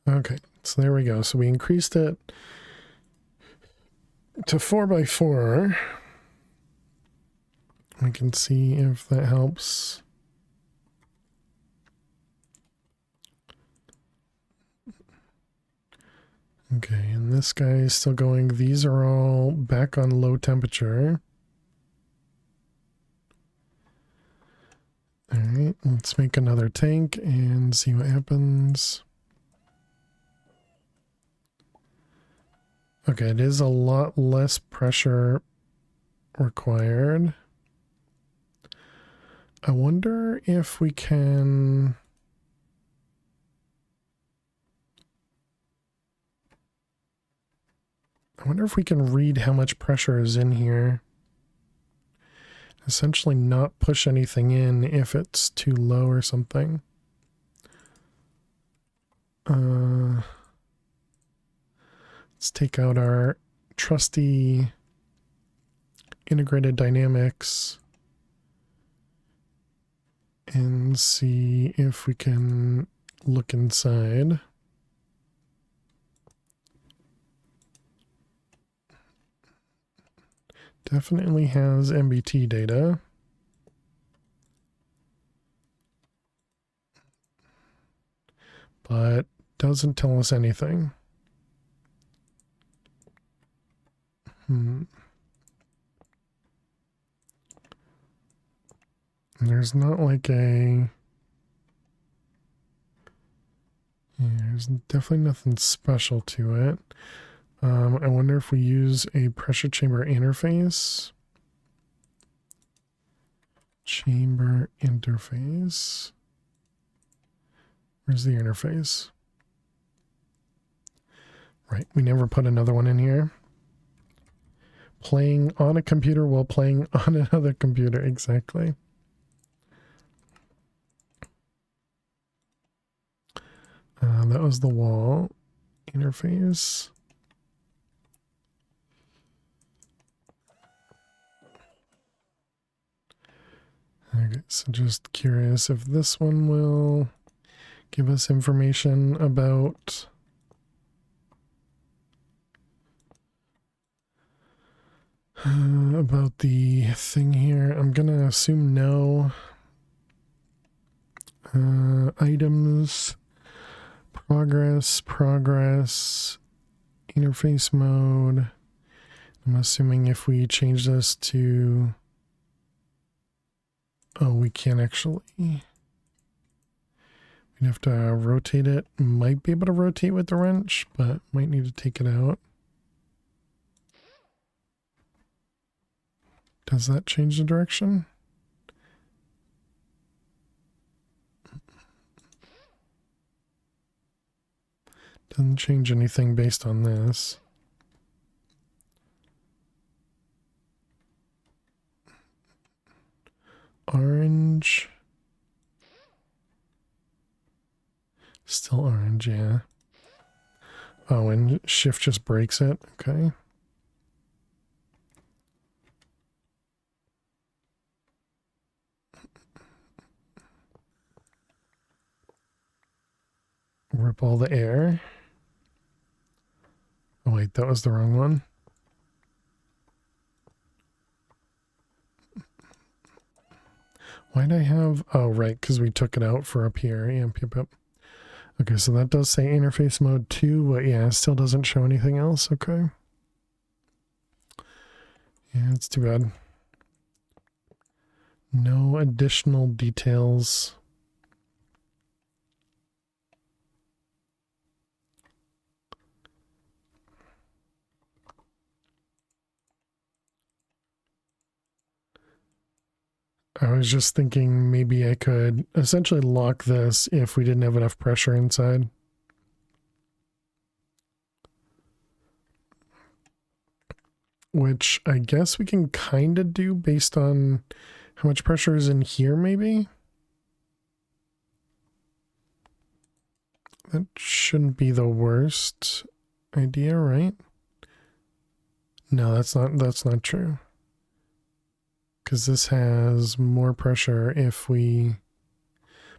Okay, so there we go. So we increased it to 4x4. We can see if that helps. Okay, and this guy is still going. These are all back on low temperature. Alright, let's make another tank and see what happens. Okay, it is a lot less pressure required. I wonder if we can... I wonder if we can read how much pressure is in here. Essentially not push anything in if it's too low or something. Let's take out our trusty integrated dynamics and see if we can look inside. Definitely has MBT data. But doesn't tell us anything. There's not like a... Yeah, there's definitely nothing special to it. I wonder if we use a pressure chamber interface. Chamber interface. Where's the interface? Right, we never put another one in here. Playing on a computer while playing on another computer, exactly. That was the wall interface. Okay, so just curious if this one will give us information about the thing here. I'm gonna assume no. Items, progress, interface mode. I'm assuming if we change this to, oh, we can't actually. We'd have to rotate it. Might be able to rotate with the wrench, but might need to take it out. Does that change the direction? Doesn't change anything based on this. Orange. Still orange, yeah. Oh, and shift just breaks it. Okay. Rip all the air. Oh wait, that was the wrong one. Why'd I have... Oh, right, because we took it out for up here. Yep, yep, yep. Okay, so that does say interface mode 2, but yeah, it still doesn't show anything else. Okay. Yeah, it's too bad. No additional details. I was just thinking maybe I could essentially lock this if we didn't have enough pressure inside. Which I guess we can kind of do based on how much pressure is in here, maybe? That shouldn't be the worst idea, right? No, that's not true. Because this has more pressure if we...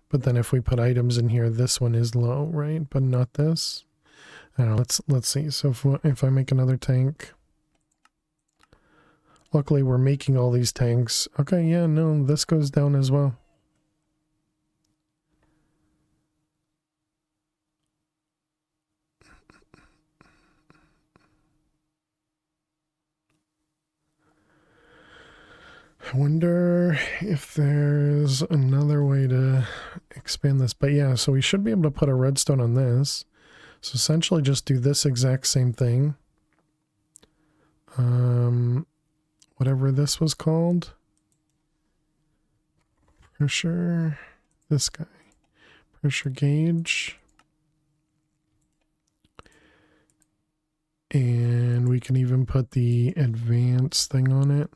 But then if we put items in here, this one is low, right? But not this. I don't know, let's see. So if I make another tank... Luckily, we're making all these tanks. Okay, yeah, no, this goes down as well. I wonder if there's another way to expand this. But yeah, so we should be able to put a redstone on this. So essentially just do this exact same thing. Whatever this was called. Pressure. This guy. Pressure gauge. And we can even put the advanced thing on it.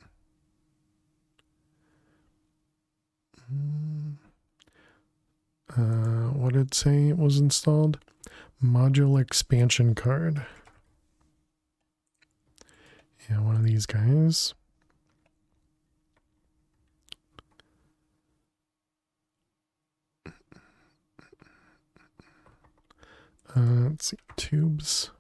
What did it say it was installed? Module expansion card. Yeah, one of these guys. Let's see, tubes.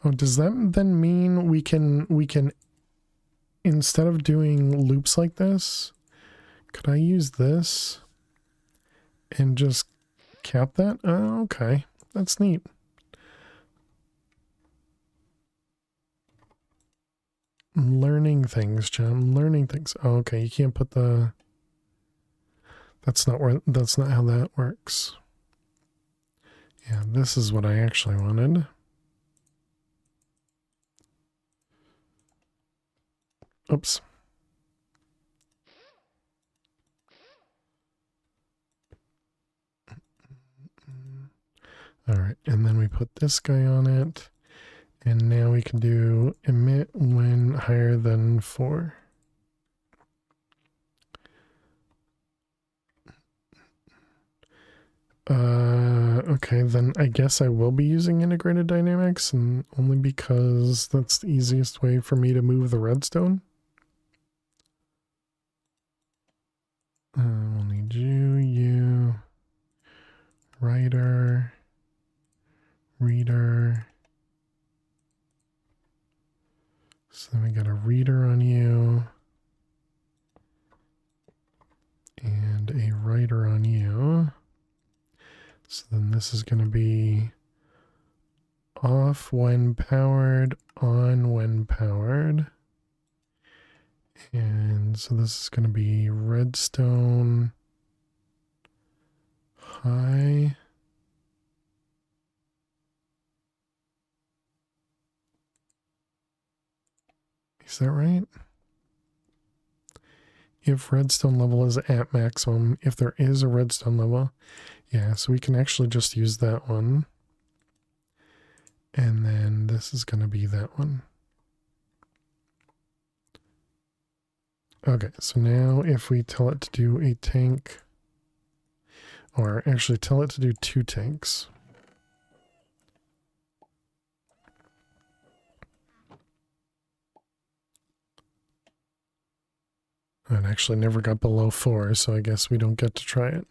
Oh, does that then mean we can instead of doing loops like this, could I use this and just cap that? Oh, okay. That's neat. I'm learning things, John. I'm learning things. Oh, okay, you can't put the... That's not how that works. Yeah, this is what I actually wanted. Oops. All right, and then we put this guy on it. And now we can do emit when higher than 4. Okay, then I guess I will be using integrated dynamics, and only because that's the easiest way for me to move the redstone. We'll need you, writer, reader. So then we got a reader on you, and a writer on you. So then this is going to be off when powered, on when powered. And so this is going to be redstone high. Is that right? If redstone level is at maximum, if there is a redstone level, yeah, so we can actually just use that one. And then this is going to be that one. Okay, so now if we tell it to do a tank, or actually tell it to do 2 tanks. It actually never got below 4, so I guess we don't get to try it.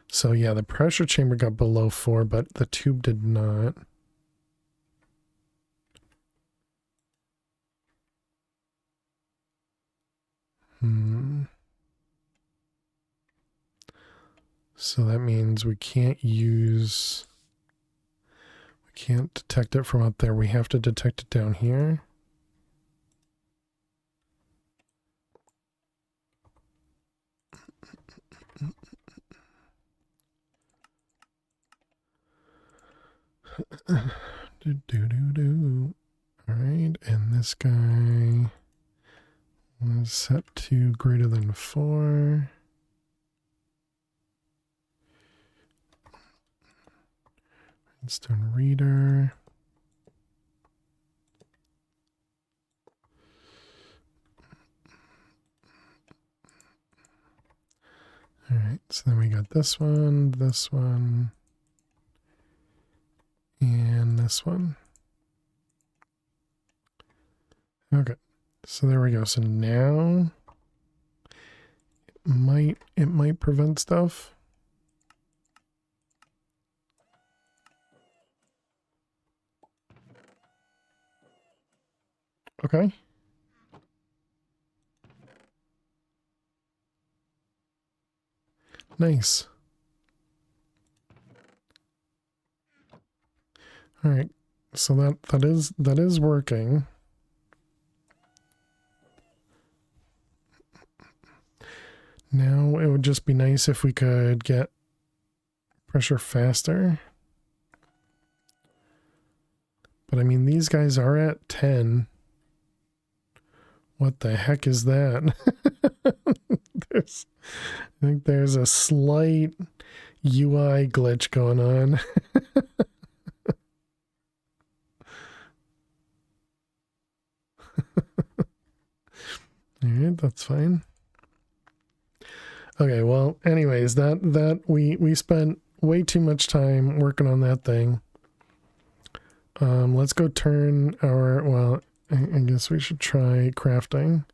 So yeah, the pressure chamber got below 4, but the tube did not. So that means we can't detect it from up there. We have to detect it down here. All right, and this guy was set to greater than 4. Redstone reader. All right, so then we got this one, and this one. Okay, so there we go. So now it might prevent stuff. Okay. Nice. All right. So that is working. Now it would just be nice if we could get pressure faster. But I mean, these guys are at 10. What the heck is that? I think there's a slight UI glitch going on. Alright, that's fine. Okay, well, anyways, that we spent way too much time working on that thing. Let's go turn our, well, I guess we should try crafting.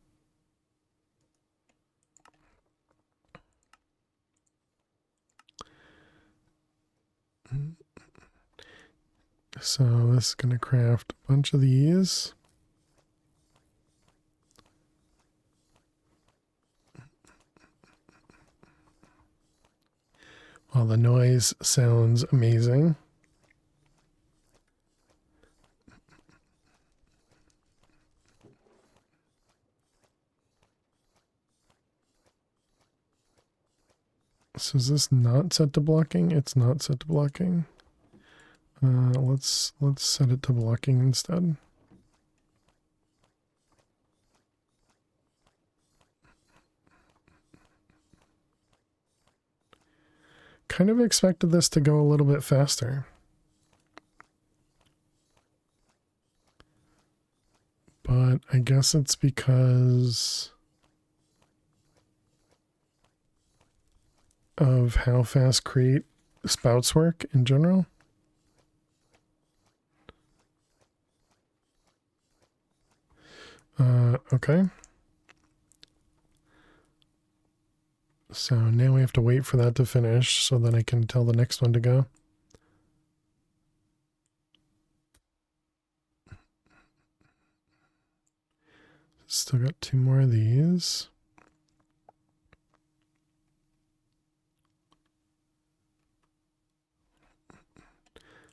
So this is going to craft a bunch of these. Well, the noise sounds amazing. So is this not set to blocking? It's not set to blocking. Let's set it to blocking instead. Kind of expected this to go a little bit faster. But I guess it's because of how fast create spouts work in general. Okay. So now we have to wait for that to finish so that I can tell the next one to go. Still got 2 more of these.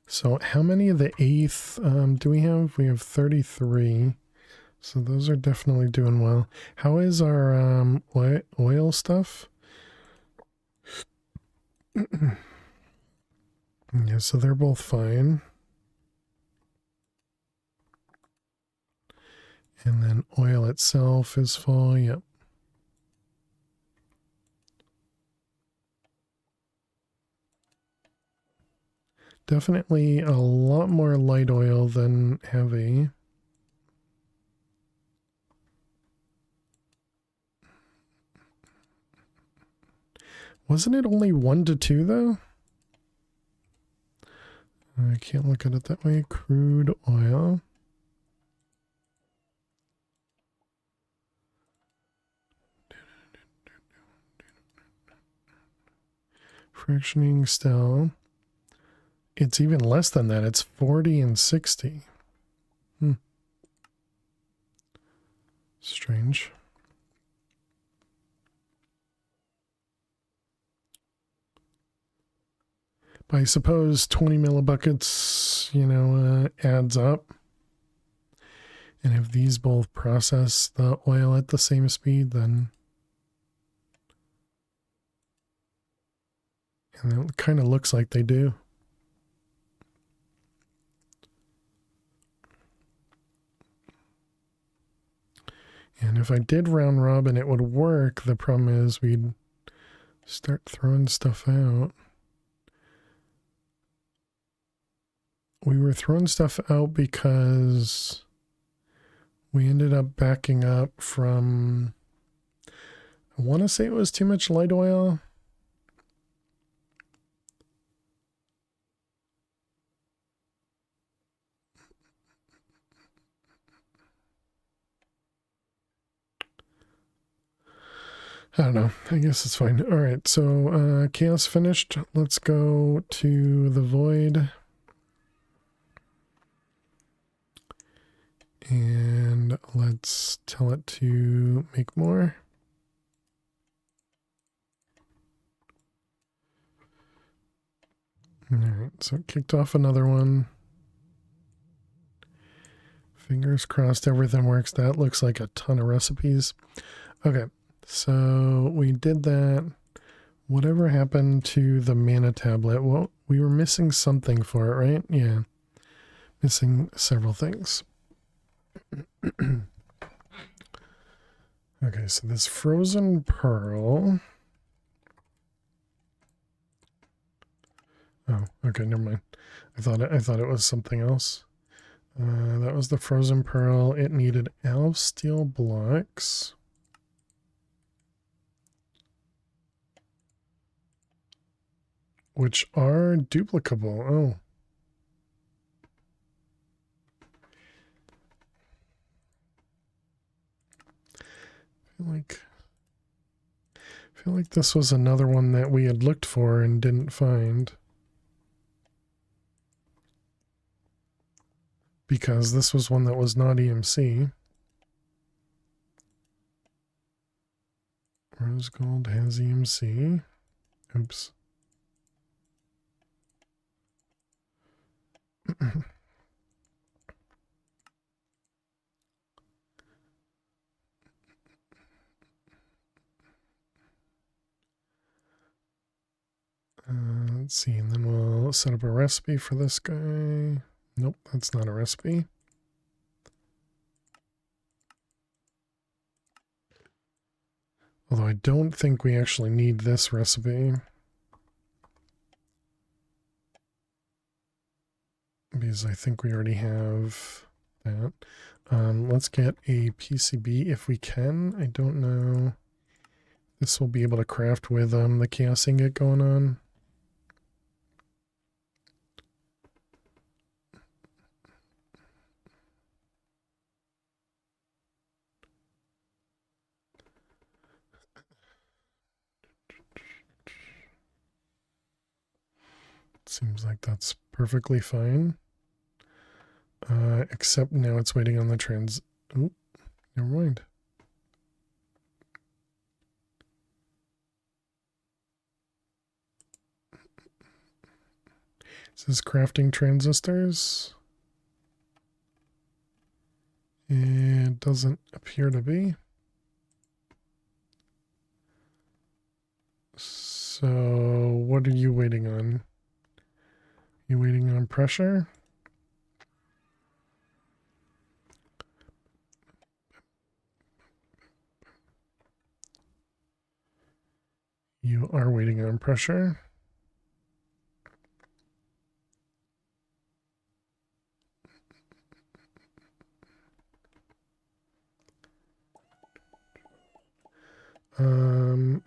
So how many of the 8th do we have? We have 33. So those are definitely doing well. How is our oil stuff? Yeah, so they're both fine. And then oil itself is full. Yep. Definitely a lot more light oil than heavy. Wasn't it only 1 to 2 though? I can't look at it that way. Crude oil. Fractioning still. It's even less than that. It's 40 and 60. Strange. But I suppose 20 millibuckets, you know, adds up. And if these both process the oil at the same speed, then... And it kind of looks like they do. And if I did round robin, it would work. The problem is we'd start throwing stuff out. We were throwing stuff out because we ended up backing up from, I want to say it was too much light oil. I don't know. I guess it's fine. All right. So chaos finished. Let's go to the void. And let's tell it to make more. All right. So it kicked off another one. Fingers crossed everything works. That looks like a ton of recipes. Okay. So we did that. Whatever happened to the mana tablet? Well, we were missing something for it, right? Yeah. Missing several things. Okay, so this frozen pearl. Oh, okay, never mind. I thought it was something else. That was the frozen pearl. It needed elf steel blocks. Which are duplicable. Oh. I feel like this was another one that we had looked for and didn't find. Because this was one that was not EMC. Rose gold has EMC. Oops. Let's see, and then we'll set up a recipe for this guy. Nope, that's not a recipe. Although I don't think we actually need this recipe. Because I think we already have that. Let's get a PCB if we can. I don't know. This will be able to craft with the chaos ingot going on. Seems like that's perfectly fine. Except now it's waiting on the trans... Oh, never mind. This is crafting transistors. It doesn't appear to be. So, what are you waiting on? You waiting on pressure? You are waiting on pressure.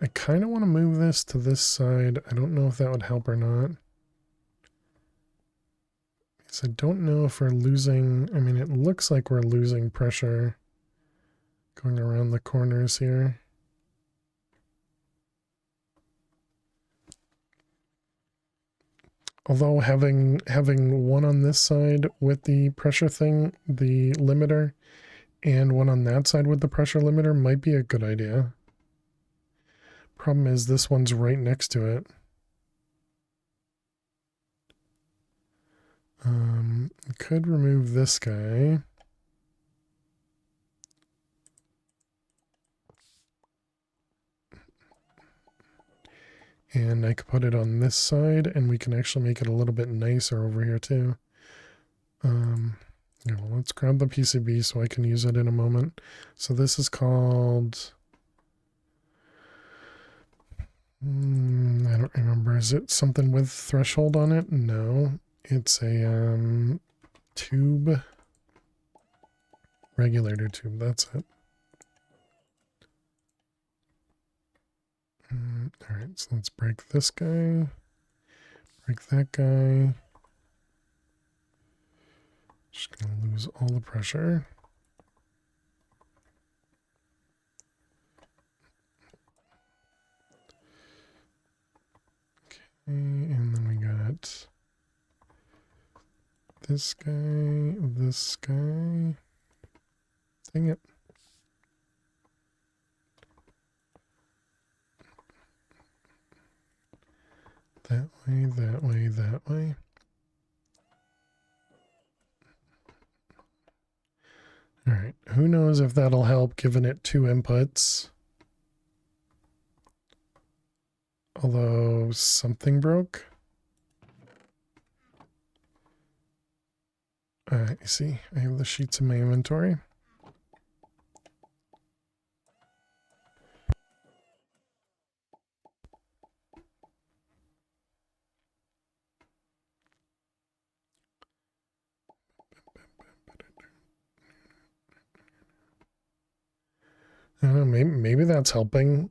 I kind of want to move this to this side. I don't know if that would help or not. Because I don't know if we're losing... I mean, it looks like we're losing pressure going around the corners here. Although having one on this side with the pressure thing, the limiter, and one on that side with the pressure limiter might be a good idea. Problem is this one's right next to it. I could remove this guy. And I could put it on this side, and we can actually make it a little bit nicer over here too. Yeah, well, let's grab the PCB so I can use it in a moment. So this is called... I don't remember. Is it something with threshold on it? No. It's a tube. Regulator tube, that's it. Alright, so let's break this guy. Break that guy. Just gonna lose all the pressure. Okay, and then we got this guy, this guy. Dang it. That way, that way, that way. All right, who knows if that'll help given it 2 inputs. Although something broke. I see, I have the sheets in my inventory. I don't know, maybe that's helping.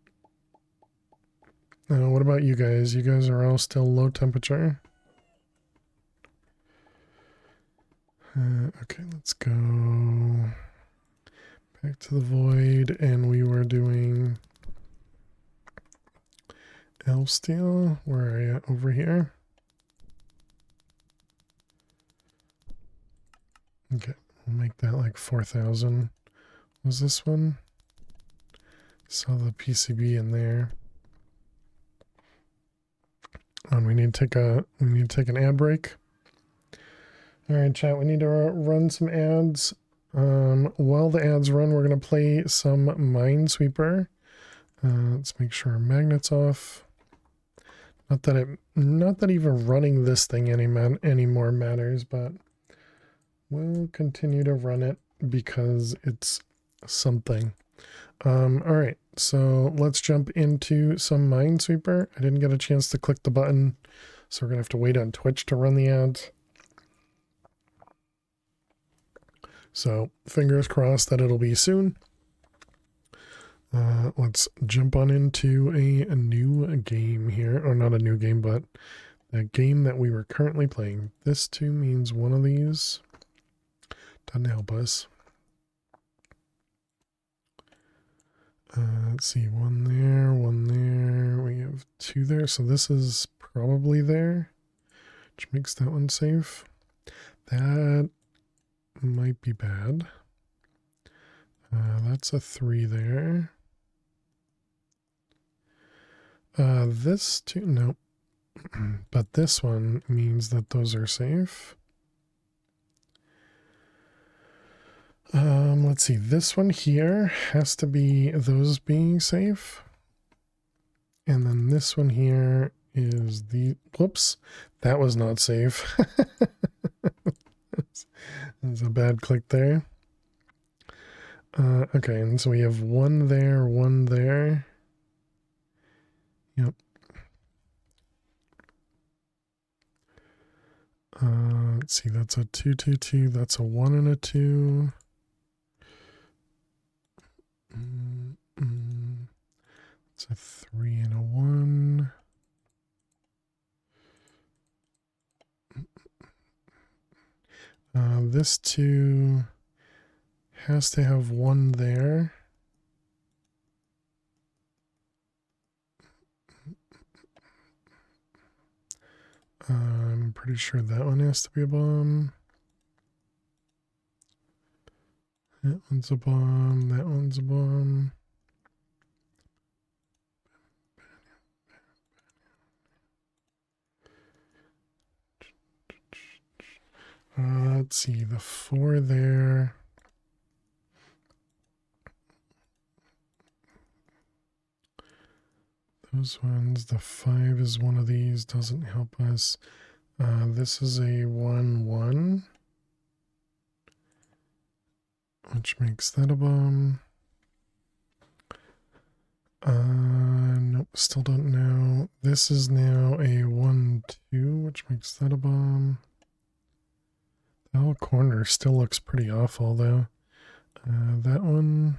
What about you guys? You guys are all still low temperature. Okay, let's go back to the void, and we were doing elf steel. Where are you? Over here. Okay, we'll make that like 4,000. Was this one? Saw the PCB in there. And we need to take an ad break. All right, chat, we need to run some ads. While the ads run, we're going to play some Minesweeper. Let's make sure our magnet's off. Not that even running this thing anymore matters, but we'll continue to run it because it's something. All right, so let's jump into some Minesweeper. I didn't get a chance to click the button, so we're gonna have to wait on Twitch to run the ads. So fingers crossed that it'll be soon. Let's jump on into a new game here, or not a new game, but a game that we were currently playing. This too means one of these doesn't help us. Let's see, one there, we have two there, so this is probably there, which makes that one safe. That might be bad. That's a 3 there. This two, nope. But this one means that those are safe. Let's see, this one here has to be those being safe. And then this one here is the, whoops, that was not safe. That's a bad click there. Okay, and so we have one there, one there. Yep. Let's see, that's a 2, 2, 2. That's a 1 and a 2. It's a 3 and a 1. This 2 has to have 1 there. I'm pretty sure that one has to be a bomb. That one's a bomb. That one's a bomb. Let's see, the 4 there. Those ones, the 5 is one of these, doesn't help us. This is a 1, 1. Which makes that a bomb. Nope, still don't know. This is now a 1, 2, which makes that a bomb. The whole corner still looks pretty awful, though. That one.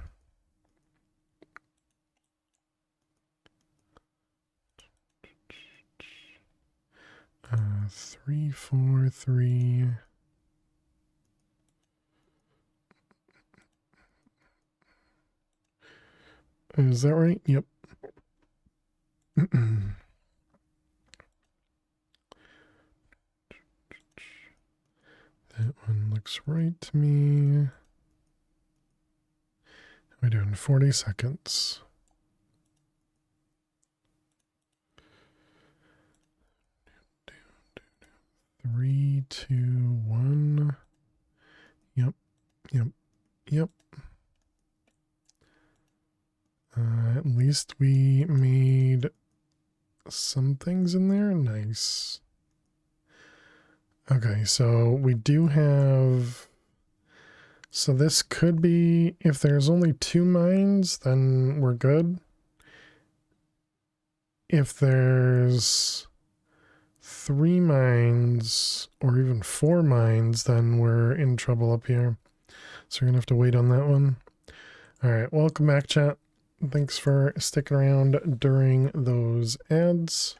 Uh, 3, 4, 3. Is that right? Yep. That one looks right to me. We're doing 40 seconds. 3, 2, 1. Yep. Yep. Yep. At least we made some things in there. Nice. Okay, so we do have... So this could be... If there's only 2 mines, then we're good. If there's 3 mines, or even 4 mines, then we're in trouble up here. So we're going to have to wait on that one. Alright, welcome back, chat. Thanks for sticking around during those ads.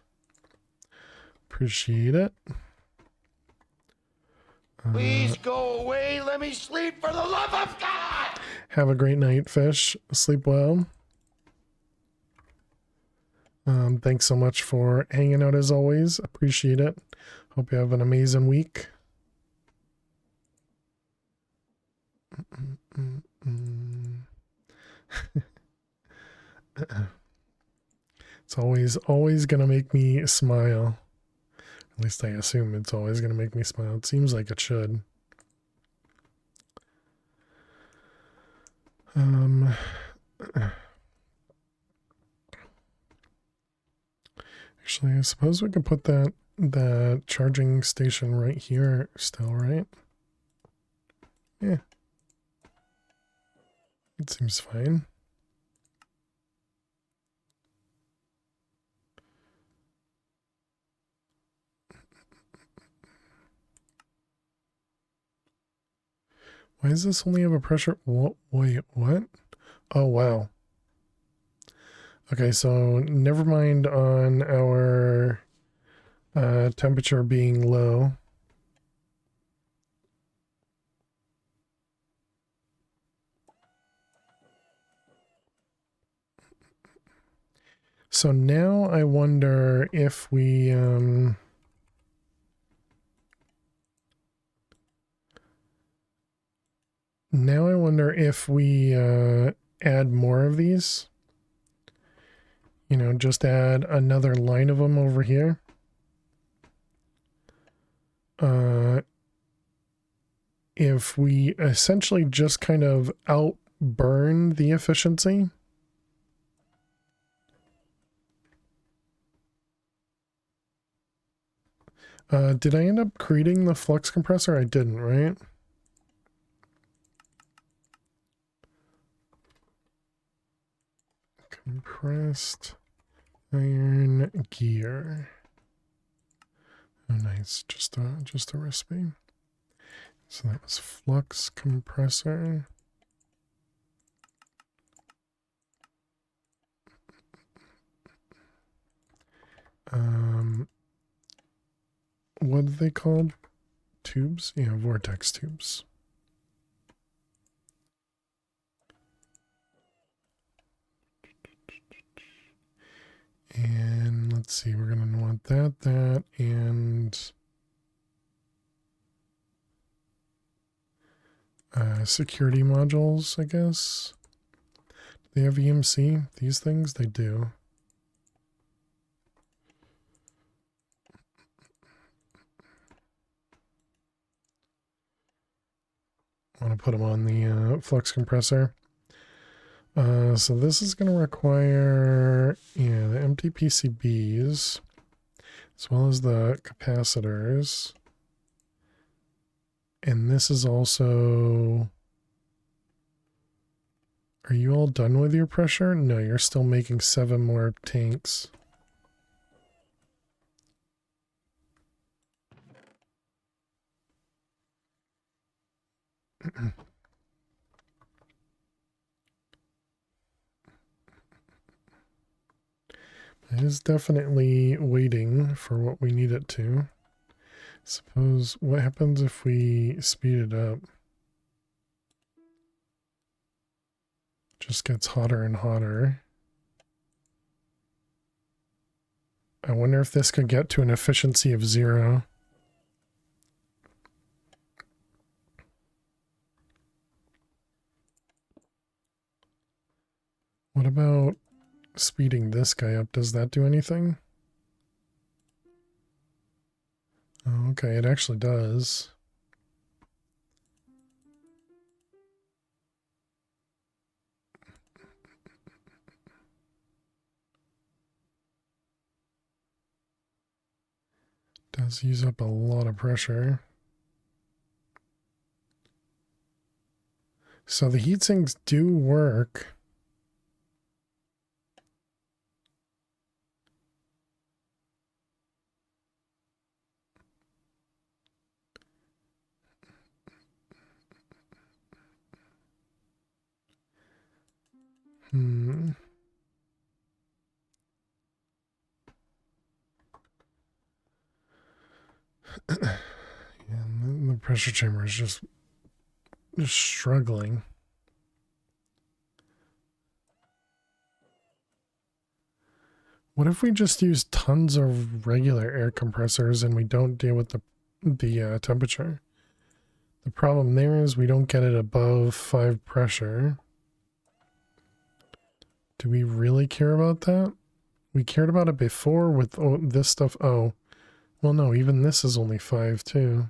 Appreciate it. Please go away. Let me sleep for the love of God. Have a great night, Fish. Sleep well. Thanks so much for hanging out as always. Appreciate it. Hope you have an amazing week. It's always gonna make me smile. At least I assume it's always gonna make me smile. It seems like it should. Actually, I suppose we could put that charging station right here still, right? Yeah. It seems fine. Why does this only have a pressure? What? Wait, what? Oh, wow. Okay, so never mind on our temperature being low. So now I wonder if we add more of these. You know, just add another line of them over here. If we essentially just kind of outburn the efficiency. Did I end up creating the flux compressor? I didn't, right? Compressed iron gear. Oh, nice. Just a recipe. So that was flux compressor. What are they called? Tubes? Yeah, vortex tubes. And let's see, we're going to want that, and security modules, I guess. Do they have EMC? These things? They do. I want to put them on the flux compressor. So this is going to require, yeah, the empty PCBs, as well as the capacitors. And this is also... Are you all done with your pressure? No, you're still making 7 more tanks. It is definitely waiting for what we need it to. Suppose, what happens if we speed it up? Just gets hotter and hotter. I wonder if this could get to an efficiency of 0. What about speeding this guy up? Does that do anything? Oh, okay, it actually does. Does use up a lot of pressure. So the heat sinks do work. Yeah, the pressure chamber is just struggling. What if we just use tons of regular air compressors and we don't deal with the temperature? The problem there is we don't get it above 5 pressure. Do we really care about that? We cared about it before with this stuff. Oh, well, no, even this is only 5 too.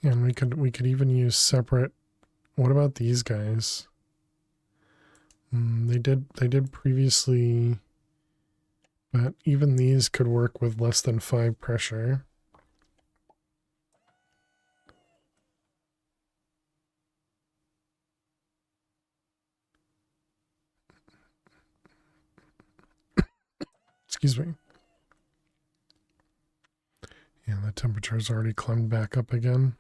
And we could even use separate. What about these guys? They did previously, but even these could work with less than 5 pressure. Excuse me. Yeah, the temperature's already climbed back up again.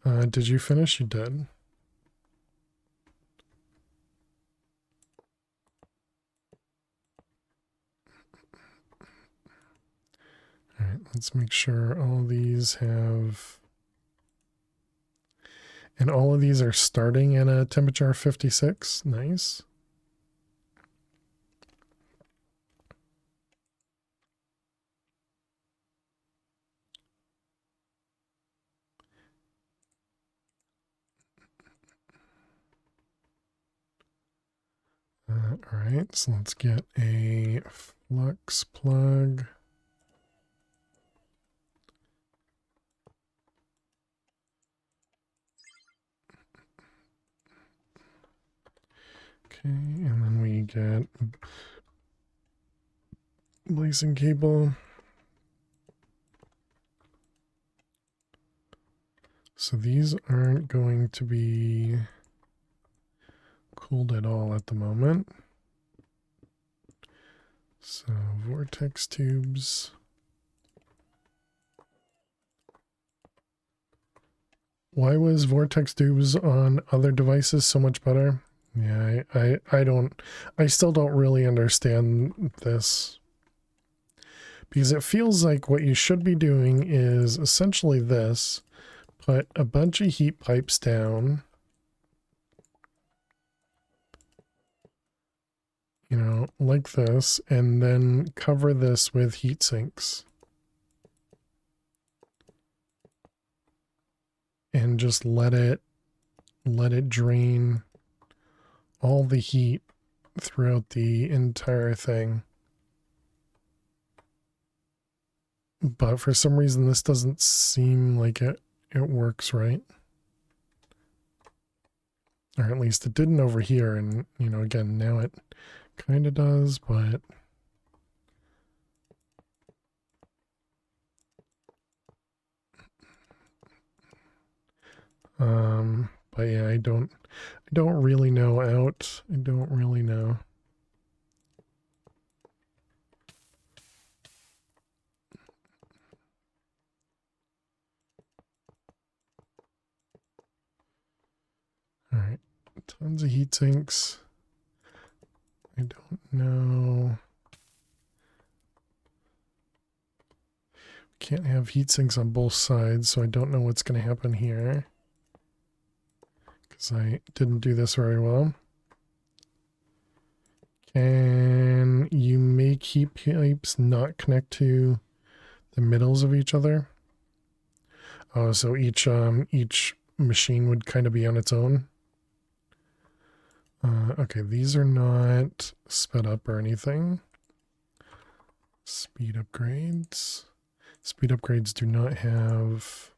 Did you finish? You did. All right, let's make sure all of these have... And all of these are starting at a temperature of 56. Nice. All right, so let's get a flux plug. Okay, and then we get lacing cable. So these aren't going to be cooled at all at the moment. So vortex tubes. Why was vortex tubes on other devices so much better? Yeah, I still don't really understand this. Because it feels like what you should be doing is essentially this. Put a bunch of heat pipes down. You know, like this, and then cover this with heat sinks. And just let it drain all the heat throughout the entire thing. But for some reason this doesn't seem like it works right. Or at least it didn't over here, and you know, again, now it kind of does, but yeah, I don't really know out. I don't really know. All right, tons of heat sinks. I don't know. Can't have heat sinks on both sides, so I don't know what's going to happen here. Because I didn't do this very well. Can you make heat pipes not connect to the middles of each other? Oh, so each machine would kind of be on its own. Okay, these are not sped up or anything. Speed upgrades. Speed upgrades do not have...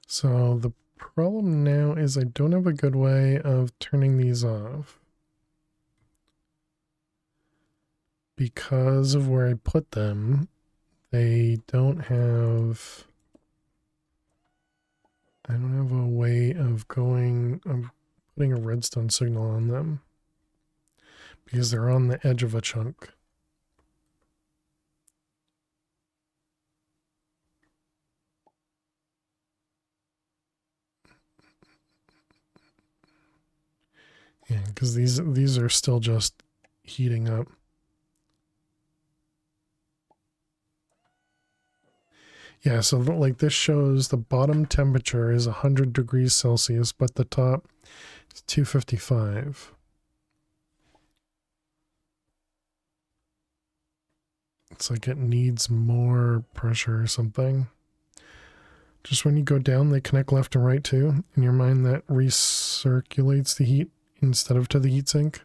So the problem now is I don't have a good way of turning these off. Because of where I put them, they don't have... I don't have a way of putting a redstone signal on them. Because they're on the edge of a chunk. Yeah, because these are still just heating up. Yeah, so like this shows the bottom temperature is 100 degrees Celsius, but the top is 255. It's like it needs more pressure or something. Just when you go down, they connect left and right too. In your mind, that recirculates the heat instead of to the heatsink.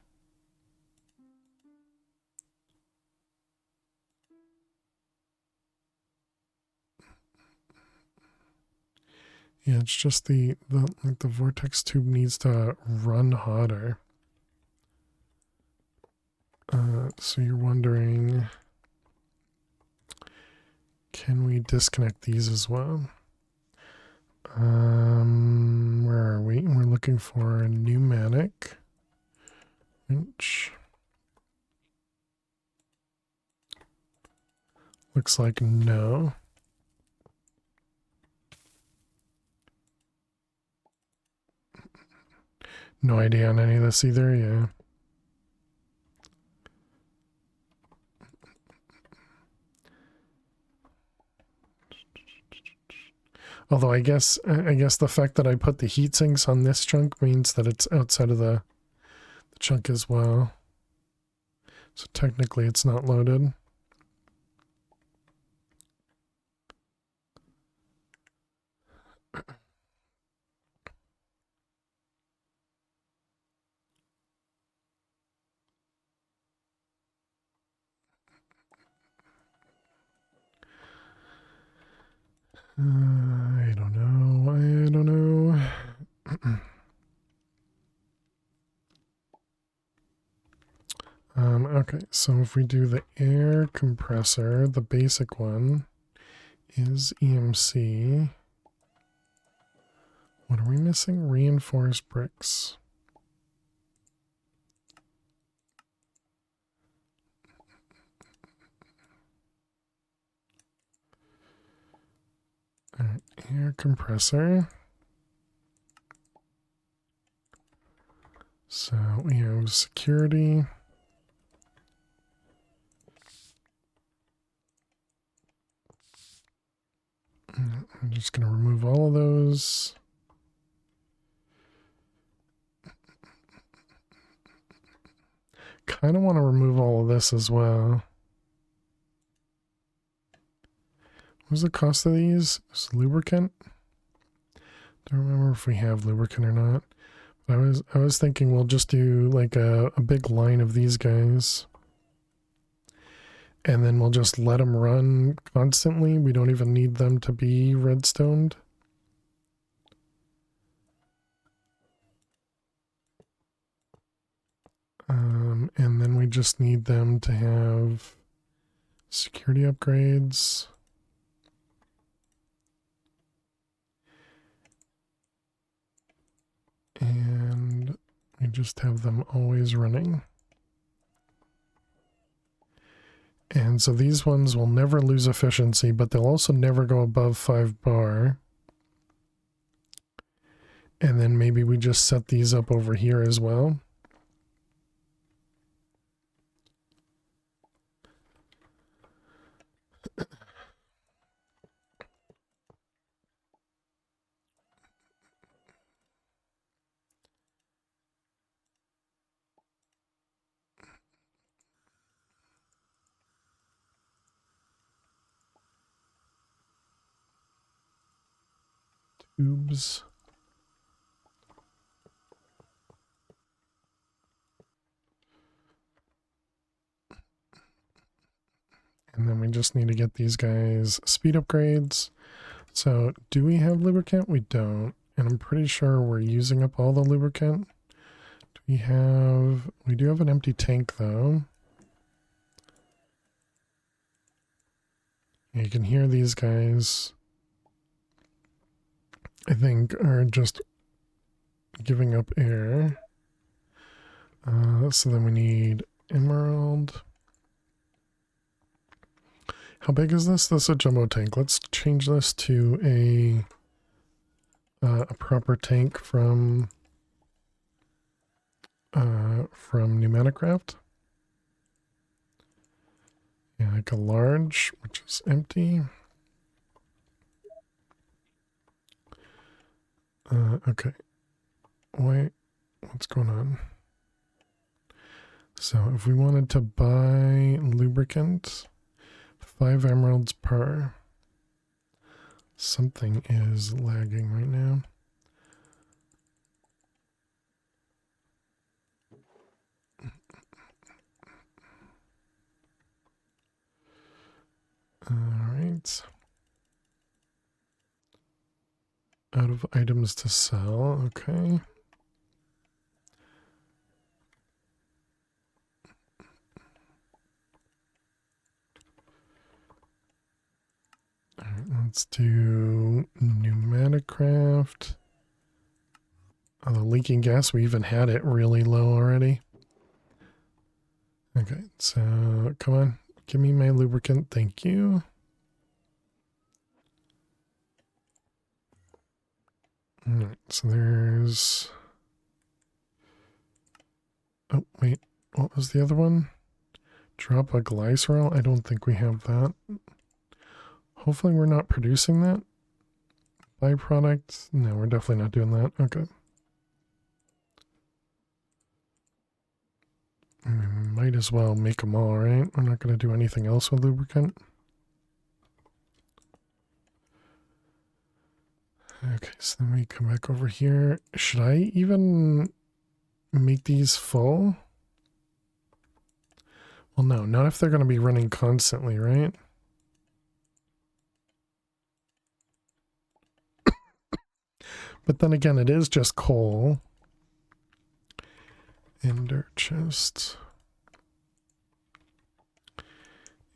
Yeah, it's just the vortex tube needs to run hotter. So you're wondering, can we disconnect these as well? Where are we? We're looking for a pneumatic wrench. Looks like no. No idea on any of this either, yeah. Although I guess the fact that I put the heat sinks on this chunk means that it's outside of the chunk as well. So technically it's not loaded. I don't know. Okay, so if we do the air compressor, the basic one is EMC. What are we missing? Reinforced bricks. All right, air compressor. So we have security. I'm just going to remove all of those. Kind of want to remove all of this as well. What's the cost of these? Is lubricant? Don't remember if we have lubricant or not. But I was thinking we'll just do like a big line of these guys. And then we'll just let them run constantly. We don't even need them to be redstoned. And then we just need them to have security upgrades. And we just have them always running. And so these ones will never lose efficiency, but they'll also never go above 5 bar. And then maybe we just set these up over here as well. Tubes. And then we just need to get these guys speed upgrades. So do we have lubricant? We don't. And I'm pretty sure we're using up all the lubricant. We do have an empty tank though. You can hear these guys, I think, are just giving up air. So then we need emerald. How big is this? This is a jumbo tank. Let's change this to a proper tank from Pneumaticraft. Yeah, like a large, which is empty. Okay. Wait, what's going on? So if we wanted to buy lubricant, 5 emeralds per. Something is lagging right now. Alright. Out of items to sell, okay. Alright, let's do pneumatic craft. Oh, the leaking gas, we even had it really low already. Okay, so come on, give me my lubricant, thank you. Alright, so there's... Oh, wait, what was the other one? Drop a glycerol? I don't think we have that. Hopefully we're not producing that. Byproduct? No, we're definitely not doing that. Okay. We might as well make them all, right? We're not going to do anything else with lubricant. Okay, so then we come back over here. Should I even make these full? Well, no, not if they're going to be running constantly, right? But then again, it is just coal. Ender chest.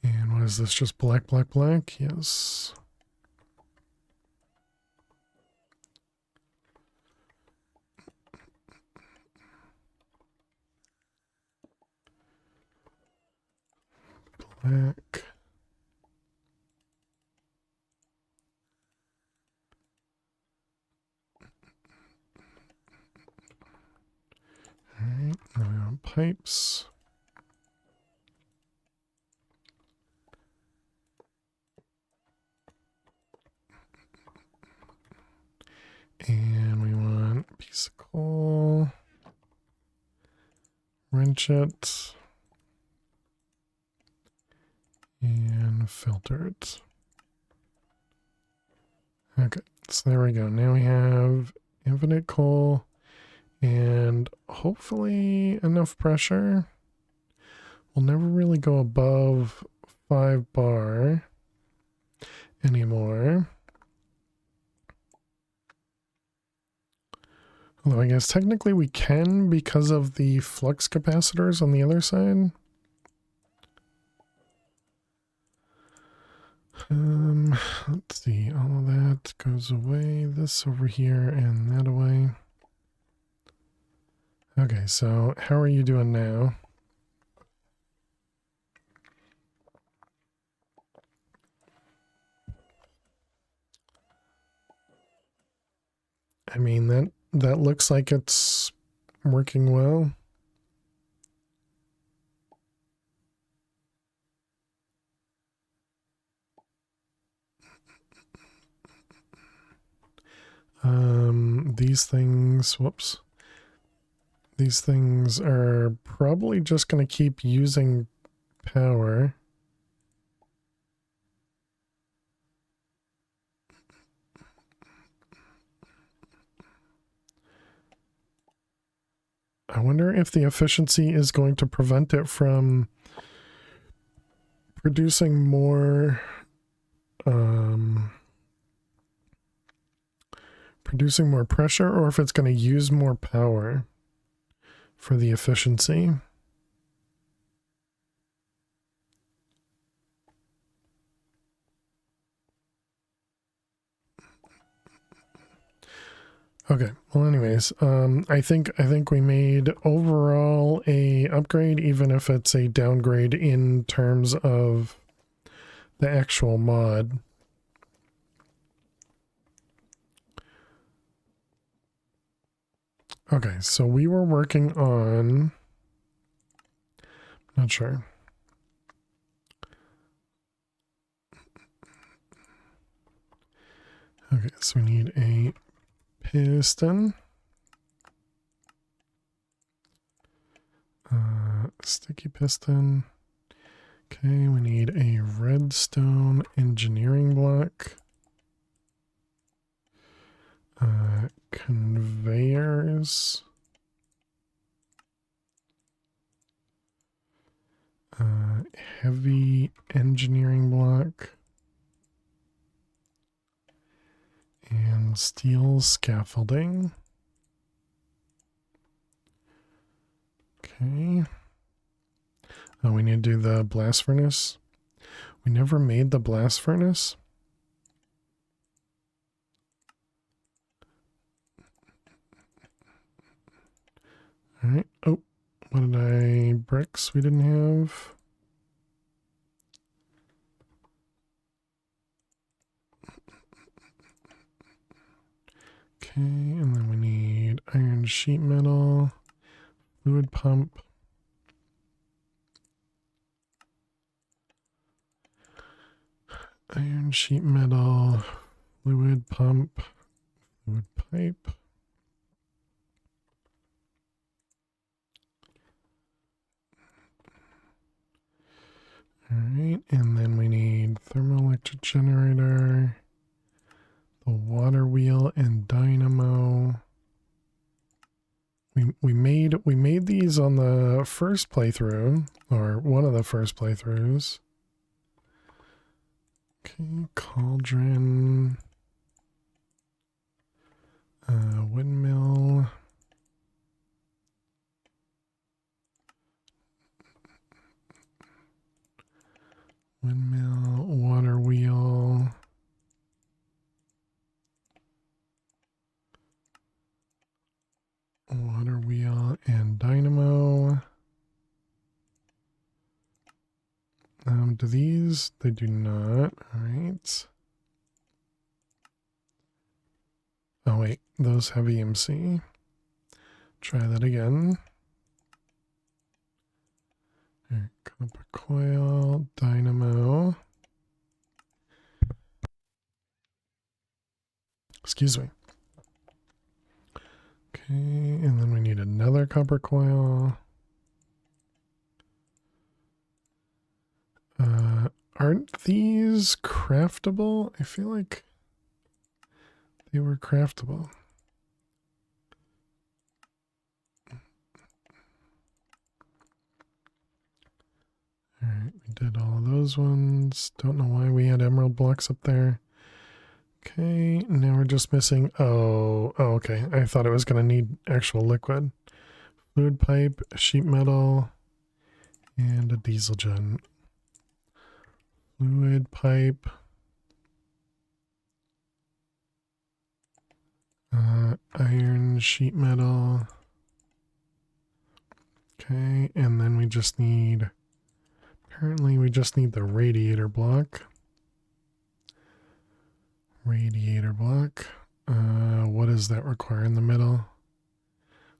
And what is this? Just black, black, black? Yes. Black. Alright, now we want pipes. And we want a piece of coal. Wrench it. And filter it. Okay, so there we go. Now we have infinite coal and hopefully enough pressure. We'll never really go above 5 bar anymore. Although I guess technically we can because of the flux capacitors on the other side. Let's see, all of that goes away, this over here and that away. Okay, so how are you doing now? I mean, that looks like it's working well. These things, whoops. These things are probably just going to keep using power. I wonder if the efficiency is going to prevent it from producing more pressure, or if it's going to use more power for the efficiency. Okay, well anyways, I think we made overall a upgrade, even if it's a downgrade in terms of the actual mod. Okay, so we were working on, not sure. Okay, so we need a piston, sticky piston. Okay, we need a redstone engineering block. Conveyors. Heavy engineering block. And steel scaffolding. Okay. Oh, we need to do the blast furnace. We never made the blast furnace. All right. Oh, what did I... Bricks we didn't have. Okay, and then we need iron sheet metal, fluid pump. Iron sheet metal, fluid pump, fluid pipe. Alright, and then we need thermoelectric generator, the water wheel, and dynamo. We made these on the first playthrough, or one of the first playthroughs. Okay, cauldron, windmill. Windmill, water wheel. Water wheel and dynamo. Do these? They do not. All right. Oh wait, those have EMC. Try that again. Here, copper coil, dynamo. Excuse me. Okay, and then we need another copper coil. Aren't these craftable? I feel like they were craftable. Alright, we did all of those ones. Don't know why we had emerald blocks up there. Okay, now we're just missing... Oh, okay. I thought it was going to need actual liquid. Fluid pipe, sheet metal, and a diesel gen. Fluid pipe. Iron sheet metal. Okay, and then we just need... Apparently we just need the radiator block. Radiator block. What does that require in the middle?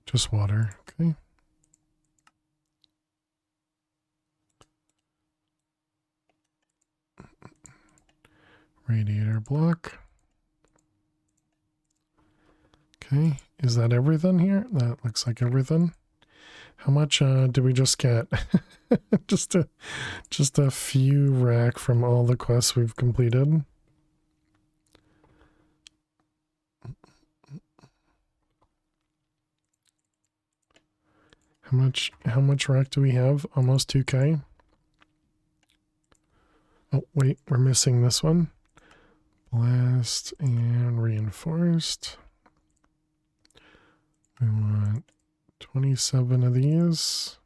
Just water. Okay. Radiator block. Okay. Is that everything here? That looks like everything. How much did we just get? just a few rack from all the quests we've completed. How much rack do we have? Almost 2K. Oh, wait, we're missing this one. Blast and reinforced. We want 27 of these.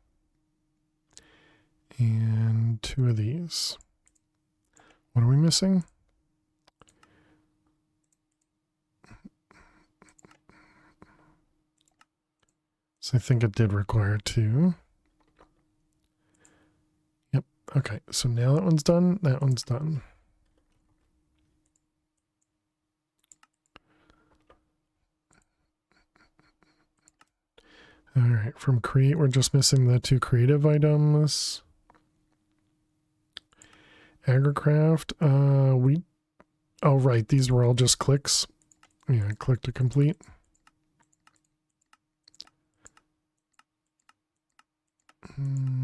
And 2 of these. What are we missing? So I think it did require 2. Yep. Okay. So now that one's done. That one's done. All right. From create, we're just missing the 2 creative items. Agricraft. Oh, right. These were all just clicks. Yeah. Click to complete.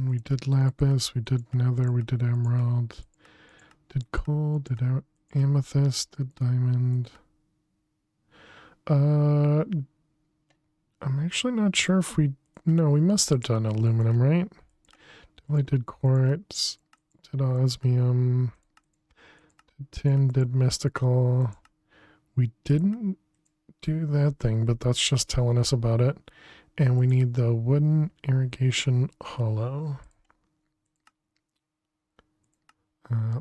We did lapis, we did nether, we did emerald, did coal, did amethyst, did diamond. I'm actually not sure if we... No, we must have done aluminum, right? Definitely did quartz, did osmium, did tin, did mystical. We didn't do that thing, but that's just telling us about it. And we need the wooden irrigation hollow.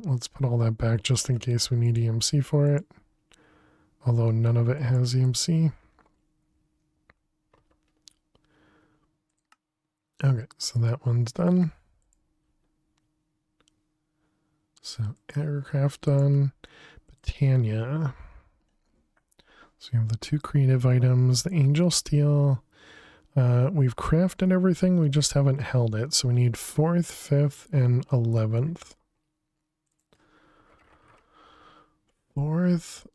Let's put all that back just in case we need EMC for it. Although none of it has EMC. Okay, so that one's done. So aircraft done. Britannia. So we have the 2 creative items, the angel steel. We've crafted everything, we just haven't held it. So we need 4th, 5th, and 11th. 4th.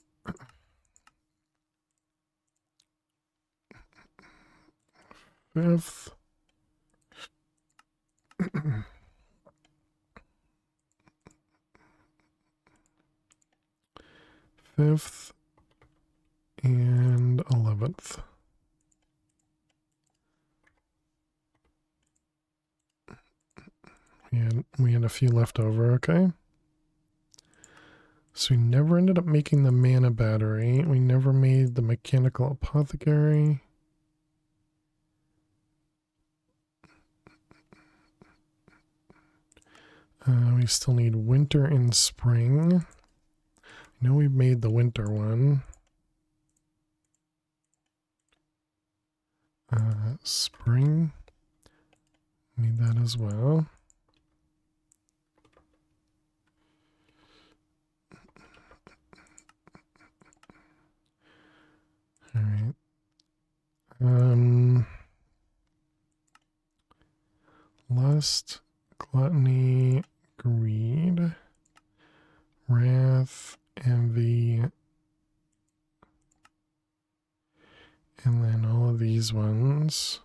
5th. 5th and 11th. We had a few left over, okay? So we never ended up making the mana battery. We never made the mechanical apothecary. We still need winter and spring. I know we've made the winter one. Spring. Need that as well. All right. Lust, gluttony, greed, wrath, envy, and then all of these ones.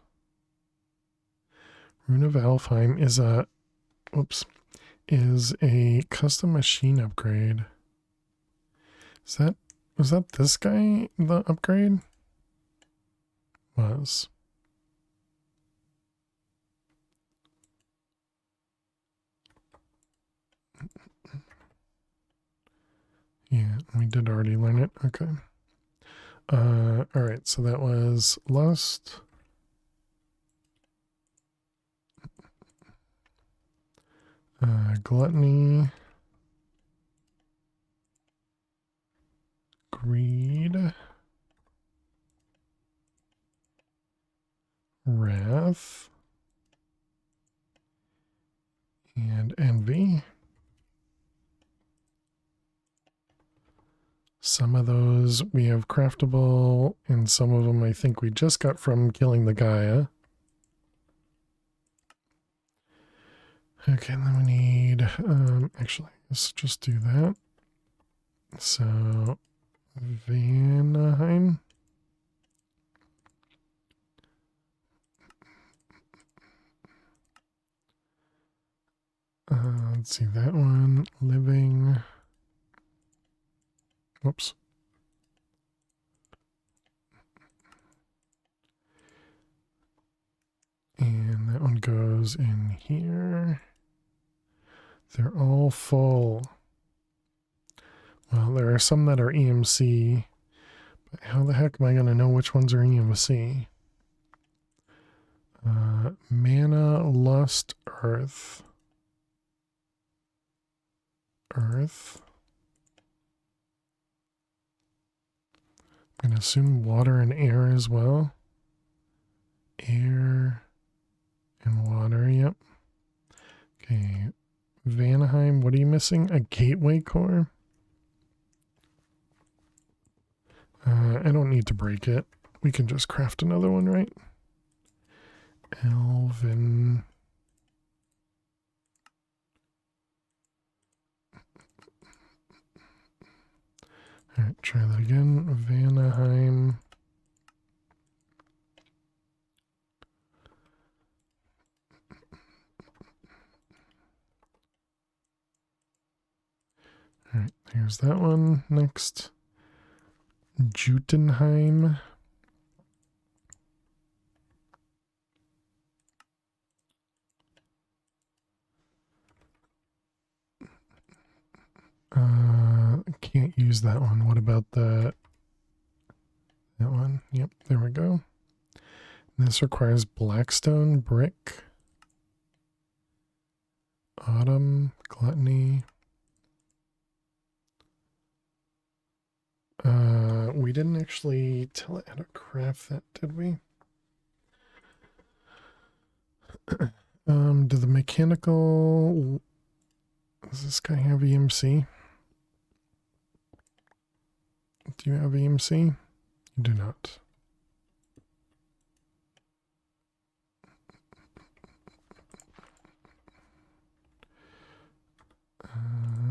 Rune of Alfheim is a, is a custom machine upgrade. Was that this guy, the upgrade? Was. Yeah, we did already learn it. Okay. All right, so that was lust. Gluttony. Greed. Wrath. And envy. Some of those we have craftable, and some of them I think we just got from killing the Gaia. Okay, and then we need, actually, let's just do that. So, Vanaheim. Let's see, that one, living. Whoops. And that one goes in here. They're all full. Well, there are some that are EMC, but how the heck am I going to know which ones are EMC? Mana, lust, earth. Earth. I'm going to assume water and air as well. Air and water, yep. Okay. Vanaheim, what are you missing? A gateway core? I don't need to break it. We can just craft another one, right? Elven. Alright, try that again. Vanaheim. Alright, here's that one. Next. Jutenheim. Can't use that one. What about that one? Yep, there we go. This requires blackstone, brick, autumn, gluttony. We didn't actually tell it how to craft that, did we? Do the mechanical... Does this guy have EMC? Do you have EMC? You do not.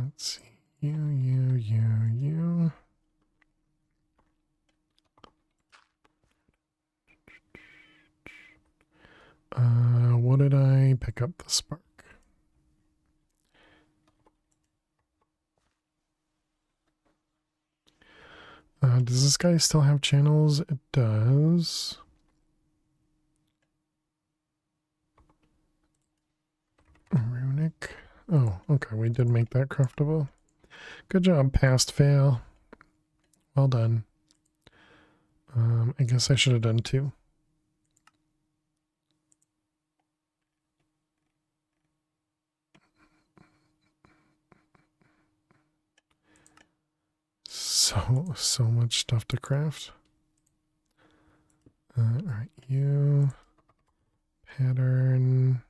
Let's see. You. What did I pick up the spark? Does this guy still have channels? It does. Runic. Oh, okay, we did make that craftable. Good job, passed fail. Well done. I guess I should have done two. So much stuff to craft. Alright, you pattern.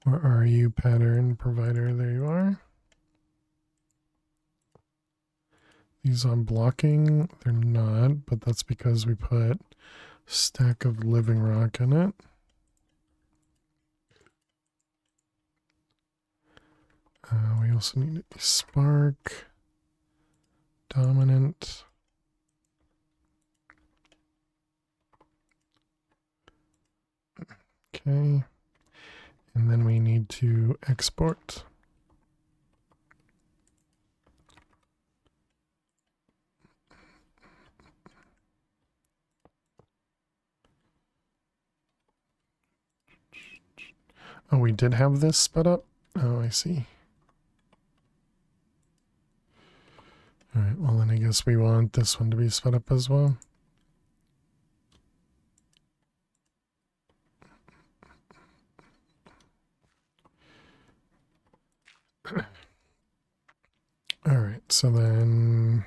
Where are you, pattern provider? There you are. These on blocking, they're not, but that's because we put stack of living rock in it. We also need a spark, dominant. Okay. And then we need to export. Oh, we did have this sped up? Oh, I see. Alright, well then I guess we want this one to be sped up as well. Alright, so then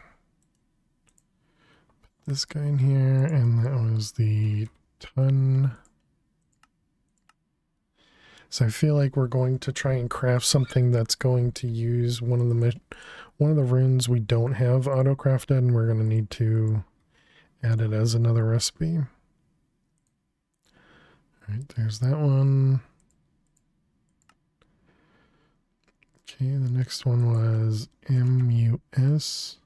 put this guy in here, and that was the ton. So I feel like we're going to try and craft something that's going to use one of the runes we don't have auto-crafted, and we're going to need to add it as another recipe. Alright, there's that one. Okay, the next one was MUS.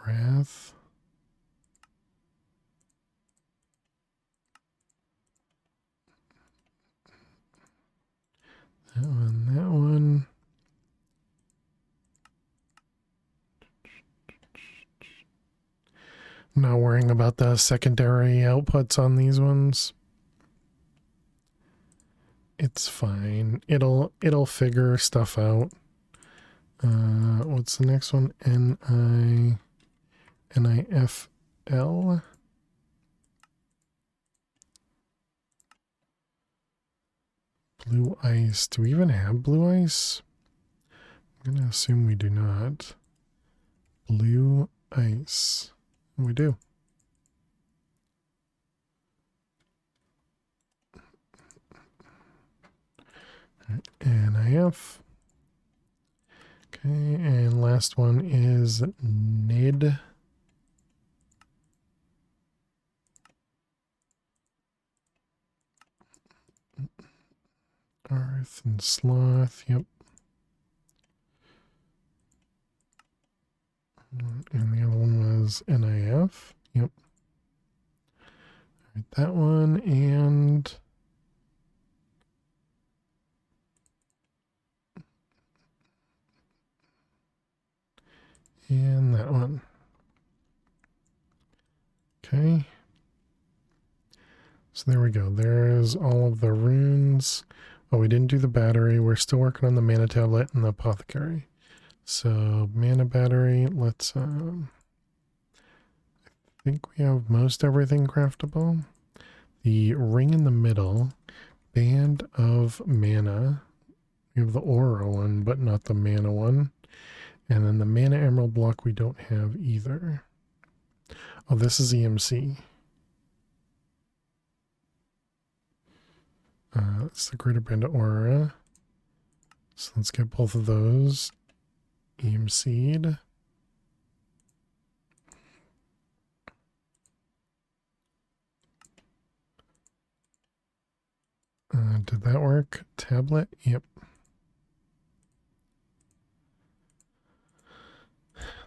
Wrath. That one. Not worrying about the secondary outputs on these ones. It's fine. It'll figure stuff out. What's the next one? NIFL. Blue ice. Do we even have blue ice? I'm gonna assume we do not. Blue ice. We do. NIF. Okay, and last one is NID. Earth and sloth, yep. And the other one was NIF, yep. All right, that one, and And that one. Okay. So there we go. There's all of the runes. Oh, we didn't do the battery. We're still working on the mana tablet and the apothecary. So mana battery, let's I think we have most everything craftable. The ring in the middle, band of mana. We have the aura one, but not the mana one. And then the mana emerald block we don't have either. Oh, this is EMC. It's the greater band of aura. So let's get both of those. EMC'd. Did that work? Tablet? Yep.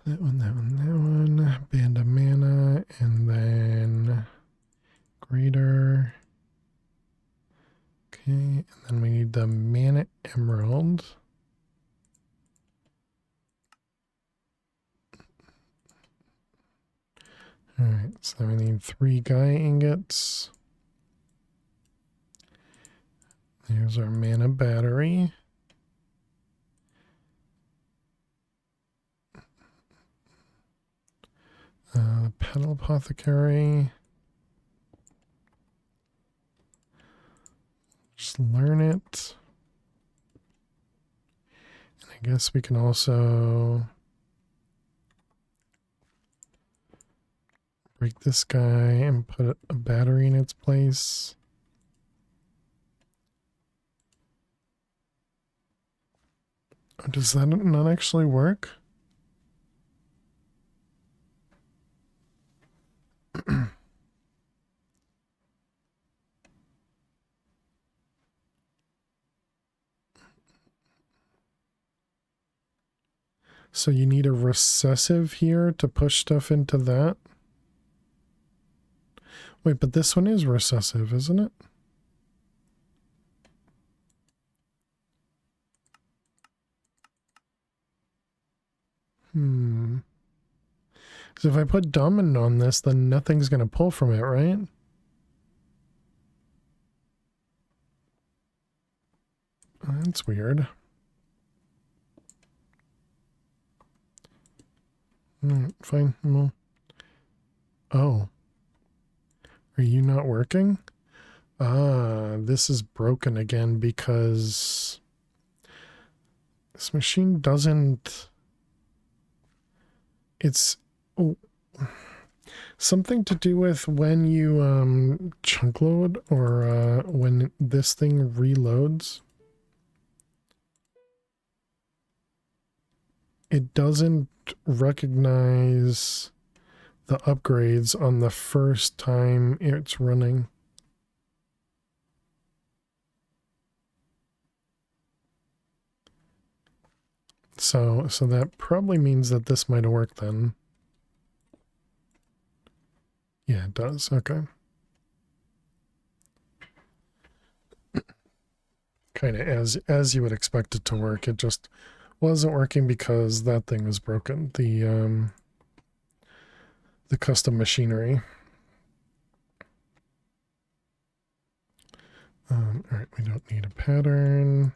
That one, that one, that one. Band of mana, and then greater. Okay, and then we need the mana emerald. Alright, so we need 3 Gaia ingots. There's our mana battery. Petal apothecary. Just learn it. And I guess we can also break this guy and put a battery in its place. Oh, does that not actually work? So you need a recessive here to push stuff into that? Wait, but this one is recessive, isn't it? So if I put dominant on this, then nothing's going to pull from it, right? That's weird. Fine. Well. Oh. Are you not working? Ah, this is broken again because this machine doesn't... It's something to do with when you chunk load or when this thing reloads. It doesn't recognize the upgrades on the first time it's running. So that probably means that this might have worked then. Yeah, it does. Okay. Kind of as you would expect it to work. It just wasn't working because that thing was broken. The custom machinery. All right, we don't need a pattern.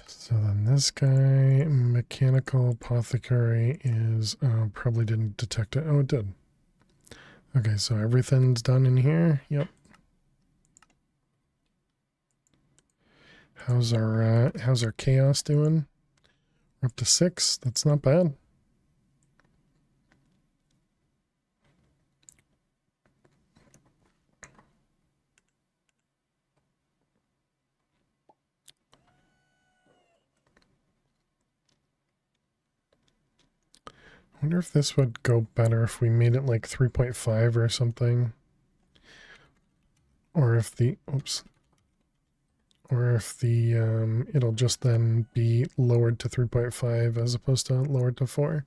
So then this guy, mechanical apothecary, is probably didn't detect it. Oh, it did. Okay, so everything's done in here. Yep. How's our chaos doing? We're up to 6. That's not bad. I wonder if this would go better if we made it like 3.5 or something. Or if the, oops. Or if the, it'll just then be lowered to 3.5 as opposed to lowered to 4.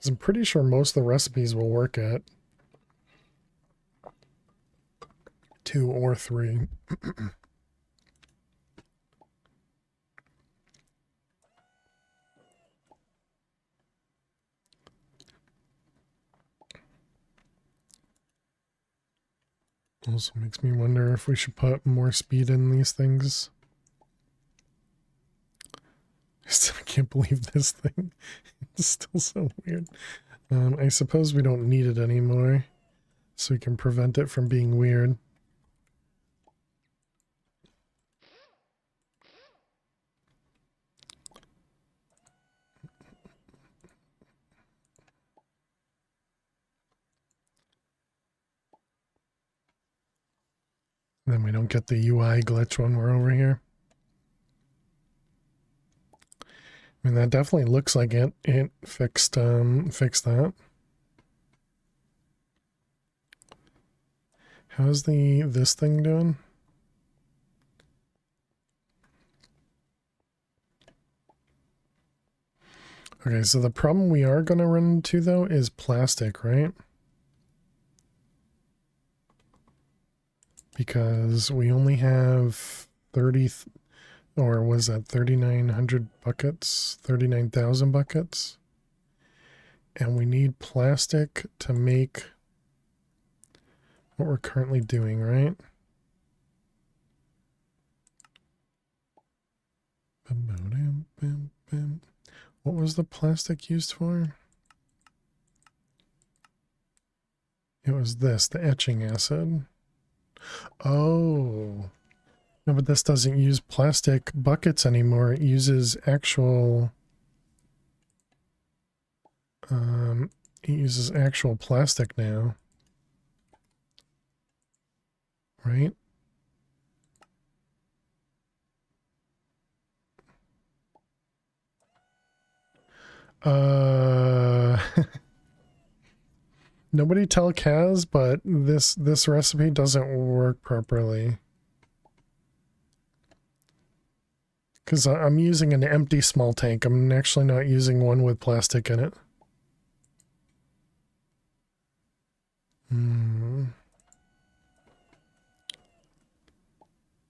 I'm pretty sure most of the recipes will work at 2 or 3. Also makes me wonder if we should put more speed in these things. I still can't believe this thing. It's still so weird. I suppose we don't need it anymore, so we can prevent it from being weird. Then we don't get the UI glitch when we're over here. I mean, that definitely looks like it fixed that. How's this thing doing? Okay, so the problem we are going to run into though is plastic, right? Because we only have 30, or was that 3,900 buckets, 39,000 buckets? And we need plastic to make what we're currently doing, right? What was the plastic used for? It was this, the etching acid. Oh. No, but this doesn't use plastic buckets anymore. It uses actual... it uses actual plastic now. Right? Nobody tell Kaz, but this recipe doesn't work properly. Because I'm using an empty small tank. I'm actually not using one with plastic in it.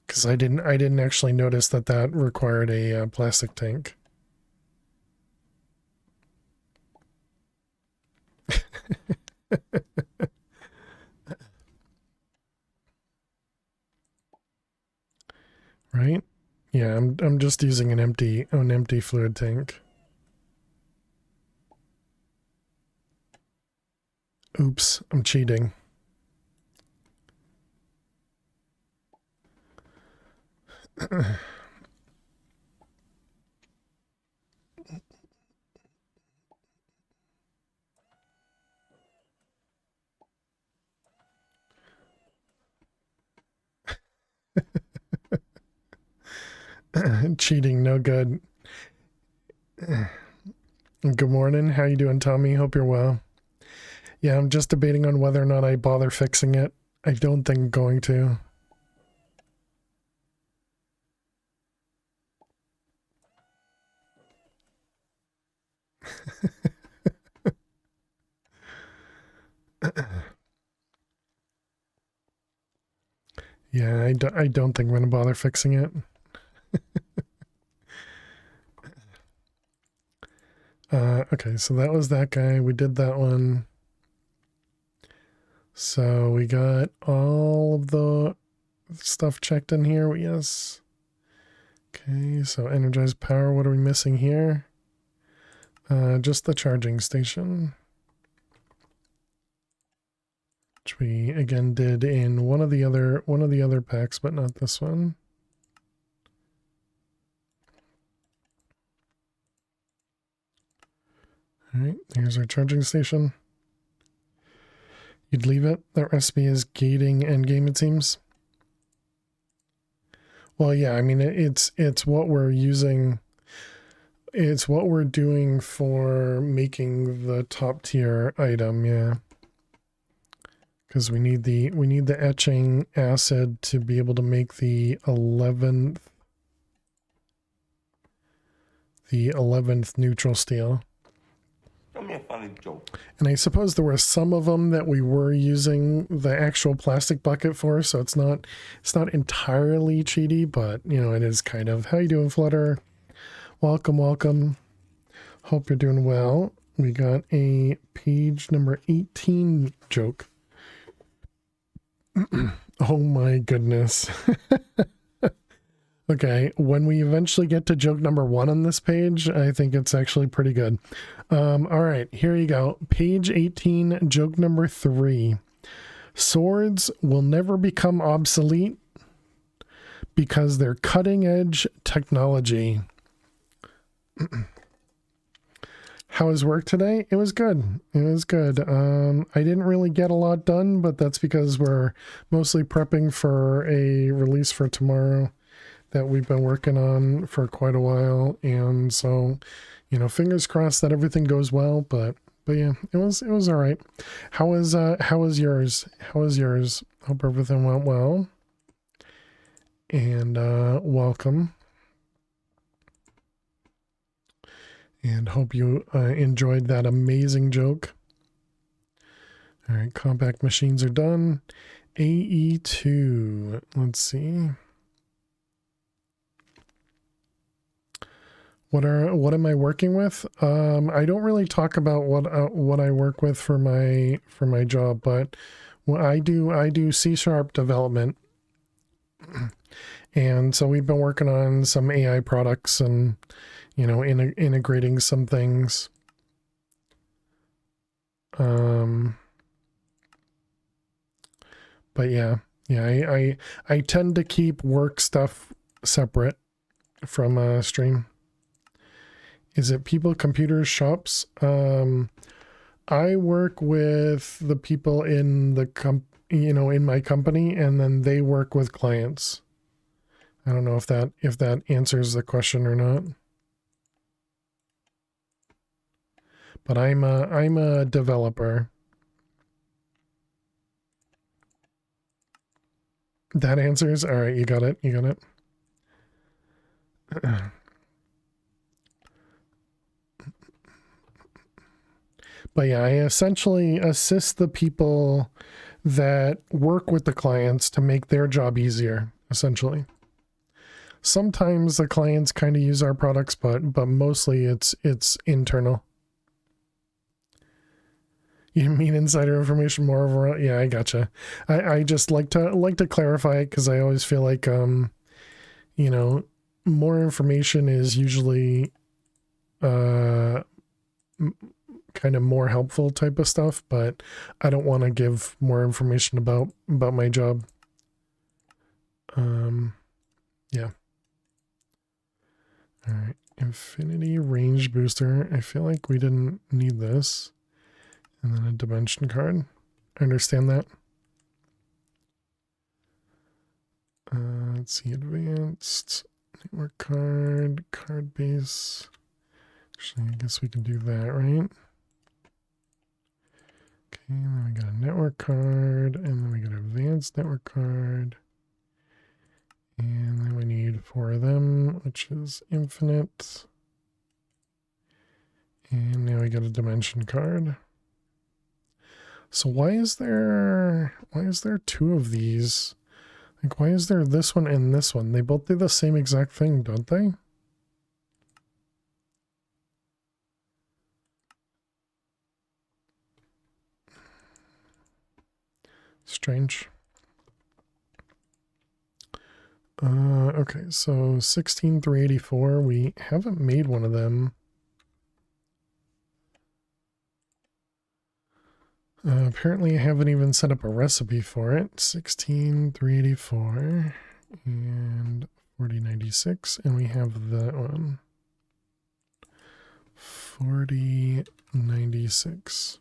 Because I didn't actually notice that required a plastic tank. Right? Yeah, I'm just using an empty fluid tank. Oops, I'm cheating. Cheating, no good. Good morning. How you doing, Tommy? Hope you're well. Yeah, I'm just debating on whether or not I bother fixing it. I don't think I'm going to. Yeah, I don't think I'm going to bother fixing it. Okay, so that was that guy. We did that one. So we got all of the stuff checked in here. Yes. Okay, so energized power. What are we missing here? Just the charging station. Which we again did in one of the other packs, but not this one. All right, here's our charging station. You'd leave it. That recipe is gating endgame, it seems. Well, yeah, I mean it's what we're using. It's what we're doing for making the top tier item, yeah. Because we need the etching acid to be able to make the 11th neutral steel. Tell me a funny joke. And I suppose there were some of them that we were using the actual plastic bucket for, so it's not entirely cheaty, but you know, it is kind of. How you doing, Flutter? Welcome. Hope you're doing well. We got a page number 18 joke. Oh my goodness. Okay, when we eventually get to joke number 1 on this page, I think it's actually pretty good. All right, here you go. Page 18, joke number 3. Swords will never become obsolete because they're cutting edge technology. How was work today? It was good. It was good. I didn't really get a lot done, but that's because we're mostly prepping for a release for tomorrow that we've been working on for quite a while, and so, you know, fingers crossed that everything goes well. But yeah, it was all right. How was yours? How was yours? Hope everything went well. And welcome. And hope you enjoyed that amazing joke. All right, compact machines are done. AE2. Let's see. What am I working with? I don't really talk about what I work with for my job, but I do C# development, and so we've been working on some AI products and, you know, integrating some things. But yeah, I tend to keep work stuff separate from stream. Is it people, computers, shops? I work with the people in the in my company, and then they work with clients. I don't know if that answers the question or not. But I'm a developer. That answers? All right, you got it. You got it. But yeah, I essentially assist the people that work with the clients to make their job easier, essentially. Sometimes the clients kind of use our products, but mostly it's internal. You mean insider information more overall? Yeah, I gotcha. I just like to clarify it because I always feel like you know, more information is usually kind of more helpful type of stuff, but I don't want to give more information about my job. Yeah. All right, infinity range booster. I feel like we didn't need this. And then a dimension card. I understand that. Let's see, advanced network card base. Actually, I guess we can do that, right? Okay, and then we got a network card, and then we got an advanced network card. And then we need 4 of them, which is infinite. And now we got a dimension card. So why is there 2 of these? Like, why is there this one and this one? They both do the same exact thing, don't they? Strange. Okay, so 16384. We haven't made one of them. Apparently I haven't even set up a recipe for it. 16384 and 4096, and we have that one. 4096.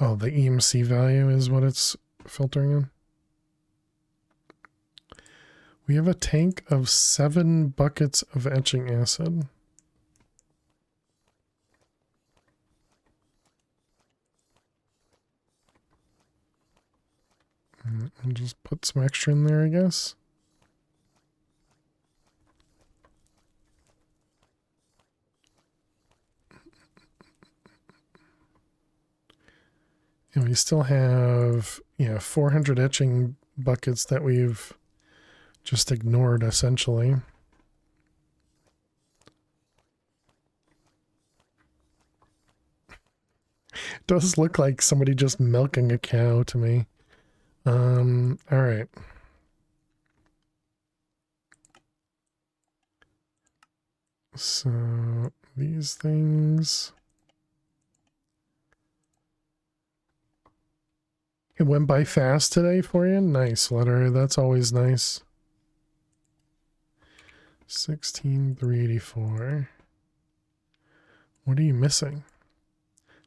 Oh, the EMC value is what it's filtering in. We have a tank of 7 buckets of etching acid. And just put some extra in there, I guess. And we still have, 400 etching buckets that we've just ignored, essentially. Does look like somebody just milking a cow to me. All right. So these things. It went by fast today for you? Nice, letter. That's always nice. 16,384. What are you missing?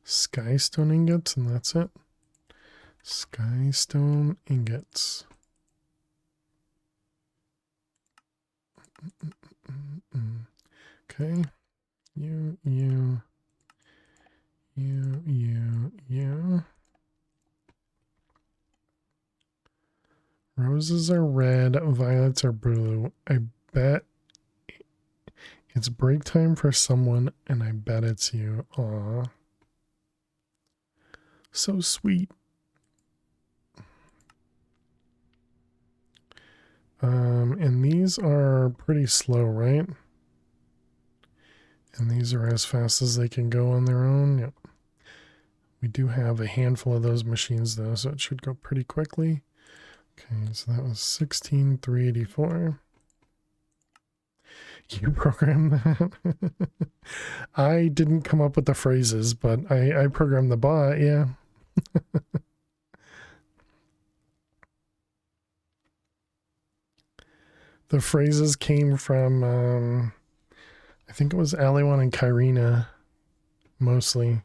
Skystone ingots, and that's it. Skystone ingots. Okay. You. Roses are red, violets are blue. I bet it's break time for someone, and I bet it's you. Aw. So sweet. And these are pretty slow, right? And these are as fast as they can go on their own. Yep. We do have a handful of those machines though, so it should go pretty quickly. Okay, so that was 16,384. You programmed that? I didn't come up with the phrases, but I programmed the bot, yeah. The phrases came from, I think it was Aliwan and Kyrina, mostly.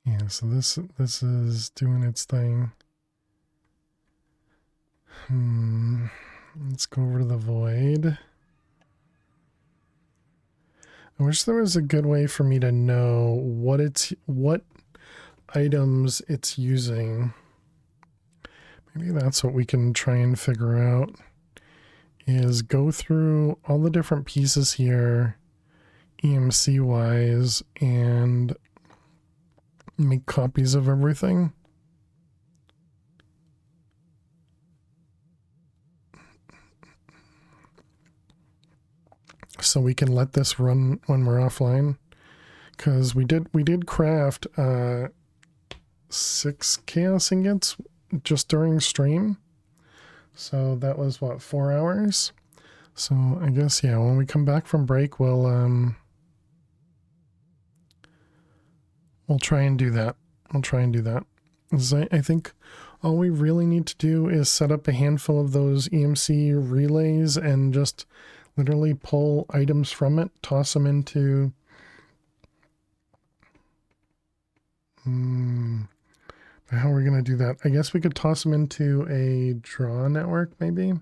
Yeah, so this is doing its thing. Let's go over to the void. I wish there was a good way for me to know what items it's using. Maybe that's what we can try and figure out, is go through all the different pieces here EMC wise and make copies of everything. So we can let this run when we're offline, because we did craft 6 chaos ingots just during stream, so that was what, 4 hours. So I guess, yeah, when we come back from break, we'll try and do that. I think all we really need to do is set up a handful of those EMC relays and just literally pull items from it, toss them into how are we going to do that? I guess we could toss them into a draw network, maybe.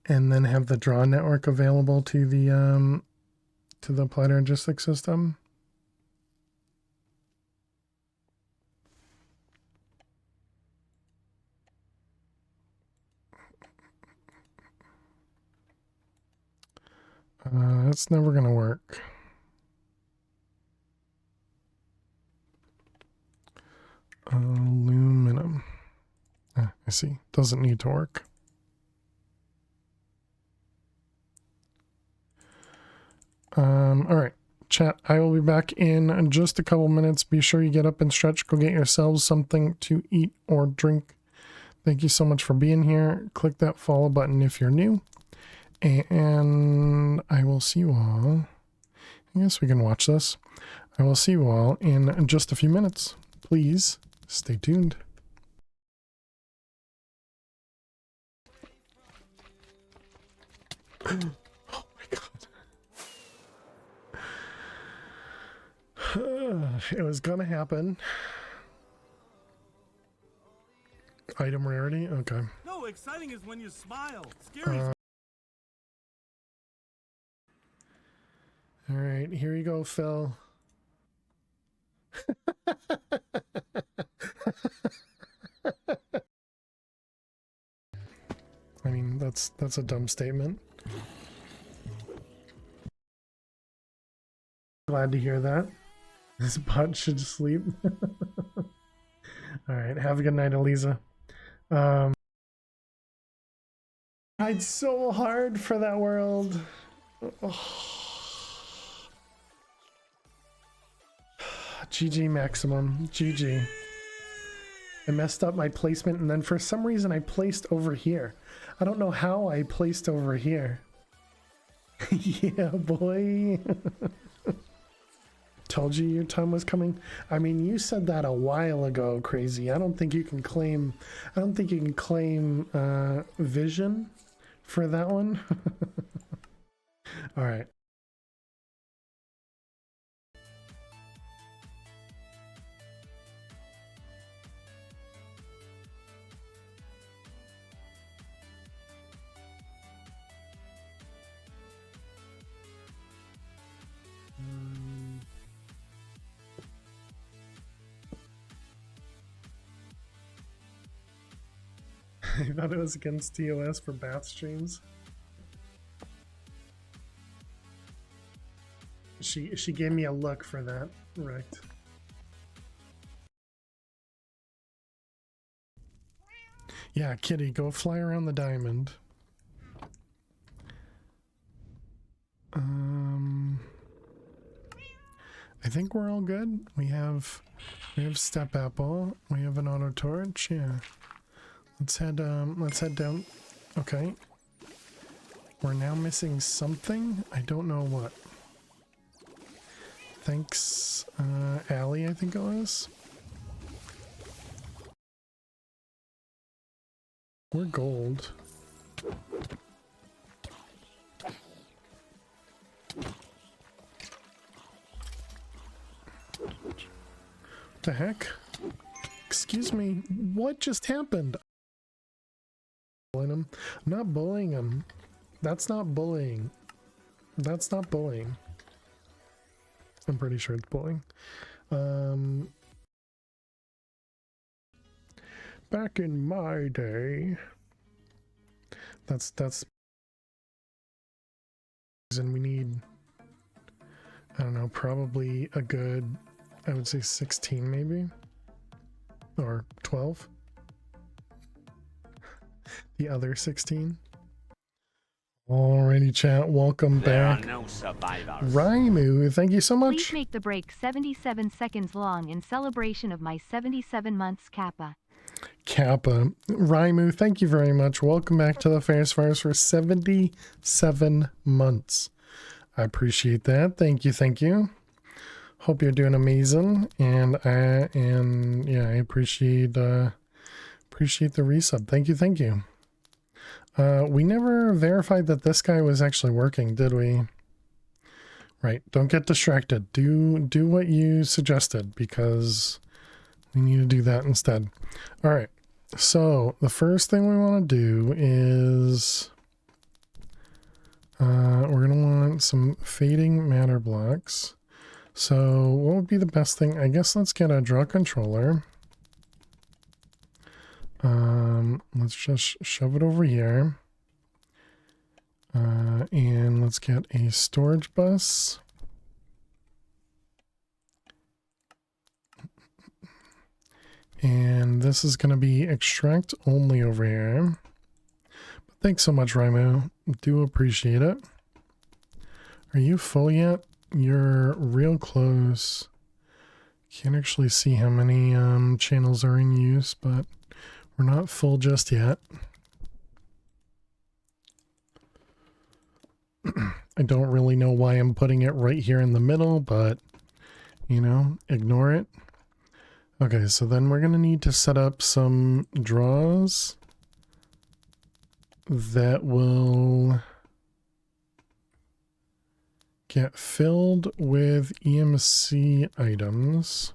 And then have the draw network available to the applied logistics system. It's never going to work. Aluminum. I see. Doesn't need to work. All right, chat. I will be back in just a couple minutes. Be sure you get up and stretch. Go get yourselves something to eat or drink. Thank you so much for being here. Click that follow button if you're new. And I will see you all. I guess we can watch this. I will see you all in just a few minutes. Please stay tuned. Oh my god. It was gonna happen. Item rarity? Okay. No, exciting is when you smile. Scary is All right, here you go, Phil. That's a dumb statement. Glad to hear that. This bot should sleep. All right, have a good night, Eliza. Tried so hard for that world. GG maximum. GG. I messed up my placement and then for some reason I placed over here. I don't know how I placed over here. Yeah, boy. Told you your time was coming. I mean, you said that a while ago, Crazy. I don't think you can claim vision for that one. All right. I thought it was against TOS for bath streams. She gave me a look for that, right? Yeah, Kitty, go fly around the diamond. I think we're all good. We have step apple. We have an auto torch. Yeah. Let's head down. Okay. We're now missing something. I don't know what. Thanks, Allie, I think it was. We're gold. What the heck? Excuse me, what just happened? I'm not bullying him. That's not bullying. That's not bullying. I'm pretty sure it's bullying. Back in my day, that's and we need, I don't know, probably a good, I would say 16 maybe, or 12. The other 16. Alrighty, chat. Welcome back. There are no survivors. Raimu, thank you so much. Please make the break 77 seconds long in celebration of my 77 months Kappa. Kappa. Raimu, thank you very much. Welcome back to the Fast Fires for 77 months. I appreciate that. Thank you, thank you. Hope you're doing amazing. And yeah, I appreciate the resub. Thank you, thank you. We never verified that this guy was actually working, did we? Right, don't get distracted. Do what you suggested, because we need to do that instead. All right, so the first thing we want to do is we're gonna want some fading matter blocks. So what would be the best thing? I guess let's get a draw controller. Let's just shove it over here. And let's get a storage bus. And this is going to be extract only over here. But thanks so much, Raimu. Do appreciate it. Are you full yet? You're real close. Can't actually see how many channels are in use, but we're not full just yet. I don't really know why I'm putting it right here in the middle, but, you know, ignore it. Okay, so then we're going to need to set up some draws that will get filled with EMC items.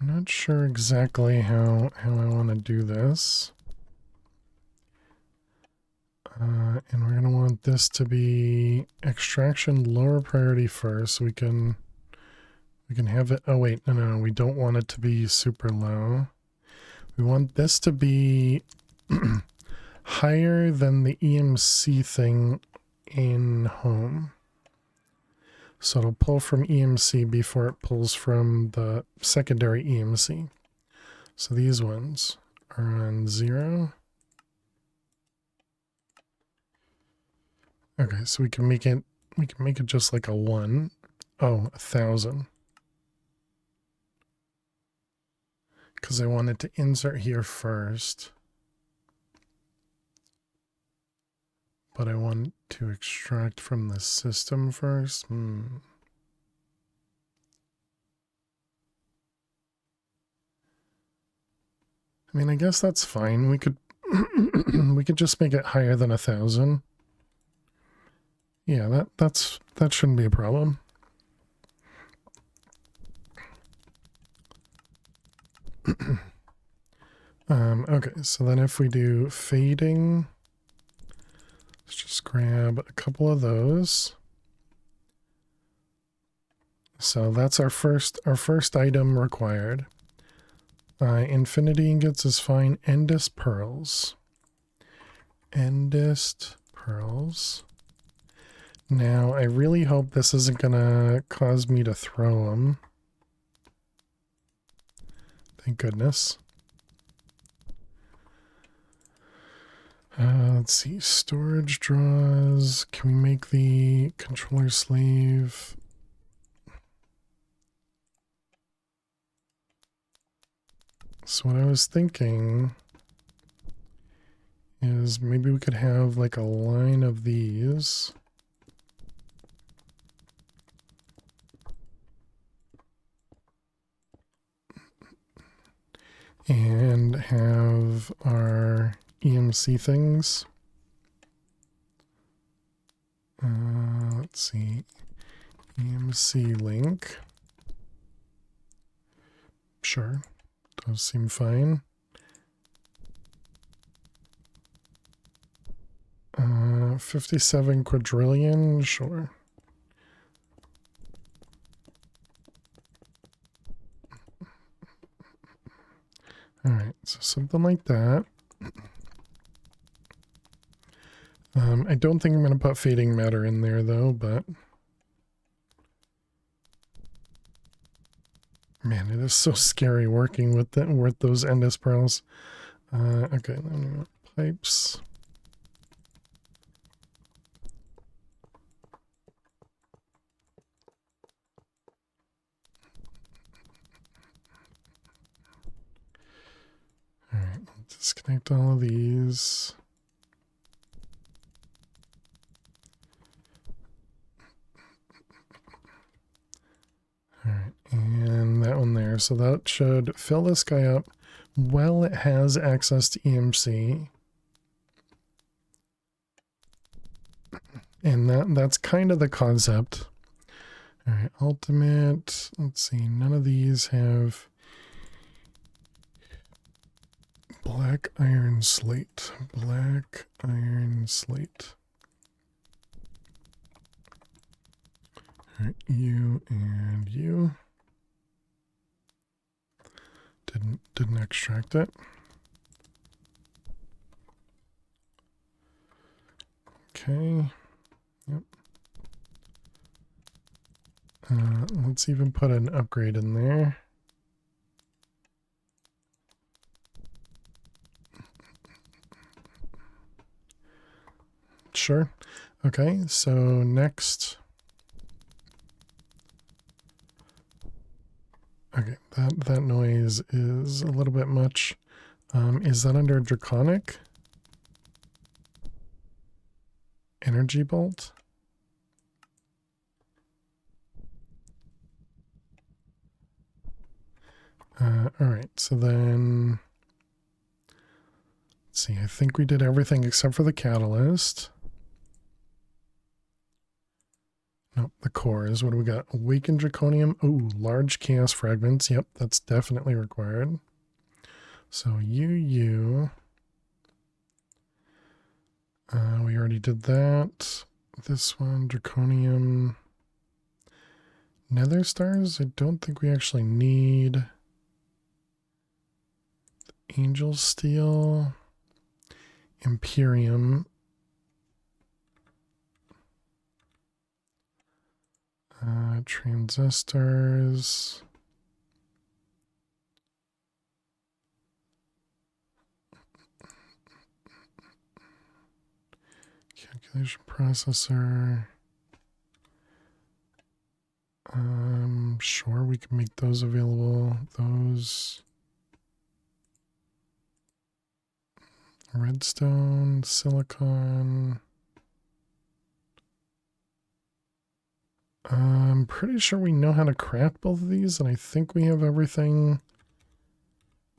Not not sure exactly how I want to do this. And we're going to want this to be extraction lower priority first, so we can have it. Oh wait, no, we don't want it to be super low. We want this to be higher than the EMC thing in home. So it'll pull from EMC before it pulls from the secondary EMC. So these ones are on 0. Okay, so we can make it just like a 1. Oh, 1,000. Because I wanted to insert here first. But I want to extract from the system first. I mean, I guess that's fine. We could we could just make it higher than 1,000. Yeah, that shouldn't be a problem. Okay, so then if we do fading, let's just grab a couple of those. So that's our first item required. Infinity ingots is fine. Endist pearls. Endist pearls. Now, I really hope this isn't gonna cause me to throw them. Thank goodness. Let's see, storage draws. Can we make the controller sleeve? So what I was thinking is maybe we could have like a line of these. And have our EMC things. Let's see. EMC link. Sure. Those seem fine. 57 quadrillion. Sure. All right, so something like that. I don't think I'm going to put fading matter in there though, but man, it is so scary working with those endless pearls. Okay, then pipes. All right, disconnect all of these. All right, and that one there. So that should fill this guy up while it has access to EMC. And that's kind of the concept. All right, ultimate. Let's see, none of these have black iron slate. Black iron slate. All right, you and you. Didn't extract it. Okay. Yep. Let's even put an upgrade in there. Sure. Okay, so next. Okay, that noise is a little bit much. Is that under Draconic? Energy Bolt? Alright, so then... Let's see, I think we did everything except for the catalyst. No, the cores. What do we got? Awakened Draconium. Ooh, large chaos fragments. Yep, that's definitely required. So you. We already did that. This one, Draconium. Nether stars, I don't think we actually need. Angel steel. Imperium. Transistors. Calculation processor. Sure, we can make those available. Those. Redstone, silicon. I'm pretty sure we know how to craft both of these, and I think we have everything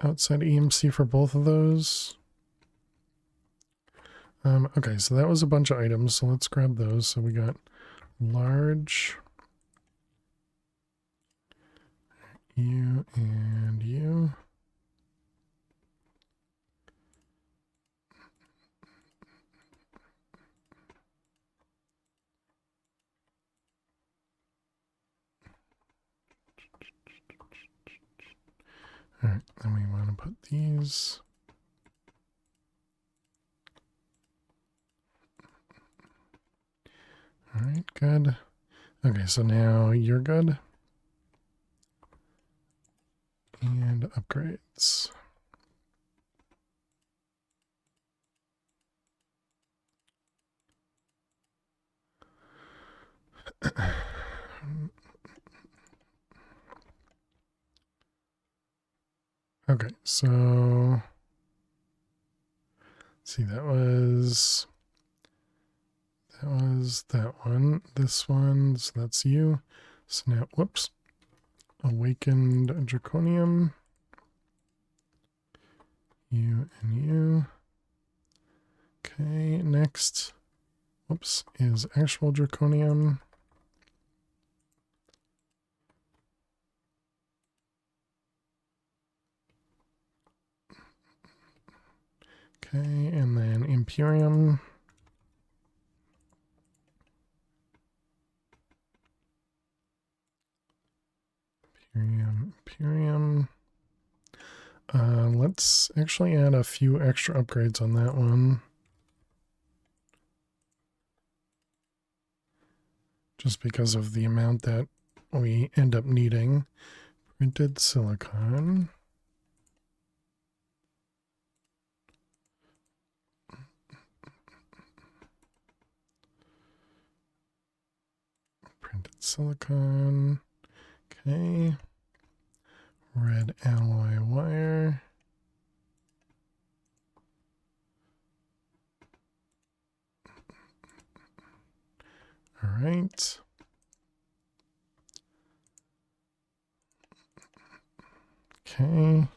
outside EMC for both of those. Okay, so that was a bunch of items, so let's grab those. So we got large, you and you. All right, then we want to put these. All right, good. Okay, so now you're good. And upgrades. Okay, so let's see, that was that one. This one, so that's you. So now, whoops. Awakened Draconium. You and you. Okay, next, whoops, is actual Draconium. Okay, and then Imperium. Imperium. Let's actually add a few extra upgrades on that one. Just because of the amount that we end up needing. Printed silicon. Printed silicon. Okay. Red alloy wire. All right. Okay.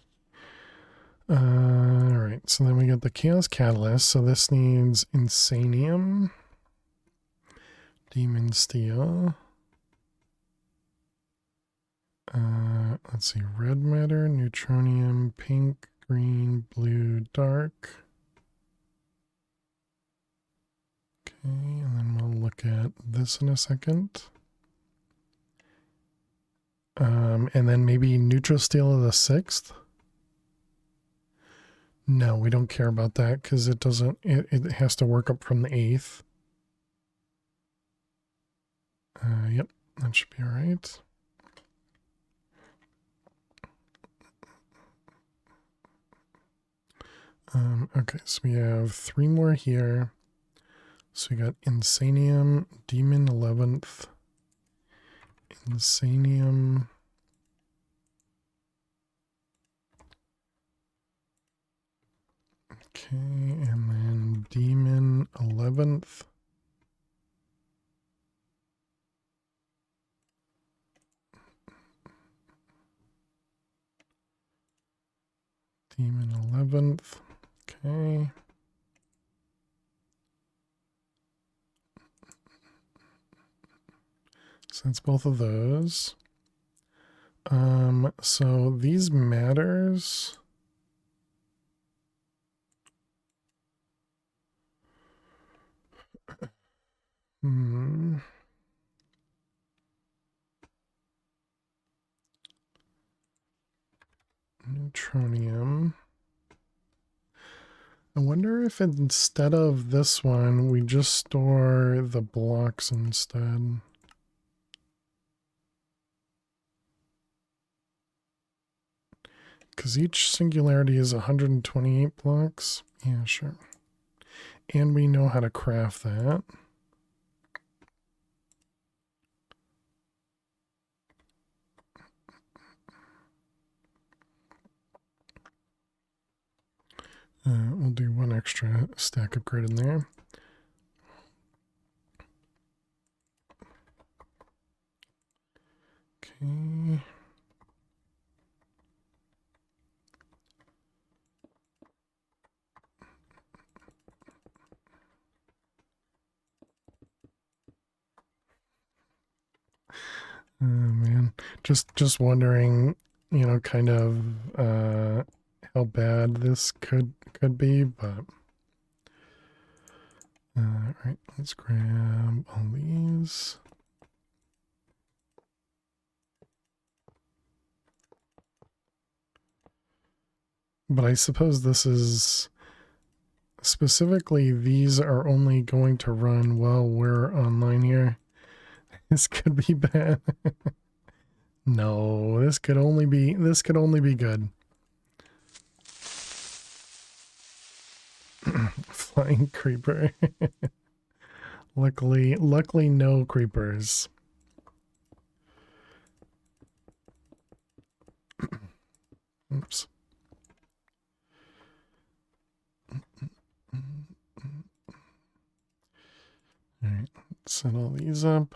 All right. So then we got the Chaos Catalyst. So this needs Insanium. Demon Steel. Let's see, red matter, neutronium, pink, green, blue, dark. Okay, and then we'll look at this in a second. And then maybe neutral steel of the 6th. No, we don't care about that because it doesn't, it has to work up from the 8th. Yep, that should be all right. Okay, so we have 3 more here. So we got Insanium, Demon 11th, Insanium. Okay, and then Demon 11th. Demon 11th. Okay. So that's both of those. So these matters. Hmm. Neutronium. I wonder if instead of this one, we just store the blocks instead. Because each singularity is 128 blocks. Yeah, sure. And we know how to craft that. We'll do one extra stack of grid in there. Okay. Oh man, just wondering, you know, kind of how bad this could be, but all right, let's grab all these. But I suppose this is specifically, these are only going to run while we're online here. This could be bad. No, this could only be good. Flying creeper. Luckily no creepers. Oops. All right, set all these up.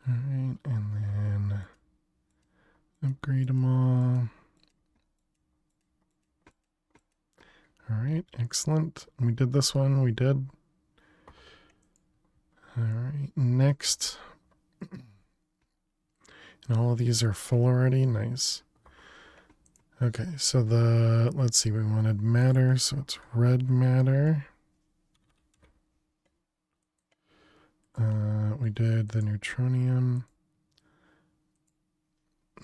All right, and then upgrade them all. All right, excellent. We did this one, we did. All right, next. And all of these are full already, nice. Okay, so let's see, we wanted matter, so it's red matter. We did the neutronium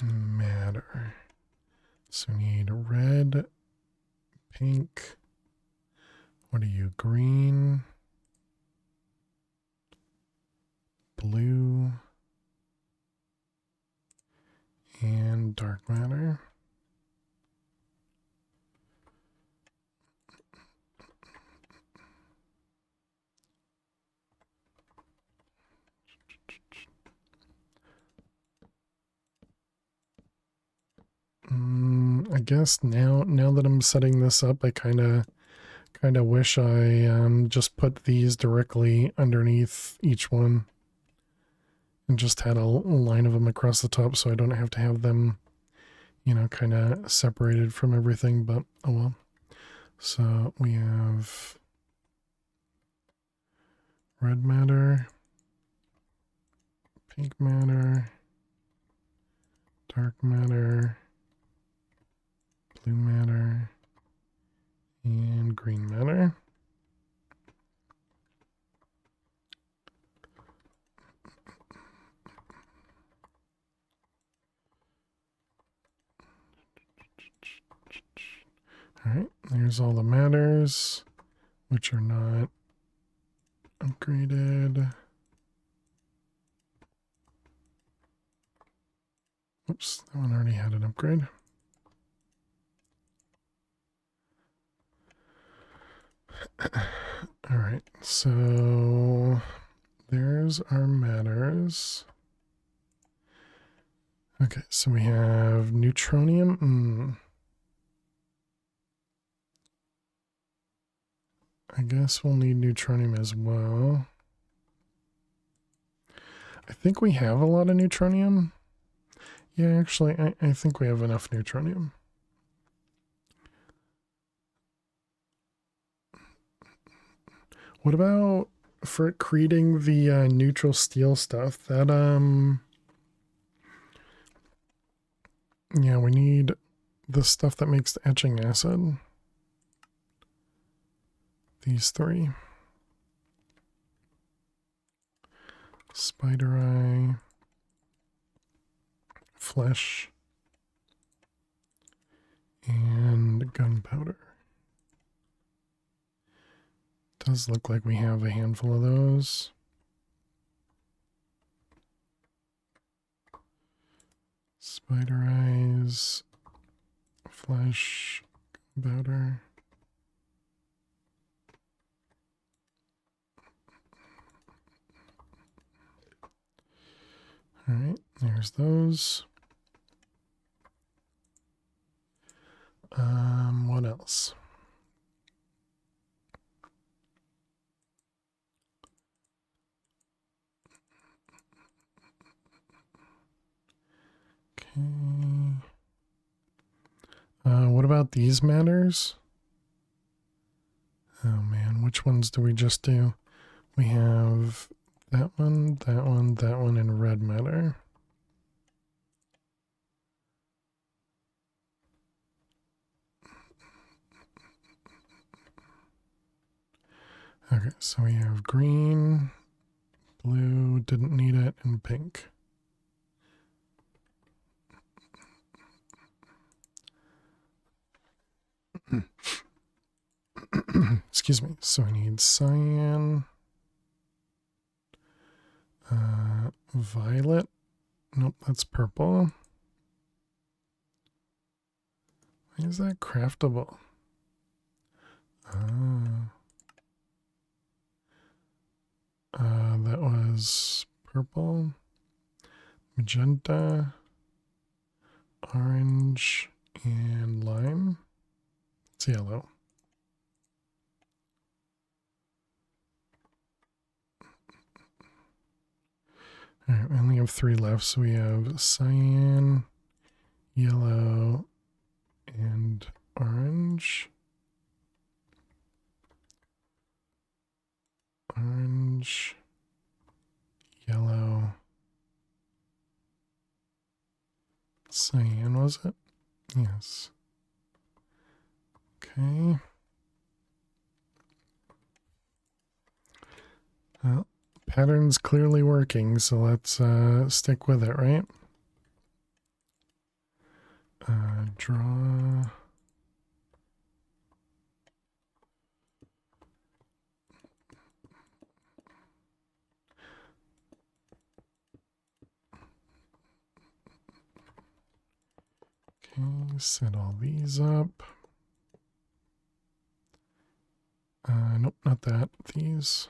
matter. So we need red, pink. What are you? Green, blue, and dark matter. I guess now that I'm setting this up, I kind of wish I just put these directly underneath each one and just had a line of them across the top, so I don't have to have them, you know, kind of separated from everything. But oh well. So we have red matter, pink matter, dark matter, blue matter, and green matter. All right, there's all the matters, which are not upgraded. Oops, that one already had an upgrade. All right, so there's our matters. Okay, so we have neutronium. I guess we'll need neutronium as well. I think we have a lot of neutronium. Yeah, actually, I think we have enough neutronium. What about for creating the neutral steel stuff? That yeah, we need the stuff that makes the etching acid. These three. Spider eye, flesh, and gunpowder. Does look like we have a handful of those. Spider eyes, flesh, gunpowder. All right, there's those. What else? Okay. What about these matters? Oh man, which ones do we just do? We have that one, that one, that one, and red matter. Okay, so we have green, blue, didn't need it, and pink. Excuse me. So I need cyan, violet. Nope, that's purple. Why is that craftable? That was purple, magenta, orange, and lime. It's yellow. All right, we only have 3 left, so we have cyan, yellow, and orange. Orange, yellow, cyan, was it? Yes. Okay. Well, pattern's clearly working, so let's stick with it, right? Draw. Okay, set all these up. Nope, not that. These.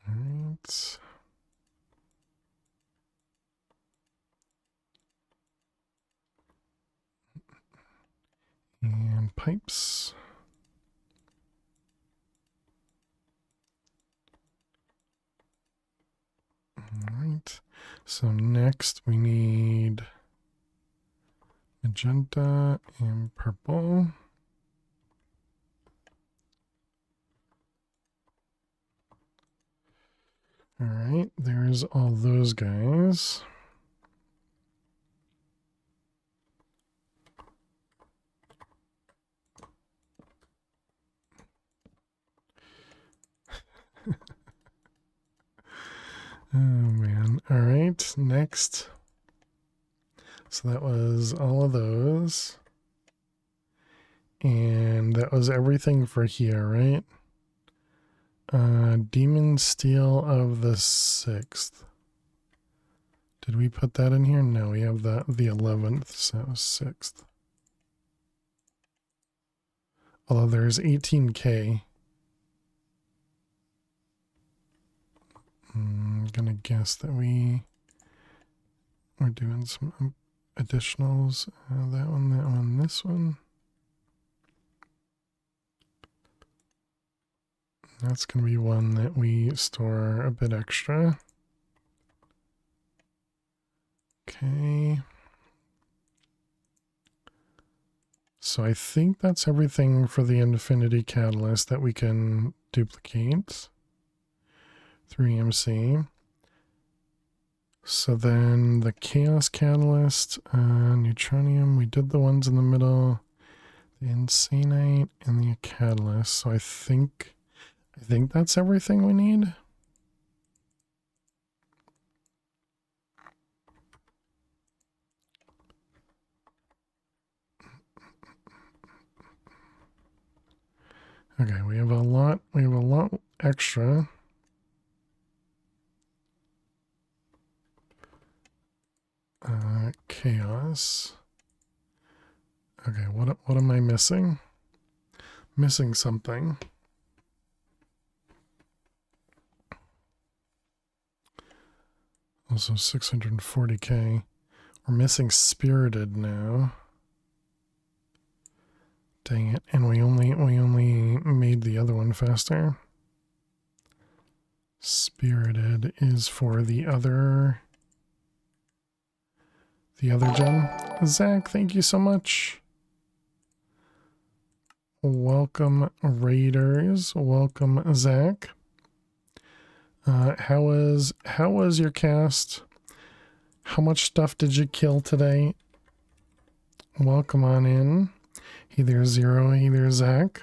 All right. And pipes. All right. So next we need magenta and purple. All right, there's all those guys. Oh man. All right, next. So that was all of those. And that was everything for here, right? Demon Steel of the 6th. Did we put that in here? No, we have the 11th, so 6th. Although there's 18K. I'm gonna guess that we're doing some additionals. That one, this one. That's going to be one that we store a bit extra. Okay. So I think that's everything for the Infinity Catalyst that we can duplicate through EMC. So then the Chaos Catalyst, Neutronium, we did the ones in the middle, the Insanite and the Catalyst. So I think that's everything we need. Okay, we have a lot extra. Chaos. Okay, what am I missing? Missing something. Also 640k. We're missing Spirited now. Dang it, and we only made the other one faster. Spirited is for the other gem. Zach, thank you so much. Welcome, Raiders. Welcome, Zach. How was your cast? How much stuff did you kill today? Welcome on in. Hey there, Zero. Hey there, Zach.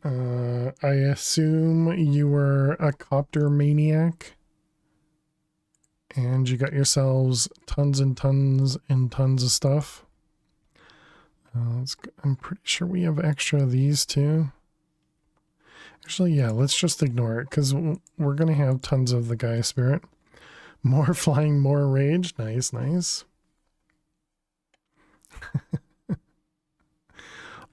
I assume you were a copter maniac. And you got yourselves tons and tons and tons of stuff. I'm pretty sure we have extra of these too. Actually, yeah, let's just ignore it because we're going to have tons of the Gaia Spirit. More flying, more rage. Nice, nice.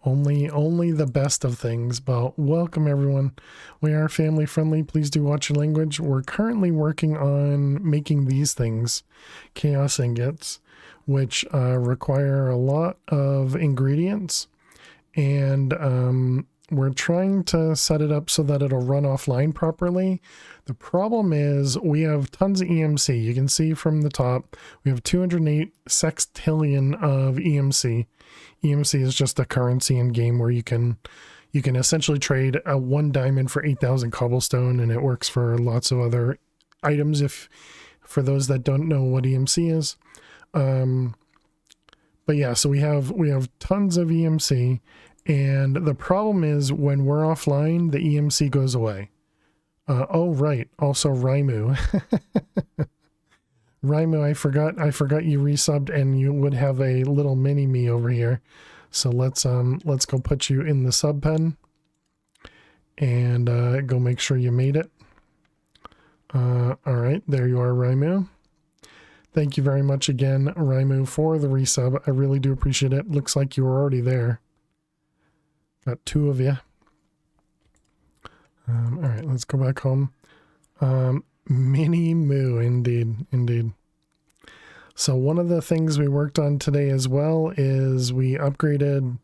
Only the best of things, but welcome everyone. We are family friendly. Please do watch your language. We're currently working on making these things, chaos ingots, which require a lot of ingredients, and we're trying to set it up so that it'll run offline properly. The problem is we have tons of EMC. You can see from the top, we have 208 sextillion of EMC. EMC is just a currency in game where you can essentially trade a 1 diamond for 8,000 cobblestone, and it works for lots of other items. If for those that don't know what EMC is, but yeah, so we have tons of EMC, and the problem is when we're offline, the EMC goes away. Oh right, also Raimu. Raimu, I forgot you resubbed and you would have a little mini me over here. So let's go put you in the sub pen and go make sure you made it. All right, there you are, Raimu. Thank you very much again, Raimu, for the resub. I really do appreciate it. Looks like you were already there. Got 2 of you. All right, let's go back home. Mini Moo, indeed. So one of the things we worked on today as well is we upgraded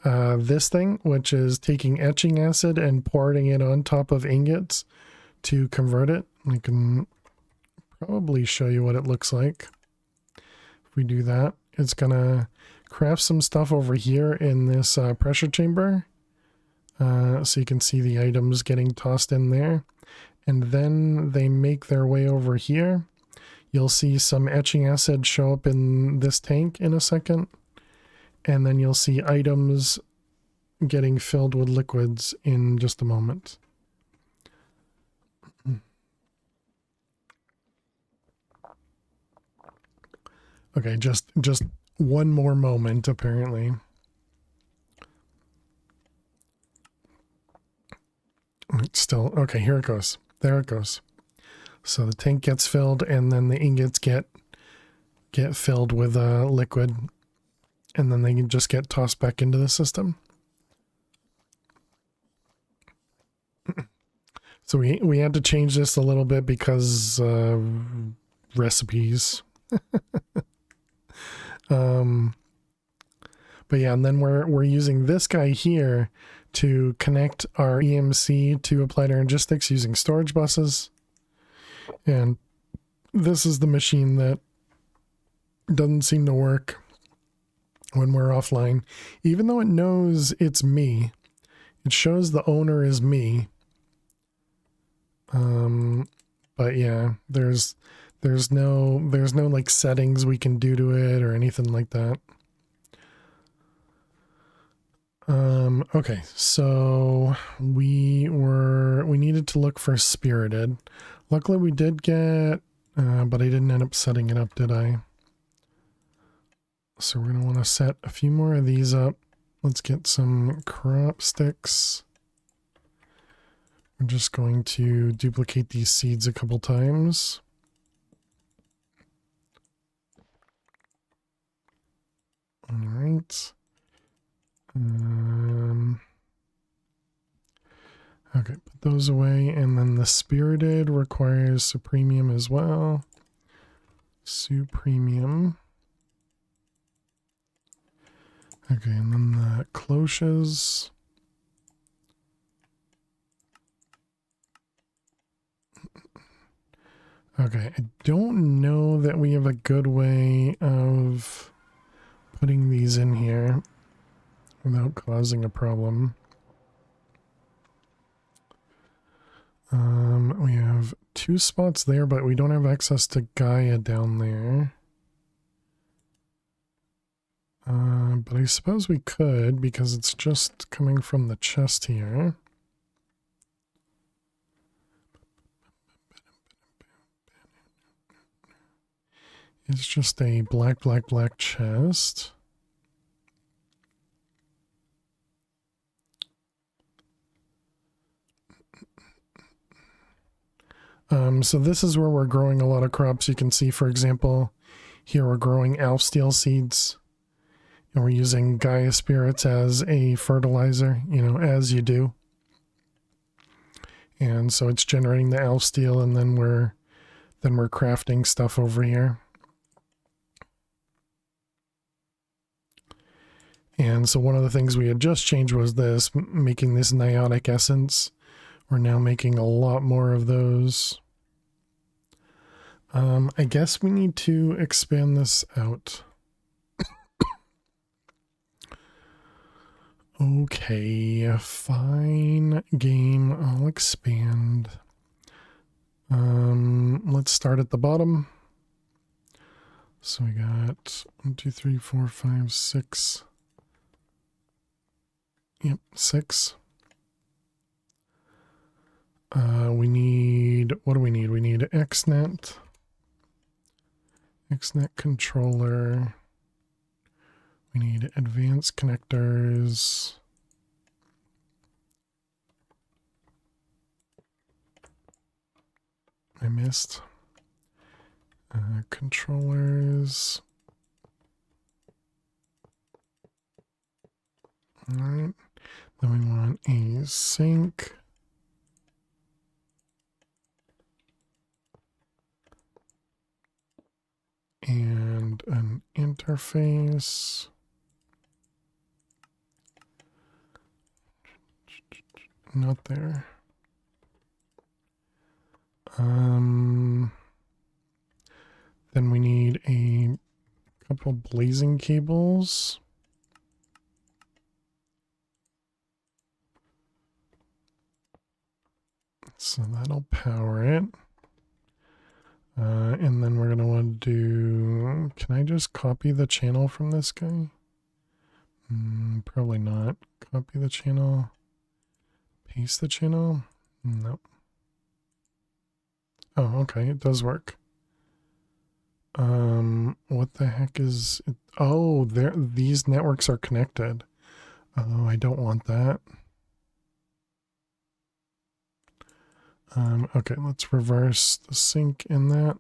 this thing, which is taking etching acid and pouring it on top of ingots to convert it. I can probably show you what it looks like. If we do that, it's gonna craft some stuff over here in this pressure chamber. So you can see the items getting tossed in there. And then they make their way over here. You'll see some etching acid show up in this tank in a second. And then you'll see items getting filled with liquids in just a moment. Okay, just one more moment, apparently. Still, okay, here it goes. There it goes. So the tank gets filled, and then the ingots get filled with liquid, and then they can just get tossed back into the system. So we had to change this a little bit because recipes. But yeah, and then we're using this guy here to connect our EMC to Applied Energistics using storage buses. And this is the machine that doesn't seem to work when we're offline. Even though it knows it's me, it shows the owner is me. But yeah, there's no like settings we can do to it or anything like that. Okay, so we needed to look for Spirited. Luckily we did get, but I didn't end up setting it up, did I? So we're gonna want to set a few more of these up. Let's get some crop sticks. We're just going to duplicate these seeds a couple times. All right. Okay, put those away, and then the Spirited requires Supremium as well. Supremium. Okay, and then the cloches. Okay, I don't know that we have a good way of putting these in here without causing a problem. We have 2 spots there, but we don't have access to Gaia down there. But I suppose we could, because it's just coming from the chest here. It's just a black chest. So this is where we're growing a lot of crops. You can see, for example, here we're growing Alf Steel seeds. And we're using Gaia Spirits as a fertilizer, you know, as you do. And so it's generating the Alf Steel, and then we're crafting stuff over here. And so one of the things we had just changed was this, making this Niotic Essence. We're now making a lot more of those. I guess we need to expand this out. Okay, fine game. I'll expand. Let's start at the bottom. So we got 1, 2, 3, 4, 5, 6. Yep, 6. We need, what do we need? We need XNet controller. We need advanced connectors. I missed. Controllers. All right. Then we want a sync. And an interface. Not there. Then we need a couple blazing cables. So that'll power it. And then we're going to want to do... Can I just copy the channel from this guy? Probably not. Copy the channel. Paste the channel? Nope. Oh, okay. It does work. What the heck is it? Oh, these networks are connected. Oh, I don't want that. Okay, let's reverse the sync in that.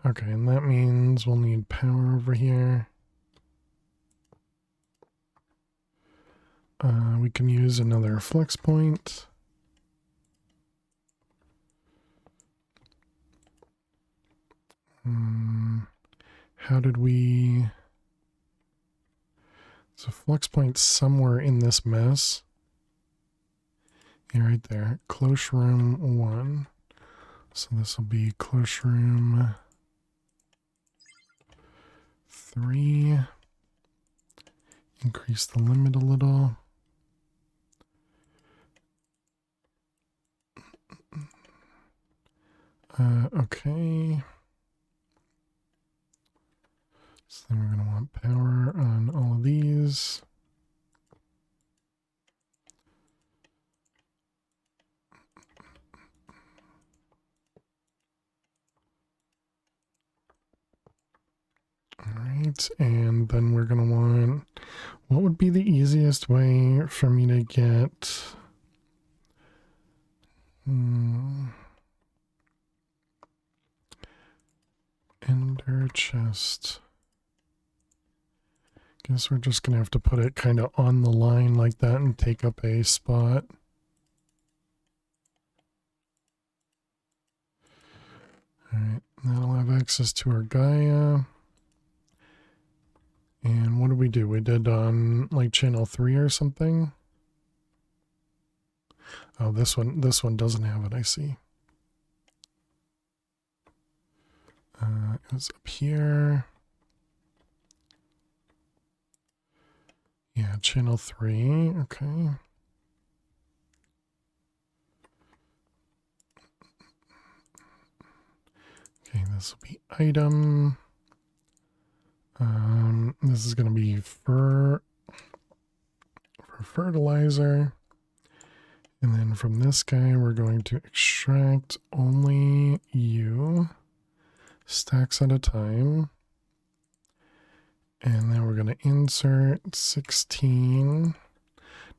Okay, and that means we'll need power over here. We can use another flex point. How did we... It's a flex point somewhere in this mess. Yeah, right there. Close room 1. So this will be close room 3. Increase the limit a little. Okay. So then we're going to want power on all of these. All right, and then we're going to want, what would be the easiest way for me to get ender chest? Guess we're just going to have to put it kind of on the line like that and take up a spot. All right, that'll have access to our Gaia. And what did we do? We did on like channel 3 or something. Oh, this one doesn't have it, I see. It was up here. Yeah, channel 3, okay. Okay, this will be item. This is going to be for fertilizer. And then from this guy, we're going to extract only you, stacks at a time. And then we're going to insert 16.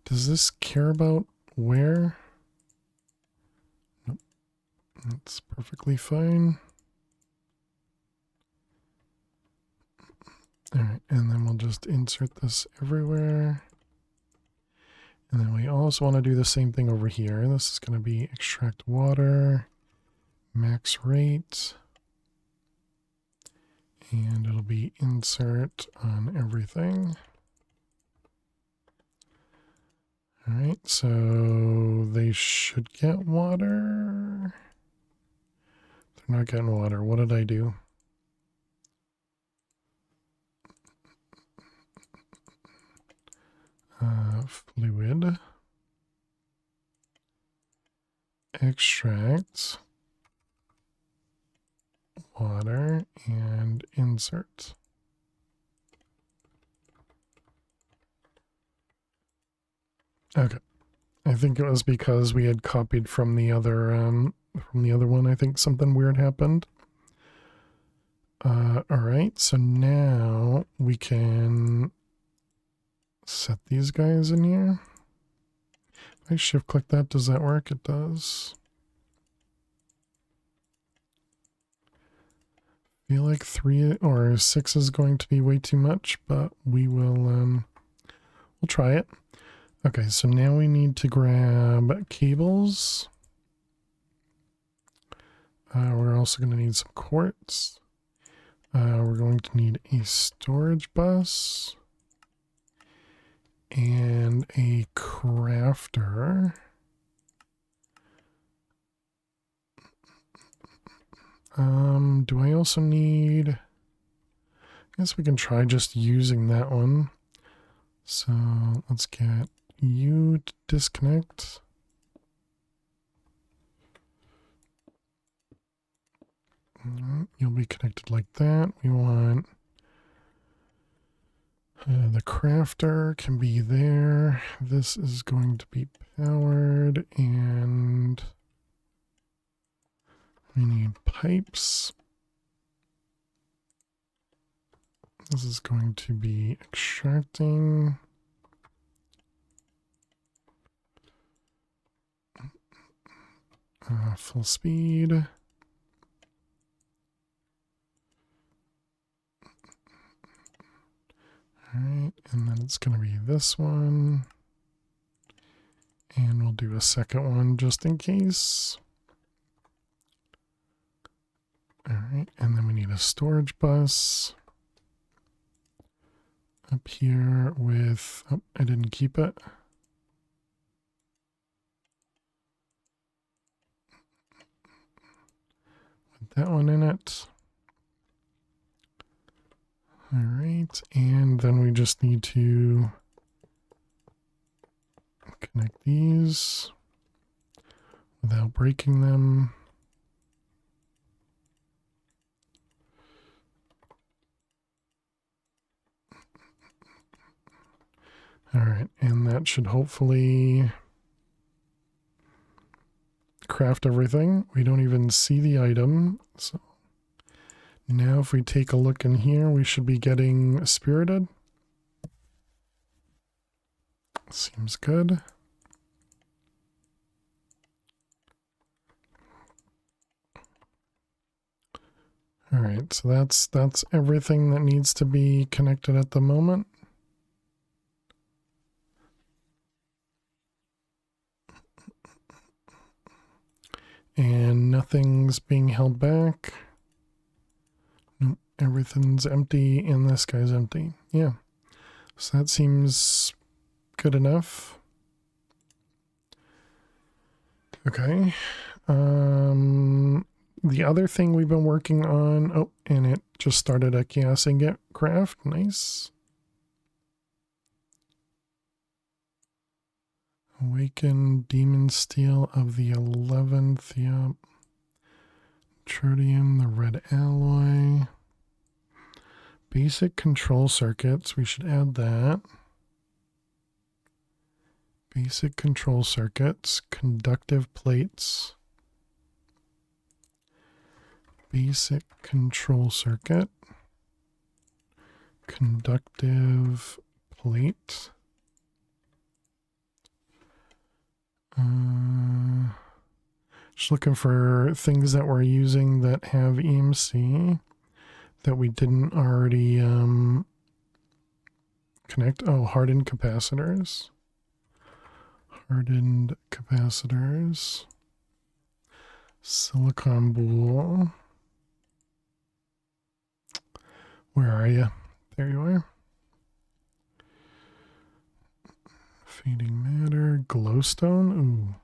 Does this care about where? Nope. That's perfectly fine. All right, and then we'll just insert this everywhere. And then we also want to do the same thing over here. This is going to be extract water, max rate, and it'll be insert on everything. All right, so they should get water. They're not getting water. What did I do? Fluid, extract, water, and insert. Okay, I think it was because we had copied from the other one. I think something weird happened. All right, so now we can set these guys in here. If I shift click that, does that work? It does. I feel like 3 or 6 is going to be way too much, but we'll try it. Okay, so now we need to grab cables. We're also going to need some quartz. We're going to need a storage bus. And a crafter. Do I also need... I guess we can try just using that one. So let's get you to disconnect. You'll be connected like that. We want... the crafter can be there. This is going to be powered, and we need pipes. This is going to be extracting. Full speed. Alright, and then it's going to be this one. And we'll do a second one just in case. All right, and then we need a storage bus up here with, oh, I didn't keep it. Put that one in it. All right, and then we just need to connect these without breaking them. All right, and that should hopefully craft everything. We don't even see the item. So now if we take a look in here, we should be getting spirited. Seems good. All right, so that's everything that needs to be connected at the moment. And nothing's being held back. Nope, everything's empty and this guy's empty. Yeah, so that seems good enough. Okay. The other thing we've been working on, oh, and it just started a chaos ingot craft. Nice. Awaken Demon Steel of the 11th, yep. Tritium, the red alloy. Basic control circuits, we should add that. Basic control circuits, conductive plates. Basic control circuit, conductive plate. Just looking for things that we're using that have EMC that we didn't already connect. Oh, hardened capacitors. Hardened capacitors. Silicon boule. Where are you? There you are. Fading matter, glowstone. Ooh.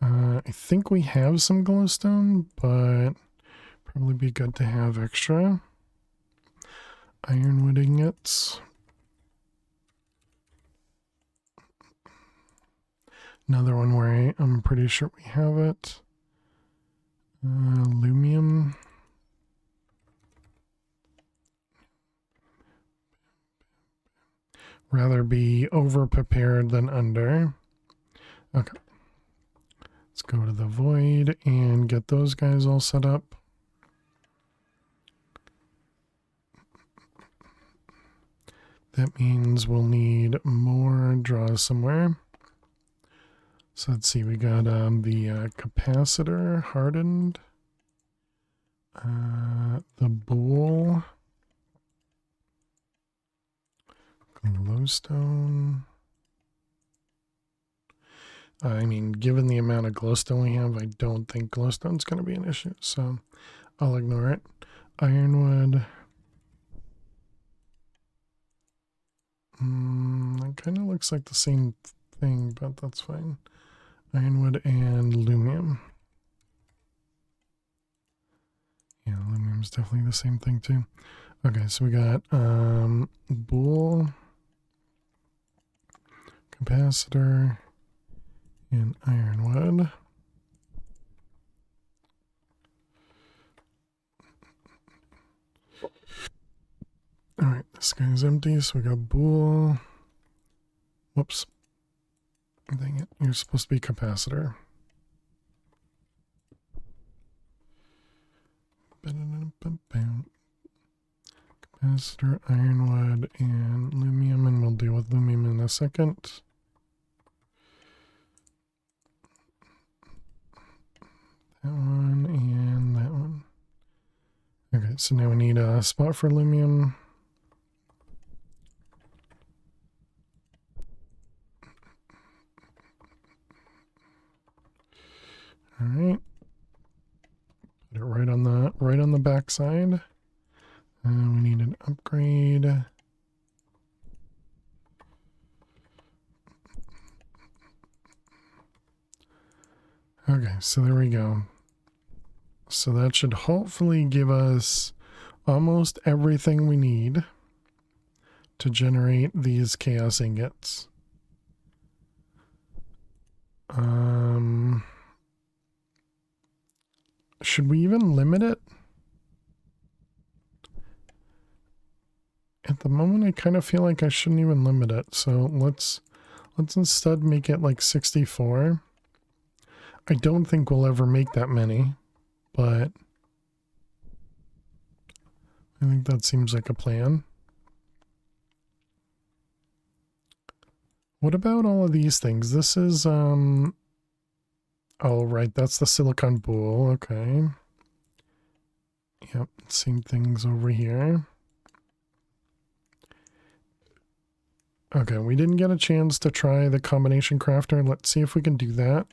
I think we have some glowstone, but probably be good to have extra. Ironwood ingots. Another one where I'm pretty sure we have it. Aluminum. Rather be over prepared than under. Okay. Let's go to the void and get those guys all set up. That means we'll need more draws somewhere. So let's see, we got the capacitor hardened. The bowl. Glowstone. I mean, given the amount of glowstone we have, I don't think glowstone's going to be an issue, so I'll ignore it. Ironwood. It kind of looks like the same thing, but that's fine. Ironwood and aluminum. Yeah, aluminum's definitely the same thing too. Okay, so we got boule, capacitor, and ironwood. All right, this guy's empty, so we got boule. Whoops. Dang it, you're supposed to be capacitor. Capacitor, ironwood, and lumium, and we'll deal with lumium in a second. That one and that one. Okay, so now we need a spot for lumium. backside. We need an upgrade. Okay, so there we go. So that should hopefully give us almost everything we need to generate these chaos ingots. Should we even limit it? At the moment, I kind of feel like I shouldn't even limit it. So let's instead make it like 64. I don't think we'll ever make that many, but I think that seems like a plan. What about all of these things? This is, oh, right, that's the silicon bowl, okay. Yep, same things over here. Okay, we didn't get a chance to try the combination crafter. Let's see if we can do that.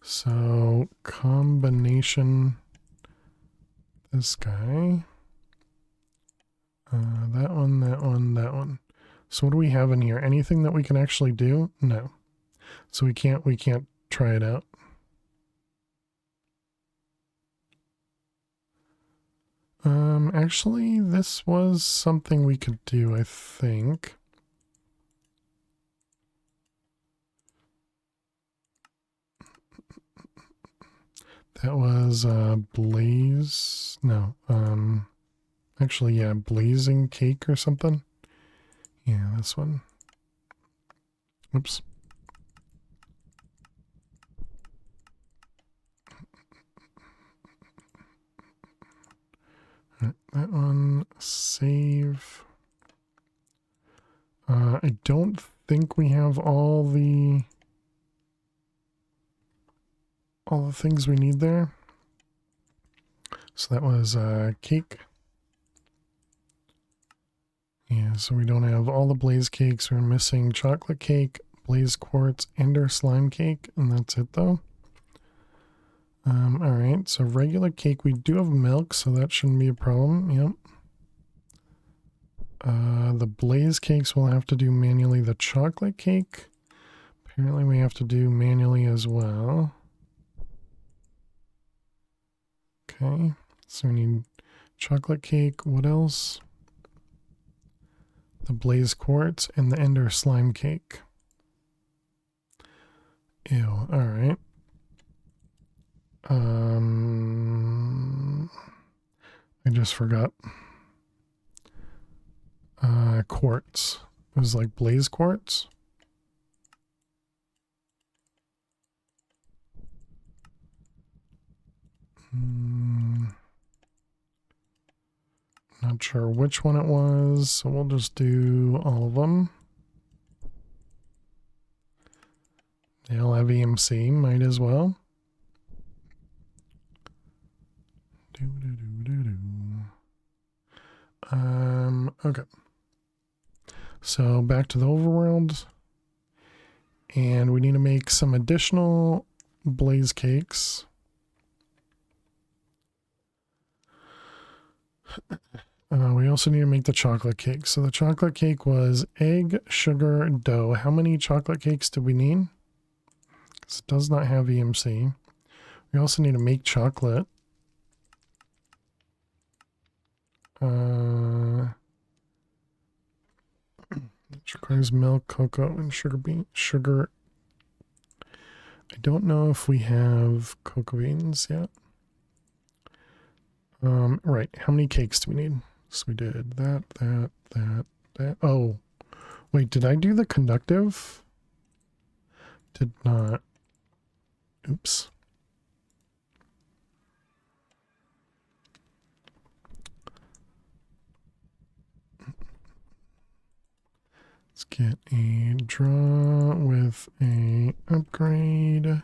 So, combination, this guy, that one, that one, that one. So what do we have in here? Anything that we can actually do? No. So we can't try it out. Actually, this was something we could do, I think. That was blaze, no, actually, yeah, blazing cake or something. Yeah, this one. Oops. Right, that one, save. I don't think we have all the things we need there. So that was cake. Yeah, so we don't have all the blaze cakes. We're missing chocolate cake, blaze quartz, ender slime cake, and that's it though. Alright, so regular cake, we do have milk, so that shouldn't be a problem. Yep. The blaze cakes we'll have to do manually. The chocolate cake, apparently we have to do manually as well. Okay, so we need chocolate cake. What else? The blaze quartz and the ender slime cake. Ew, alright. I just forgot. Quartz. It was like blaze quartz. Not sure which one it was, so we'll just do all of them. They all have EMC, might as well. Okay. So back to the overworld. And we need to make some additional blaze cakes. We also need to make the chocolate cake. So the chocolate cake was egg, sugar, dough. How many chocolate cakes do we need? Because it does not have EMC. We also need to make chocolate. Which requires milk, cocoa, and sugar. I don't know if we have cocoa beans yet. Right. How many cakes do we need? So we did that. Oh, wait, did I do the conductive? Did not. Oops. Let's get a draw with a upgrade.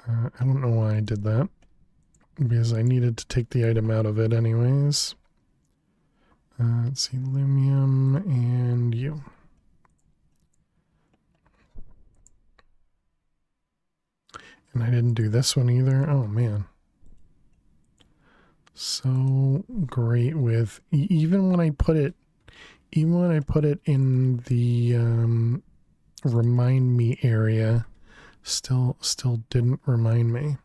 I don't know why I did that, because I needed to take the item out of it anyways. Let's see, Lumium and you. And I didn't do this one either. Oh man. So great with even when I put it in the remind me area, still didn't remind me.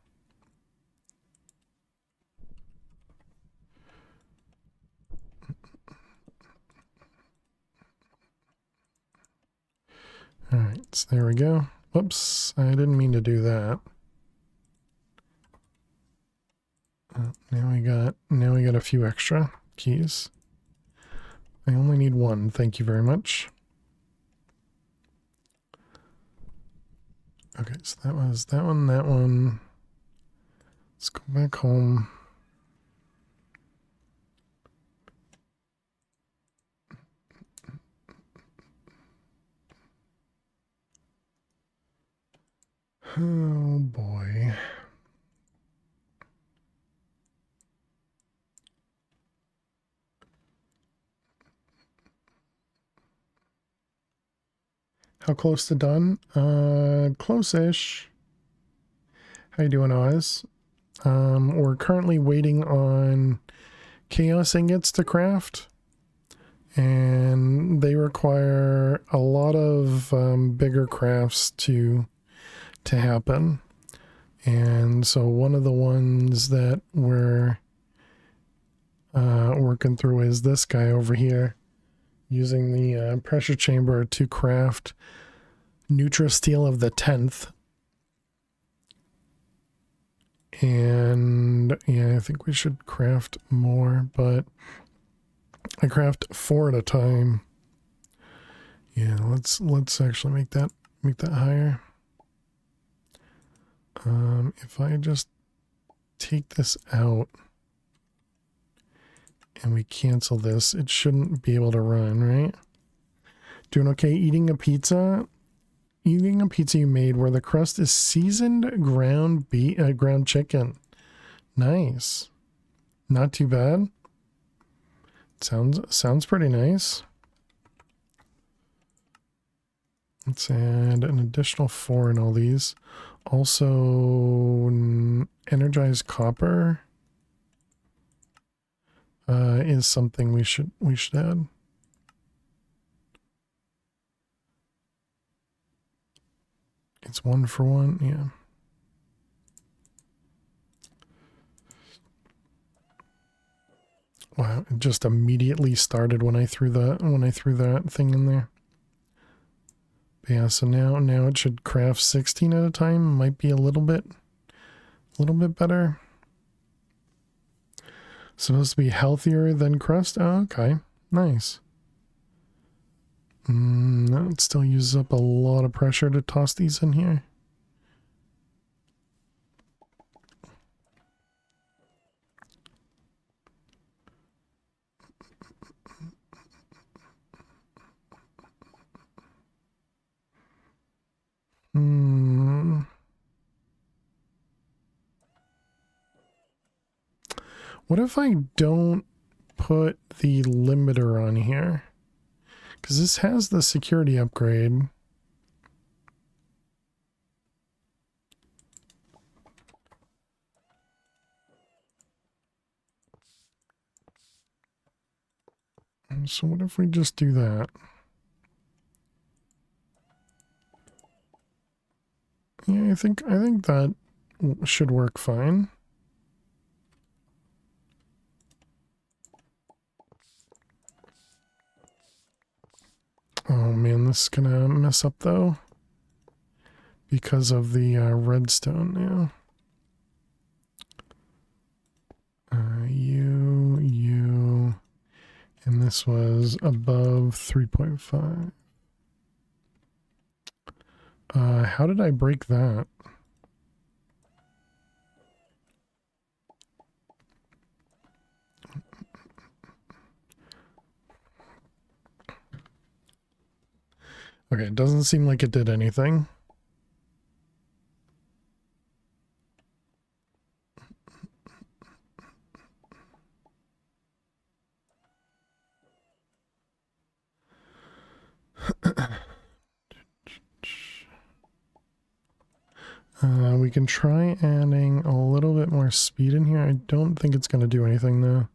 All right, so there we go. Whoops, I didn't mean to do that. Now we got a few extra keys. I only need one. Thank you very much. Okay, so that was that one, that one. Let's go back home. Oh boy. How close to done? Close-ish. How you doing, Oz? We're currently waiting on chaos ingots to craft, and they require a lot of bigger crafts to happen. And so one of the ones that we're working through is this guy over here, using the pressure chamber to craft Neutrosteel of the 10th. And yeah, I think we should craft more, but I craft 4 at a time. Yeah, let's actually make that higher. If I just take this out and we cancel this, it shouldn't be able to run, right? Doing okay. Eating a pizza you made where the crust is seasoned ground chicken. Nice. Not too bad. Sounds pretty nice. Let's add an additional 4 in all these. Also, energized copper is something we should add. It's 1 for 1, yeah. Wow, it just immediately started when I threw that thing in there. But yeah, so now it should craft 16 at a time. Might be a little bit better. Supposed to be healthier than crust. Oh, okay, nice. That still uses up a lot of pressure to toss these in here. What if I don't put the limiter on here? Because this has the security upgrade. So what if we just do that? Yeah, I think that should work fine. Oh man, this is gonna mess up though, because of the redstone now. You, and this was above 3.5. How did I break that? Okay, it doesn't seem like it did anything. We can try adding a little bit more speed in here. I don't think it's going to do anything though.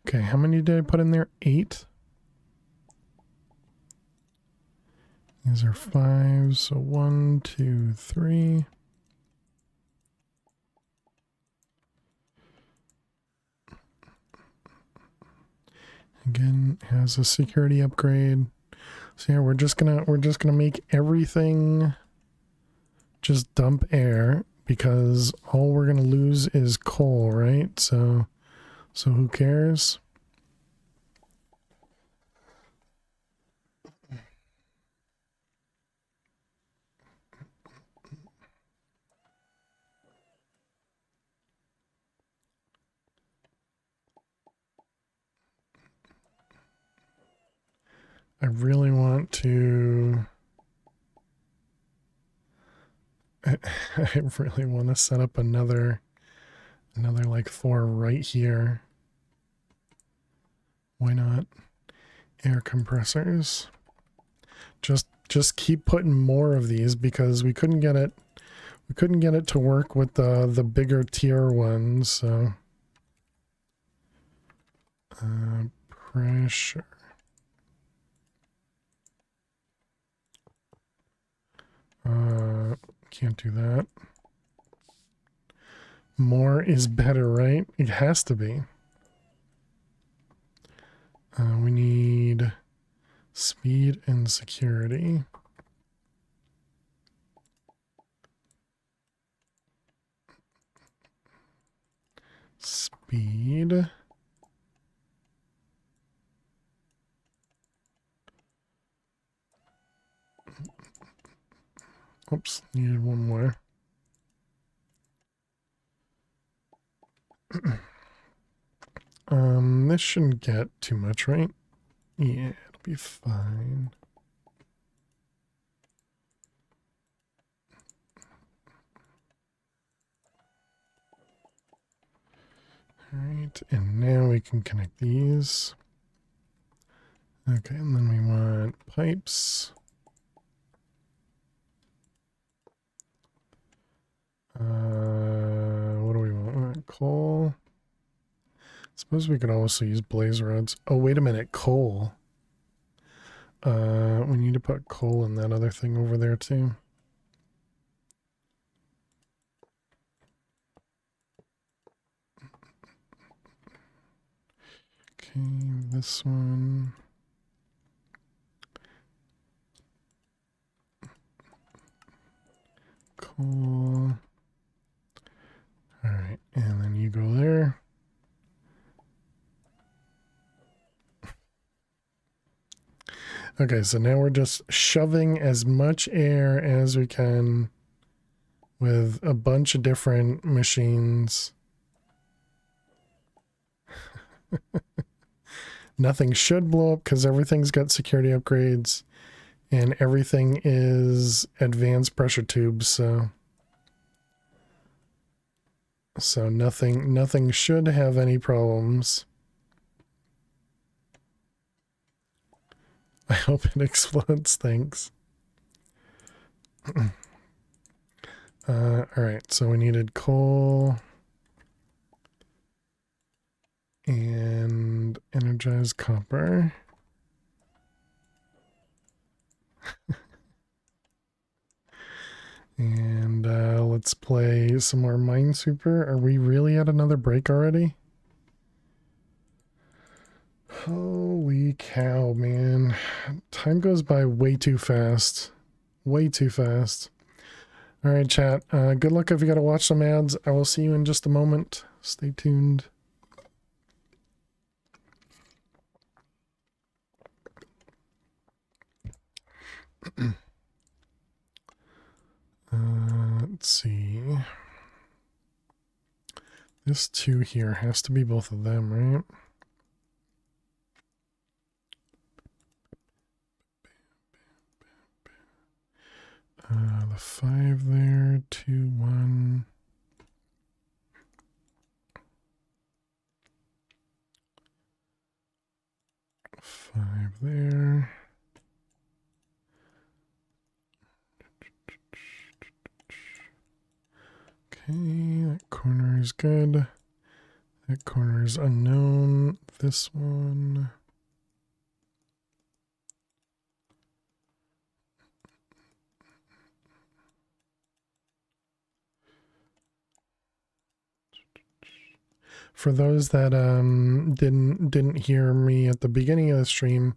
Okay, how many did I put in there? 8. These are 5, so 1, 2, 3. Again, has a security upgrade. So yeah, we're just gonna make everything just dump air because all we're gonna lose is coal, right? So who cares? I really want to I really want to set up another like 4 right here. Why not? Air compressors. Just keep putting more of these because we couldn't get it to work with the bigger tier ones, so pressure. Can't do that. More is better, right? It has to be. We need speed and security. Speed. Oops, needed one more. This shouldn't get too much, right? Yeah, it'll be fine. Alright, and now we can connect these. Okay, and then we want pipes. What do we want? We want coal. Suppose we could also use blaze rods. Oh, wait a minute, coal. We need to put coal in that other thing over there too. Okay, this one. Cool. Alright, and then you go there. Okay, so now we're just shoving as much air as we can with a bunch of different machines. Nothing should blow up because everything's got security upgrades and everything is advanced pressure tubes, so nothing should have any problems. I hope it explodes, thanks. Alright, so we needed coal and energized copper. And let's play some more Minesweeper. Are we really at another break already? Holy cow, man. Time goes by way too fast. Way too fast. Alright, chat. Good luck if you gotta watch some ads. I will see you in just a moment. Stay tuned. Let's see. This 2 here has to be both of them, right? The 5 there, 2, 1. Five there. Okay, that corner is good. That corner is unknown. This one. For those that didn't hear me at the beginning of the stream,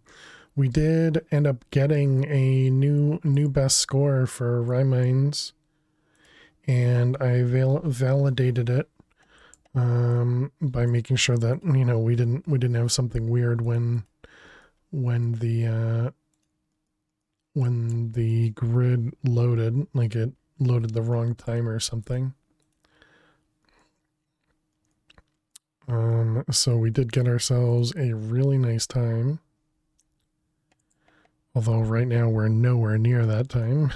we did end up getting a new best score for Rhymines, and I validated it by making sure that we didn't have something weird when the grid loaded, like it loaded the wrong time or something. So we did get ourselves a really nice time. Although right now we're nowhere near that time.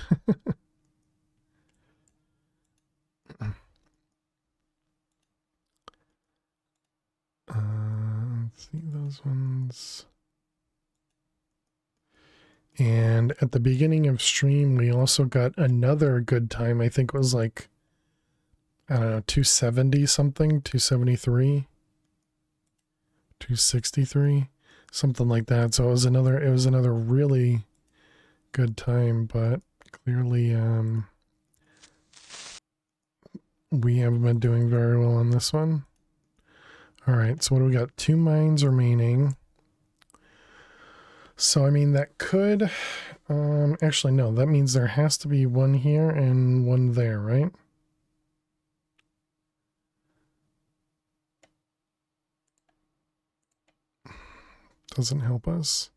Let's see those ones. And at the beginning of stream, we also got another good time. I think it was like, I don't know, 270 something, 273. 263, something like that. So it was another really good time, but clearly we haven't been doing very well on this one. All right, so what do we got? 2 mines remaining. So I mean that could actually no, that means there has to be one here and one there, right? Doesn't help us.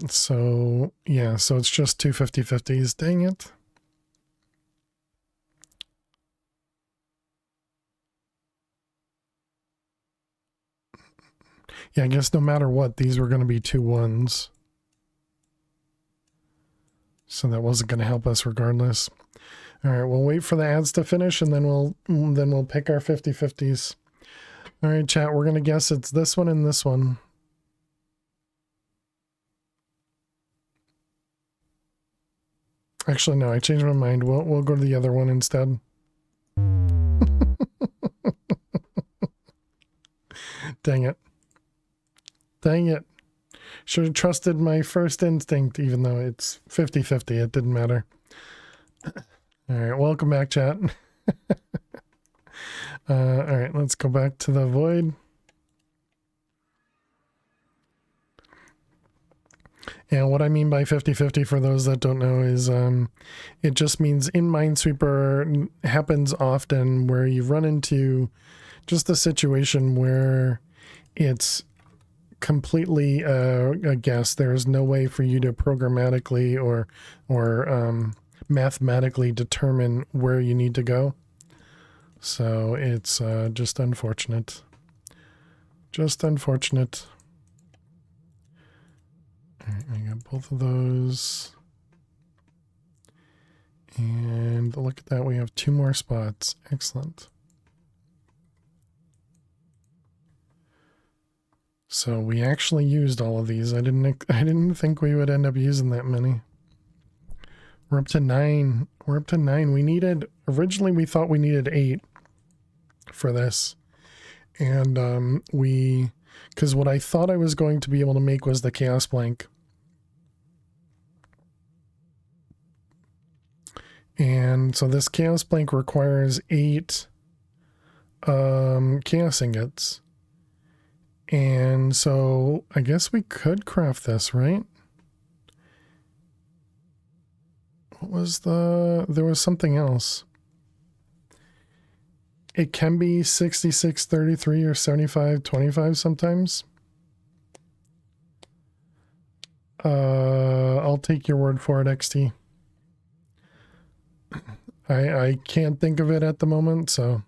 So yeah, so it's just 2 50/50s. Dang it. Yeah, I guess no matter what, these were going to be 2 1s. So that wasn't going to help us regardless. All right, we'll wait for the ads to finish and then we'll pick our 50/50s. All right, chat, we're going to guess it's this one and this one. Actually, no, I changed my mind. We'll go to the other one instead. Dang it. Dang it. Should have trusted my first instinct, even though it's 50/50. It didn't matter. All right, welcome back, chat. All right, let's go back to the void. And what I mean by 50/50 for those that don't know is it just means in Minesweeper happens often where you run into just a situation where it's completely a guess. There's no way for you to programmatically or mathematically determine where you need to go. So it's just unfortunate. Just unfortunate. All right, I got both of those. And look at that, we have 2 more spots. Excellent. So we actually used all of these. I didn't think we would end up using that many. We're up to 9. We're up to 9. Originally we thought we needed 8 for this. And because what I thought I was going to be able to make was the chaos blank. And so this chaos blank requires 8 chaos ingots. And so I guess we could craft this, right? What was there was something else. It can be 66-33 or 75-25 sometimes. I'll take your word for it, XT. I can't think of it at the moment, so.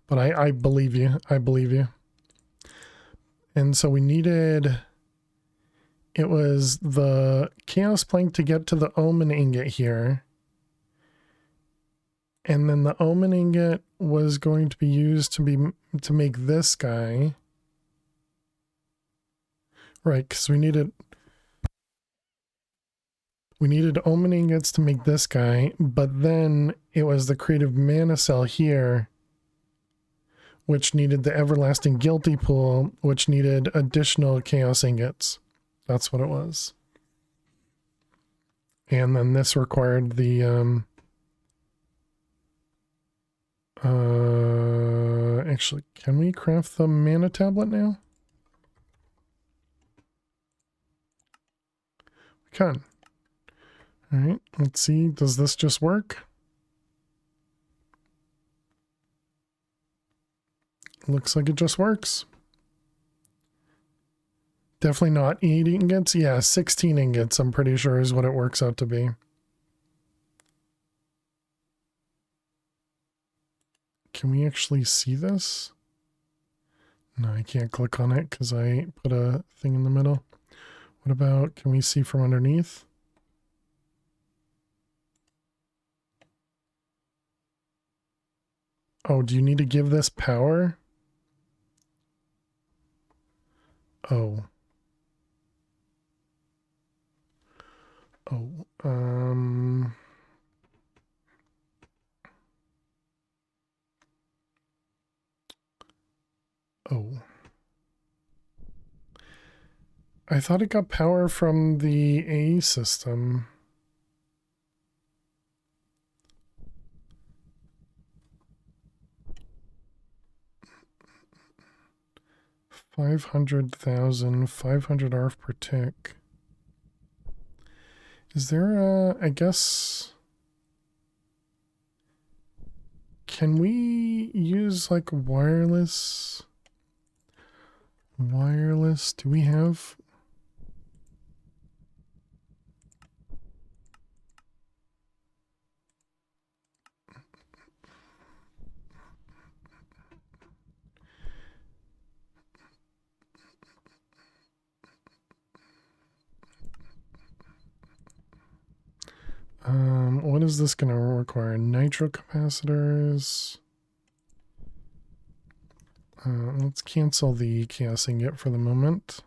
But I believe you. I believe you. And so we needed, it was the chaos plank to get to the omen ingot here. And then the omen ingot was going to be used to make this guy. Right, because we needed omen ingots to make this guy, but then it was the creative mana cell here, which needed the everlasting guilty pool, which needed additional chaos ingots. That's what it was. And then this required the actually, can we craft the mana tablet now? We can. All right, let's see. Does this just work? Looks like it just works. Definitely not 8 ingots. Yeah, 16 ingots, I'm pretty sure is what it works out to be. Can we actually see this? No, I can't click on it because I put a thing in the middle. What about, can we see from underneath? Oh, do you need to give this power? Oh. Oh, oh. I thought it got power from the A system. $500,000, 500 ARF per tick. Is there a, I guess, can we use like wireless? Wireless, do we have? What is this going to require? Nitro capacitors. Let's cancel the chaos ingot for the moment.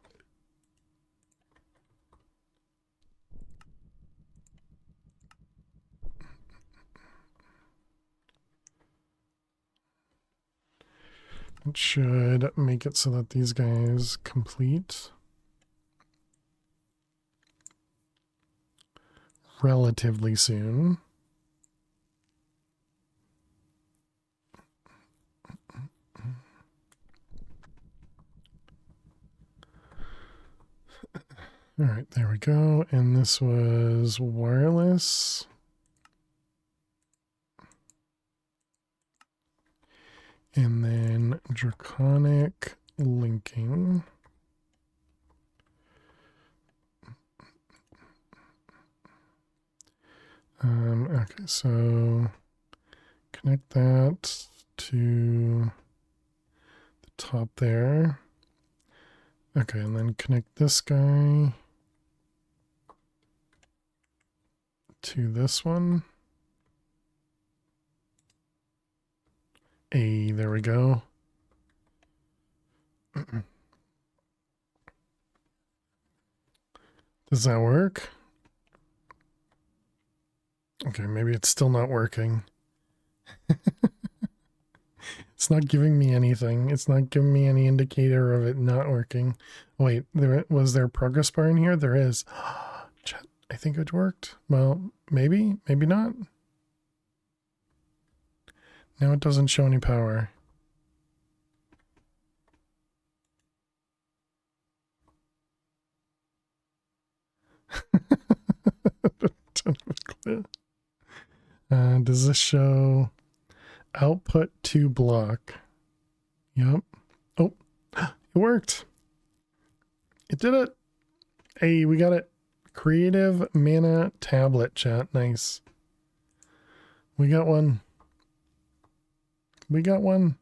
It should make it so that these guys complete relatively soon. All right, there we go. And this was wireless. And then draconic linking. Okay, so connect that to the top there. Okay, and then connect this guy to this one. Hey, there we go. Does that work? Okay, maybe it's still not working. It's not giving me anything. It's not giving me any indicator of it not working. Wait, was there a progress bar in here? There is. Chat, I think it worked. Well, maybe, maybe not. Now it doesn't show any power. Does this show output to block? Yep. Oh, it worked. It did it. Hey, we got it. Creative mana tablet, chat. Nice. We got one. We got one.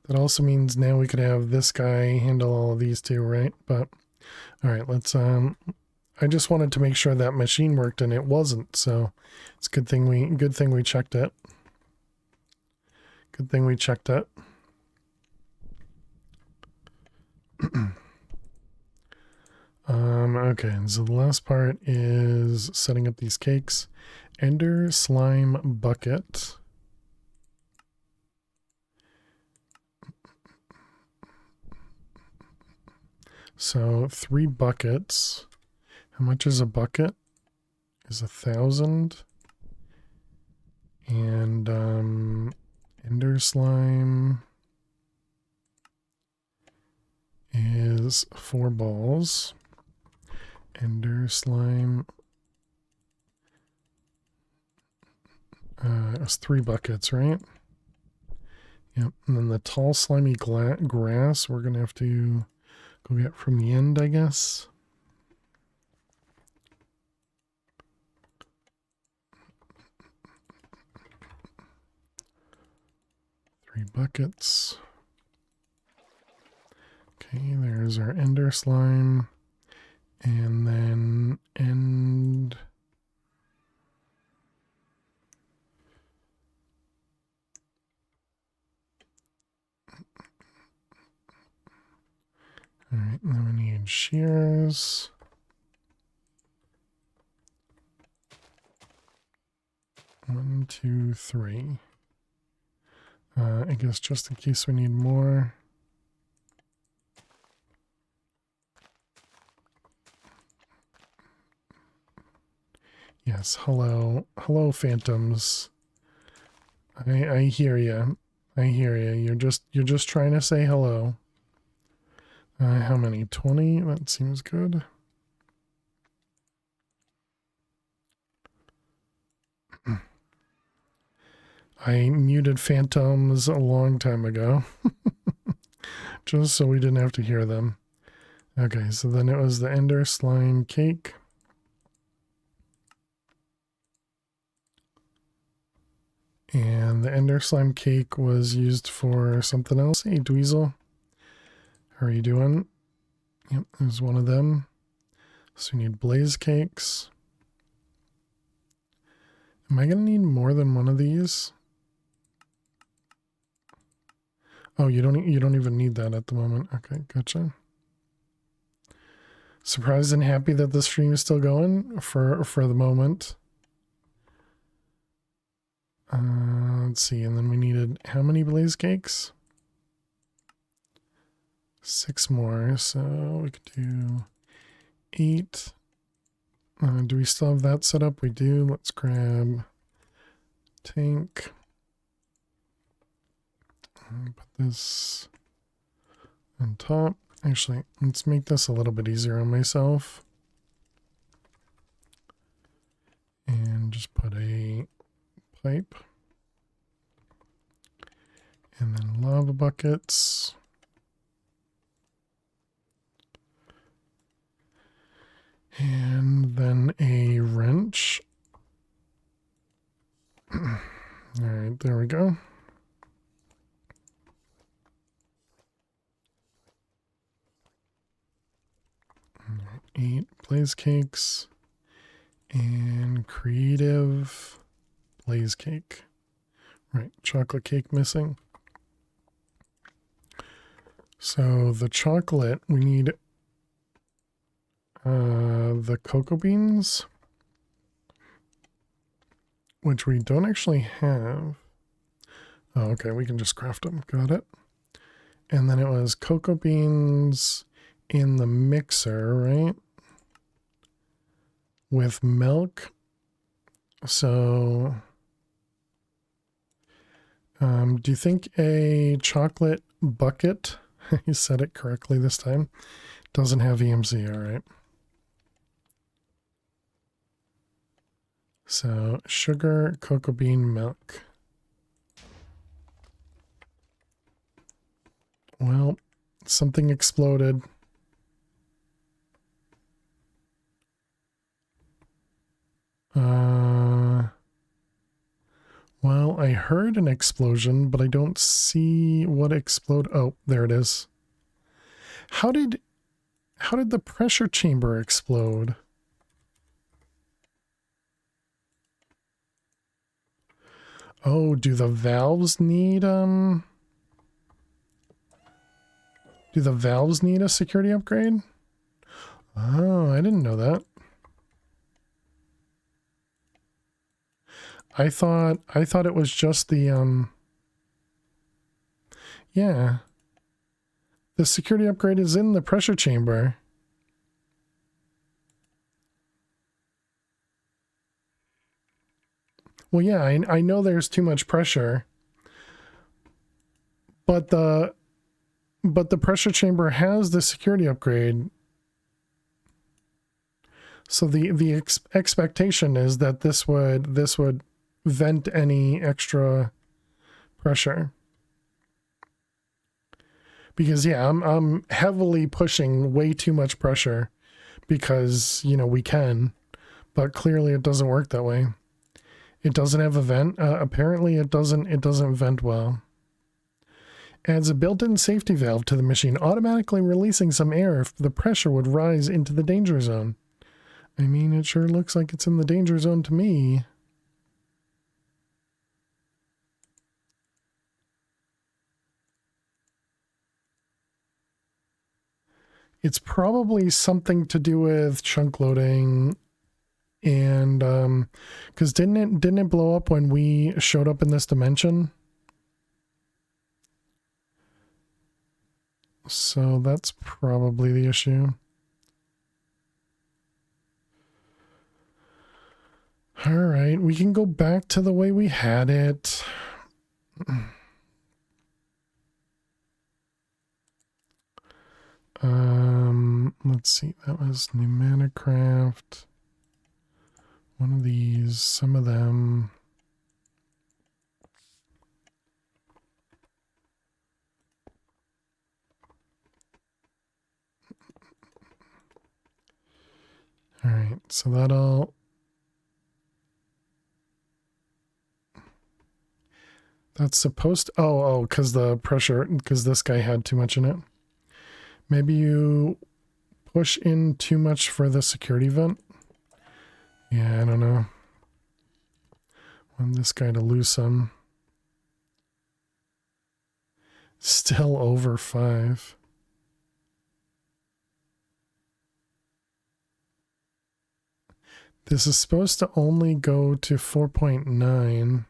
That also means now we could have this guy handle all of these two, right? But all right, let's I just wanted to make sure that machine worked and it wasn't, so it's good thing we checked it. Good thing we checked it. Okay, so the last part is setting up these cakes. Ender slime bucket. So 3 buckets. How much is a bucket? Is 1,000. And ender slime is 4 balls. Ender slime it's 3 buckets, right? Yep. And then the tall slimy grass we're gonna have to go get from the end, I guess. Three buckets. Okay, there's our ender slime. And then end. All right, and then we need shears. One, two, three. I guess just in case we need more. Yes, hello. Hello, phantoms. I hear you. I hear you. You're just trying to say hello. How many? 20? That seems good. I muted phantoms a long time ago. Just so we didn't have to hear them. Okay, so then it was the ender slime cake. And the ender slime cake was used for something else. Hey, Dweezil. How are you doing? Yep, there's one of them. So we need blaze cakes. Am I going to need more than one of these? Oh, you don't even need that at the moment. Okay, gotcha. Surprised and happy that the stream is still going for the moment. Let's see, and then we needed how many blaze cakes? 6 more, so we could do 8. Do we still have that set up? We do. Let's grab tank. Put this on top. Actually, let's make this a little bit easier on myself. And just put a pipe. And then lava buckets. And then a wrench. All right, there we go. Right, 8 blaze cakes and creative blaze cake. Right, chocolate cake missing. So the chocolate, we need the cocoa beans, which we don't actually have. Oh, okay, we can just craft them. Got it. And then it was cocoa beans in the mixer, right? With milk. So, do you think a chocolate bucket, you said it correctly this time, doesn't have EMC, all right? So, sugar, cocoa bean, milk. Well, something exploded. Well, Well, I heard an explosion, but I don't see what explode. Oh, there it is. How did the pressure chamber explode? Oh, do the valves need a security upgrade? Oh, I didn't know that. I thought it was just the yeah. The security upgrade is in the pressure chamber. Well, yeah, I know there's too much pressure, but the pressure chamber has the security upgrade. So the expectation is that this would vent any extra pressure. Because yeah, I'm heavily pushing way too much pressure because, you know, we can, but clearly it doesn't work that way. It doesn't have a vent. Apparently it doesn't vent well. Adds a built-in safety valve to the machine, automatically releasing some air if the pressure would rise into the danger zone. I mean, it sure looks like it's in the danger zone to me. It's probably something to do with chunk loading, and because didn't it blow up when we showed up in this dimension? So that's probably the issue. All right, we can go back to the way we had it. Let's see, that was pneumatic craft. One of these, some of them. All right, so that'll... That's supposed to... Oh, because the pressure, because this guy had too much in it. Maybe you push in too much for the security vent? Yeah, I don't know. Want this guy to lose some. Still over 5. This is supposed to only go to 4.9.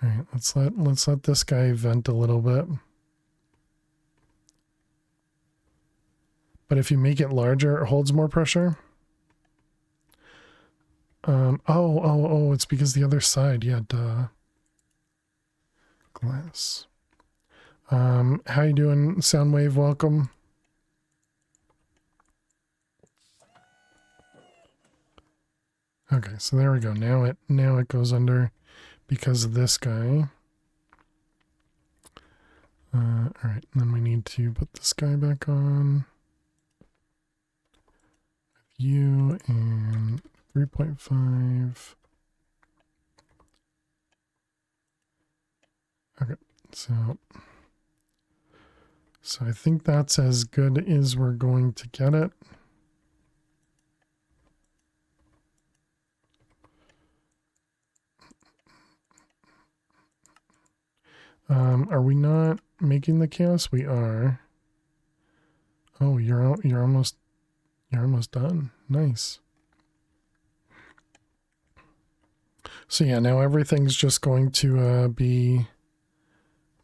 All right, let's let this guy vent a little bit. But if you make it larger, it holds more pressure. Oh, it's because the other side, yeah, duh. Glass. How you doing, Soundwave? Welcome. Okay, so there we go. Now it goes under because of this guy. All right, then we need to put this guy back on. You and 3.5. Okay, so I think that's as good as we're going to get it. Are we not making the chaos? We are. Oh, you're almost done. Nice. So yeah, now everything's just going to be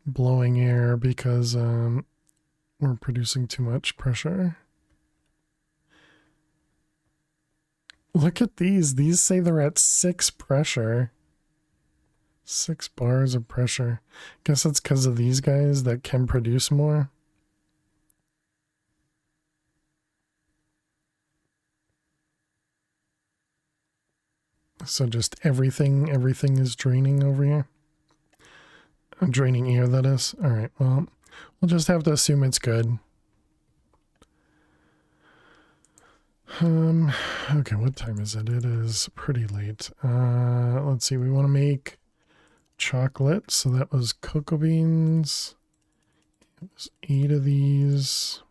blowing air because we're producing too much pressure. Look at these. These say they're at 6 pressure. 6 bars of pressure. Guess that's because of these guys that can produce more. So just everything is draining over here. Draining air, that is. All right, well, we'll just have to assume it's good. Okay, what time is it? It is pretty late. Let's see, we want to make chocolate, so that was cocoa beans. It was 8 of these.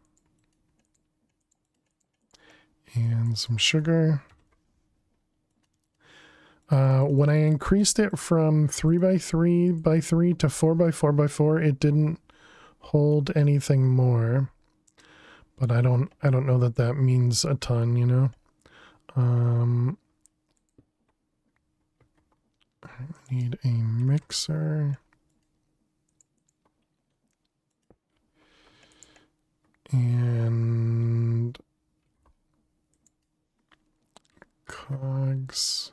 And some sugar. When I increased it from 3x3x3 to 4x4x4, it didn't hold anything more. But I don't know that that means a ton, you know. I need a mixer. And cogs.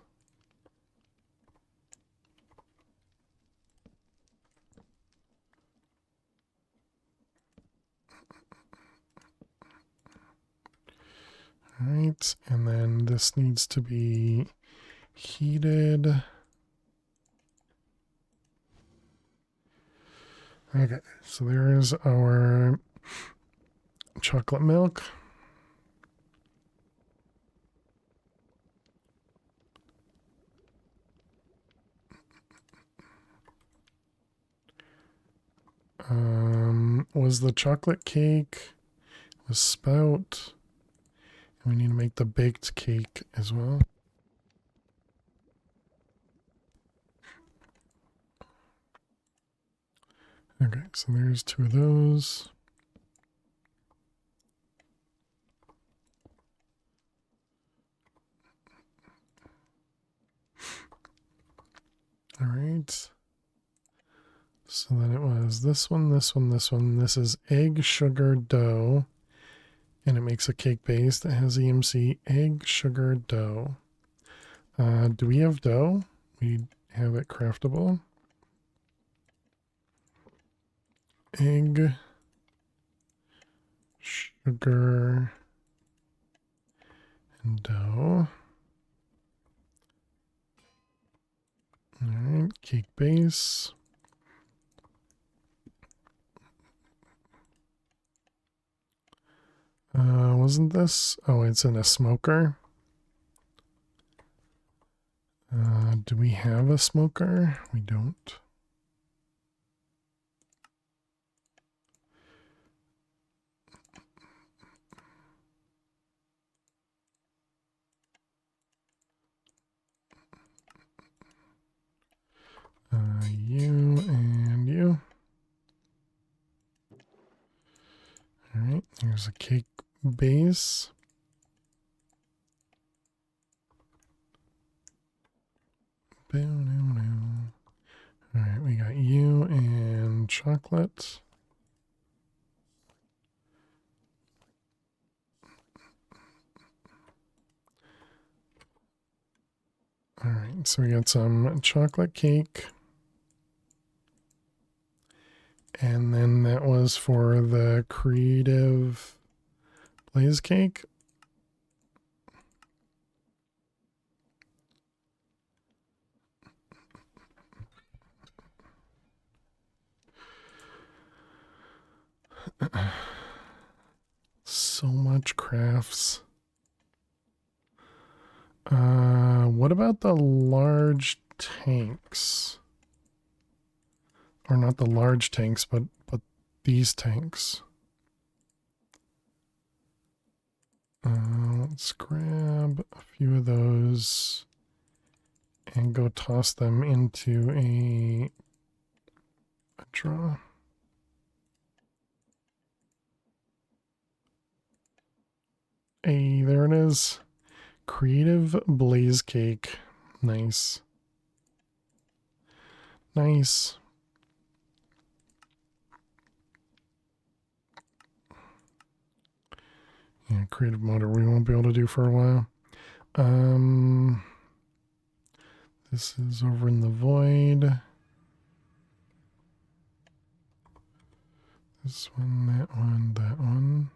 All right, and then this needs to be heated. Okay, so there's our chocolate milk. Was the chocolate cake, the spout, and we need to make the baked cake as well. Okay, so there's 2 of those. All right. So then it was this one, this one, this one. This is egg, sugar, dough. And it makes a cake base that has EMC, egg, sugar, dough. Do we have dough? We have it craftable. Egg, sugar, and dough. All right, cake base. Wasn't this? Oh, it's in a smoker. Do we have a smoker? We don't. You and you. All right, here's a cake base. All right, we got you and chocolate. All right, so we got some chocolate cake. And then that was for the creative blaze cake. So much crafts. What about the large tanks? Or not the large tanks, but these tanks. Let's grab a few of those and go toss them into a draw. Hey, there it is. Creative blaze cake. Nice. Nice. Yeah, creative motor we won't be able to do for a while. This is over in the void. This one, that one, that one.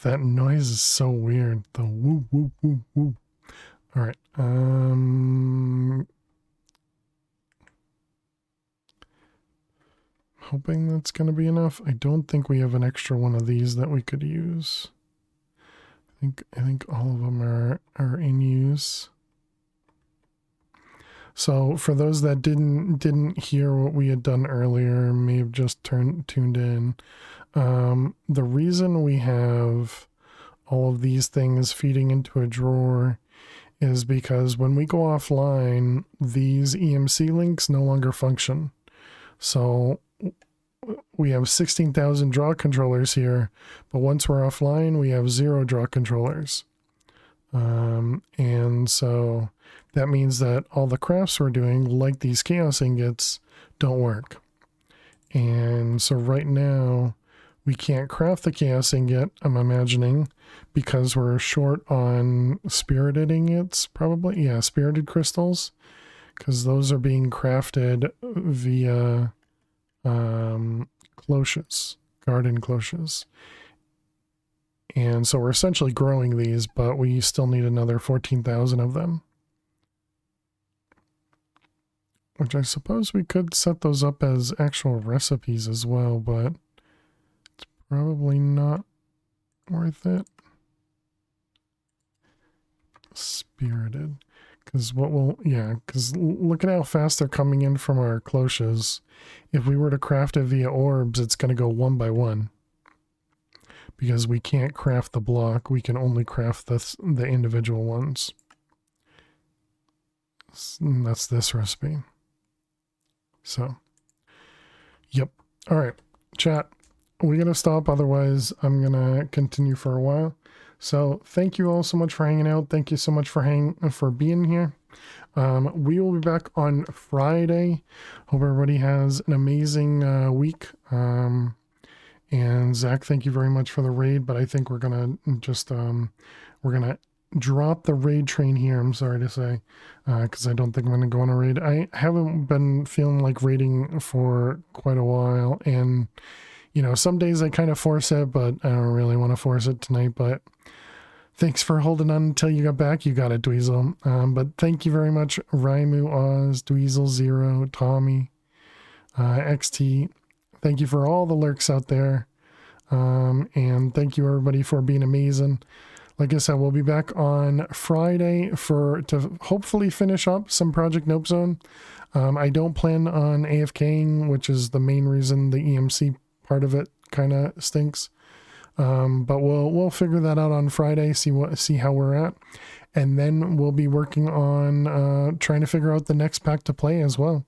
That noise is so weird. The woo woo woo woo. All right. Hoping that's going to be enough. I don't think we have an extra one of these that we could use. I think all of them are in use. So for those that didn't hear what we had done earlier, may have just tuned in. The reason we have all of these things feeding into a drawer is because when we go offline, these EMC links no longer function. So we have 16,000 draw controllers here, but once we're offline, we have 0 draw controllers. And so that means that all the crafts we're doing, like these chaos ingots, don't work. And so right now, we can't craft the chaos ingot, I'm imagining, because we're short on spirited ingots, probably. Yeah, spirited crystals, because those are being crafted via cloches, garden cloches. And so we're essentially growing these, but we still need another 14,000 of them. Which I suppose we could set those up as actual recipes as well, but it's probably not worth it. Spirited. Because because look at how fast they're coming in from our cloches. If we were to craft it via orbs, it's going to go 1 by 1. Because we can't craft the block, we can only craft the individual ones. And that's this recipe. So, yep. All right, chat. We gotta stop, otherwise I'm gonna continue for a while. So thank you all so much for hanging out. Thank you so much for being here. We will be back on Friday. Hope everybody has an amazing week. And Zach, thank you very much for the raid, but I think we're gonna just we're gonna drop the raid train here, I'm sorry to say, because I don't think I'm gonna go on a raid. I haven't been feeling like raiding for quite a while, and you know, some days I kind of force it, but I don't really want to force it tonight. But thanks for holding on until you got back. You got it, Dweezil. But thank you very much, Raimu, Oz, Dweezil, Zero, Tommy, XT. Thank you for all the lurks out there. And thank you everybody for being amazing. Like I said, we'll be back on Friday to hopefully finish up some Project Nope Zone. I don't plan on AFKing, which is the main reason the EMC part of it kind of stinks. But we'll figure that out on Friday, see how we're at. And then we'll be working on trying to figure out the next pack to play as well.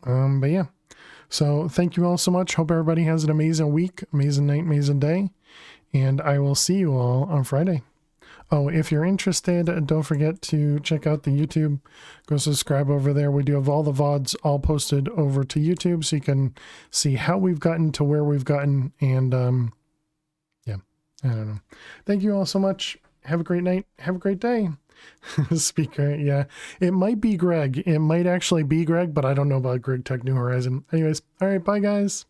But yeah. So thank you all so much. Hope everybody has an amazing week, amazing night, amazing day. And I will see you all on Friday. Oh, if you're interested, don't forget to check out the YouTube. Go subscribe over there. We do have all the VODs all posted over to YouTube, so you can see how we've gotten to where we've gotten. And yeah, I don't know. Thank you all so much. Have a great night. Have a great day. Speaker, yeah. It might be Greg. It might actually be Greg, but I don't know about Greg Tech New Horizon. Anyways, all right, bye guys.